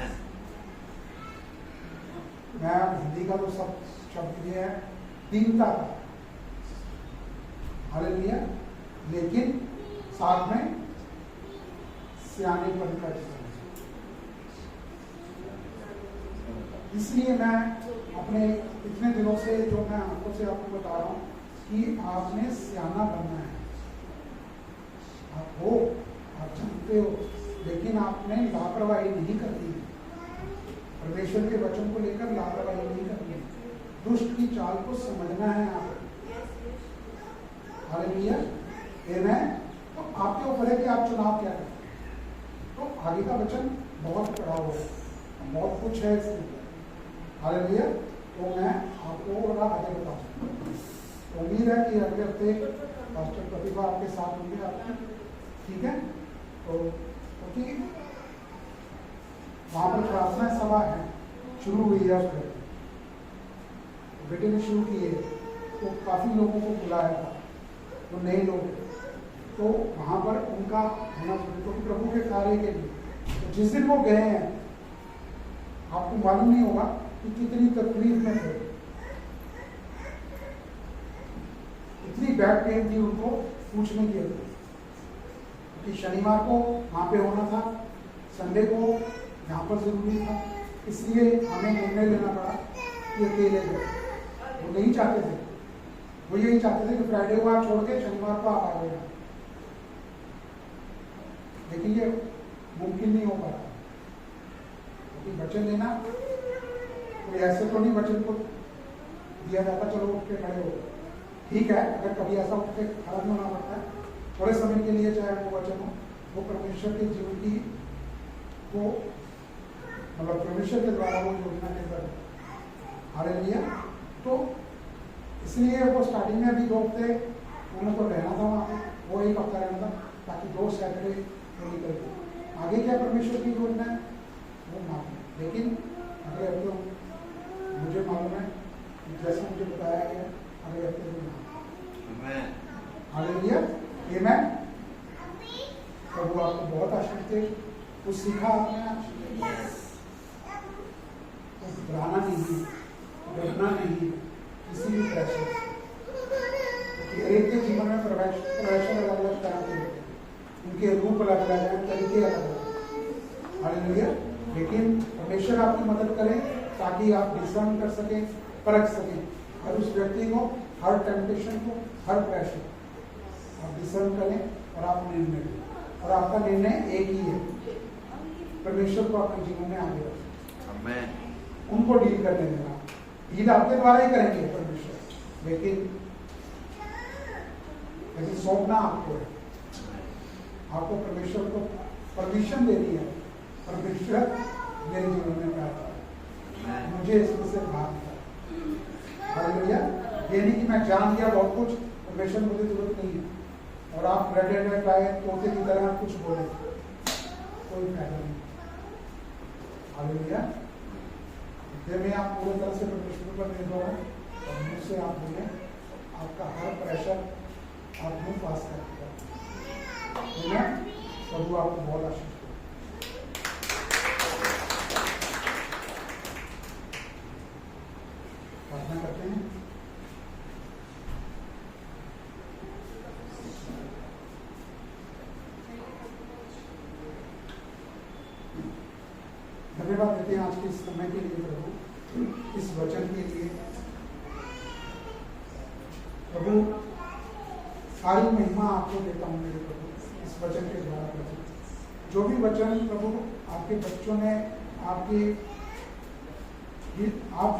Speaker 1: मैं हिंदी का तो सब शब्द ये है दीनता का। हालेलुया। लेकिन साथ में सियानेपन का जीवन। इसलिए मैं अपने इतने दिनों से जो मैं आंखों से आपको बता रहा हूं कि आपने सियाना बनना है। आप हो, आप जानते हो, लेकिन आपने लापरवाही नहीं करनी है, परमेश्वर के वचन को लेकर लापरवाही नहीं करनी है, दुष्ट की चाल को समझना है आप। हालेलुया, आमीन। तो आपके ऊपर है कि आप चुनाव क्या करें। तो आगे का वचन बहुत बड़ा हो, बहुत कुछ है इसमें। हालेलुया। तो मैं आपको आगे बताऊँ, उम्मीद है कि अगले हफ्ते पास्टर प्रतिभा आपके साथ होंगे आपकी, ठीक है। तो क्योंकि वहाँ पर प्रार्थना सभा है, शुरू हुई है, उसमें बेटे ने शुरू की है, तो काफ़ी लोगों को बुलाया था, तो नए लोग, तो वहाँ पर उनका होना चाहिए, क्योंकि प्रभु के कार्य के लिए। तो जिस दिन वो गए हैं, आपको मालूम नहीं होगा कि कितनी तकलीफ में थे, इतनी बैक पेन थी उनको पूछने की। कि शनिवार को वहाँ पे होना था, संडे को यहाँ पर जरूरी था, इसलिए हमें निर्णय लेना पड़ा कि अकेले गए। वो नहीं चाहते थे, वो यही चाहते थे कि फ्राइडे को आप छोड़ के शनिवार को आप आ गए, लेकिन ये मुमकिन नहीं हो पाता, क्योंकि वचन लेना कोई ऐसे तो नहीं वचन को दिया जाता चलो उठ के खड़े हो। ठीक है, अगर कभी ऐसा उठ के खड़ा नहीं होना पड़ता है थोड़े समय के लिए, चाहे वो वचन हो, वो परमेश्वर के जीवन की वो मतलब परमेश्वर के द्वारा वो योजना के अंदर हालेलुया। तो इसलिए वो स्टार्टिंग में अभी 2 हफ्ते उन्हें तो रहना था वहाँ पे, वो 1 हफ्ता रहना था, ताकि 2 सैटरडे वो निकल गए। आगे क्या परमेश्वर की योजना है वो मालूम, लेकिन अगले हफ्ते मुझे मालूम है जैसे मुझे बताया गया अगले हफ्ते में हालेलुया, आमीन। प्रभु आपको बहुत आशीष दे। कुछ सीखा आपने, घबराना नहीं, डरना नहीं किसी भी प्रेशर से। एक के जीवन में प्रेशर अलग अलग तरह के होते हैं, उनके रूप अलग अलग हैं, तरीके अलग अलग। हालेलुया। लेकिन परमेश्वर आपकी मदद करे ताकि आप डिसर्न कर सके, परख सके हर उस व्यक्ति को, हर टेम्पटेशन को, हर प्रेशर आप डिसर्न करें और आप निर्णय लें। और आपका निर्णय एक ही है, परमेश्वर को अपने जीवन में आगे रखें, उनको डील करने देना। डील आपके द्वारा ही करेंगे परमेश्वर, लेकिन सौंपना आपको है। आपको परमेश्वर को परमिशन देनी है, परमेश्वर मेरे जीवन में आता है, मुझे इसमें से भाग था। हालेलुया। ये नहीं कि मैं जान लिया बहुत कुछ, परमेश्वर मुझे जरूरत नहीं है, और आप रेड एंड आए तोते की तरह कुछ बोले, कोई फायदा नहीं। हालेलुया। में आप पूरी तरह से परमेश्वर पर निर्भर हो और मुझसे आप बोले, आपका हर प्रेशर आप में पास कर देगा। प्रभु आपको बहुत आशीष दे। प्रार्थना करते हैं। धन्यवाद देते हैं आज के इस समय के लिए प्रभु, इस वचन के लिए प्रभु। सारी महिमा आपको देता हूँ मेरे प्रभु, इस वचन के द्वारा प्रभु। जो भी वचन प्रभु आपके बच्चों ने आपके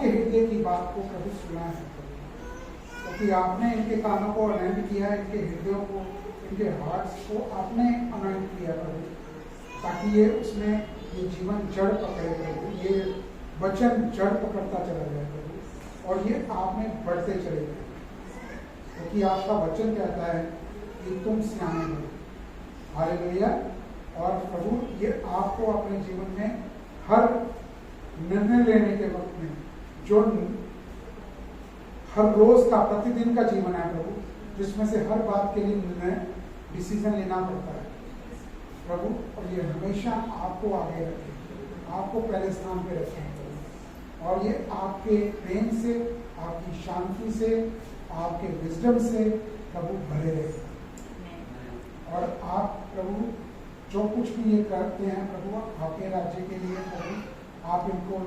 Speaker 1: हृदय की बात को प्रभु सुना है प्रभु, क्योंकि आपने इनके कानों को अनॉइंट किया है, इनके हृदयों को, इनके हार्ट्स को आपने अनॉइंट किया प्रभु, ताकि ये उसमें ये जीवन जड़ पकड़े प्रभु, ये वचन जड़ पकड़ता चला जाए प्रभु, और ये आप में बढ़ते चले गए, क्योंकि आपका वचन कहता है कि तुम सियाने हो। हालेलुया। और प्रभु ये आपको अपने जीवन में हर निर्णय लेने के वक्त में, जो हर रोज का प्रतिदिन का जीवन है प्रभु, जिसमें से हर बात के लिए निर्णय डिसीजन लेना पड़ता है प्रभु, और ये हमेशा आपको आगे रखे, आपको पहले स्थान पे रखें प्रभु, और ये आपके प्रेम से, आपकी शांति से, आपके विजडम से प्रभु भरे रहे। और आप प्रभु जो कुछ भी ये करते हैं प्रभु, आपके राज्य के लिए प्रभु, आप इनको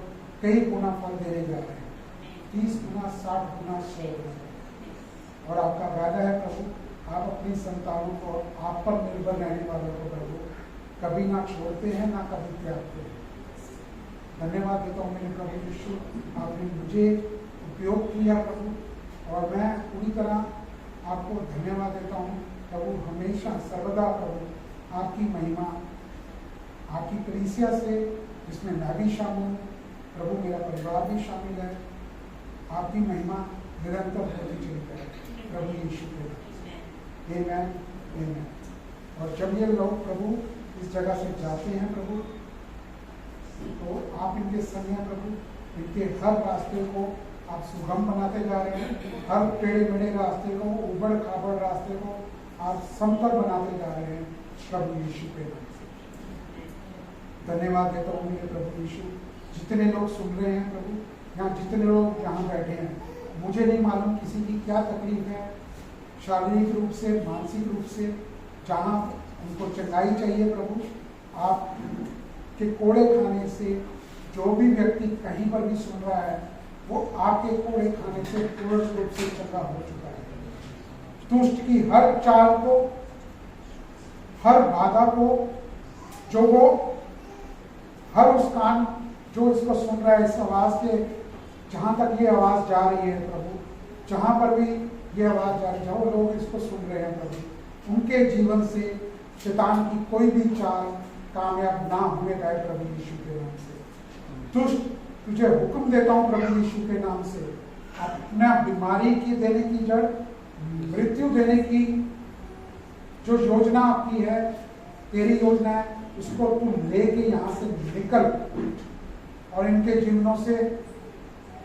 Speaker 1: कई गुना फल देने जा रहे हैं, 30 गुना, 60 गुना, 100 गुना। और आपका वादा है प्रभु, आप अपनी संतानों को, आप पर निर्भर रहने वालों को प्रभु कभी ना छोड़ते हैं ना कभी त्यागते हैं। धन्यवाद देता हूँ मेरे प्रभु यीशु, आपने मुझे उपयोग किया प्रभु, और मैं पूरी तरह आपको धन्यवाद देता हूँ प्रभु। हमेशा सर्वदा प्रभु आपकी महिमा, आपकी कलीसिया से जिसमें मैं भी शामिल हूँ प्रभु, मेरा परिवार भी शामिल है, आपकी महिमा निरंतर होती चली जाए प्रभु यीशु के नाम। आमीन, आमीन। और जब ये लोग प्रभु इस जगह से जाते हैं प्रभु, तो आप इनके संग हैं प्रभु, इनके हर रास्ते को आप सुगम बनाते जा रहे हैं, हर टेढ़े मेढ़े रास्ते को, उबड़ खाबड़ रास्ते को आप समतल बनाते जा रहे हैं प्रभु यीशु के नाम से। धन्यवाद देता हूँ मेरे प्रभु यीशु। जितने लोग सुन रहे हैं प्रभु, यहाँ जितने लोग यहाँ बैठे हैं, मुझे नहीं मालूम किसी की क्या तकलीफ है, शारीरिक रूप से, मानसिक रूप से, जहाँ उनको चंगाई चाहिए प्रभु, आप के कोड़े खाने से जो भी व्यक्ति कहीं पर भी सुन रहा है, वो आपके कोड़े खाने से पूर्ण रूप से चंगा हो चुका है। दुष्ट की हर चाल को, हर बाधा को, जो वो हर उस कान जो इसको सुन रहा है, इस आवाज के, जहां तक ये आवाज जा रही है प्रभु, जहां पर भी ये आवाज जा रही है, जो लोग इसको सुन रहे हैं प्रभु, उनके जीवन से शैतान की कोई भी चाल कामयाब ना होने पाए प्रभु यीशु के नाम से। दुष्ट, तुझे हुक्म देता हूं प्रभु यीशु के नाम से, अपना बीमारी की देने की जड़, मृत्यु देने की जो योजना आपकी है, तेरी योजना है, उसको तू लेके यहाँ से निकल और इनके जीवनों से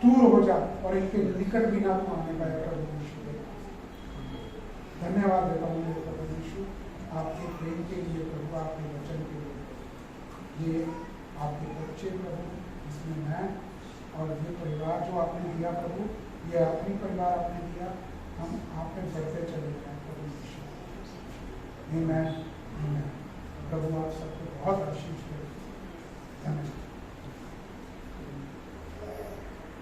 Speaker 1: दूर हो जा, और इनके निकट भी ना तू आने पाए प्रभु यीशु के नाम से। धन्यवाद देता हूँ मेरे प्रभु यीशु, आपके प्रेम के लिए प्रभु, आपके वचन के लिए। ये आपके बच्चे प्रभु, इसमें मैं और ये परिवार जो आपने दिया प्रभु, ये आखिरी परिवार आपने दिया, हम आप में बढ़ते चले जाए प्रभु यीशु। आमीन, आमीन। प्रभु आप सबको बहुत आशीष करें। धन्यवाद।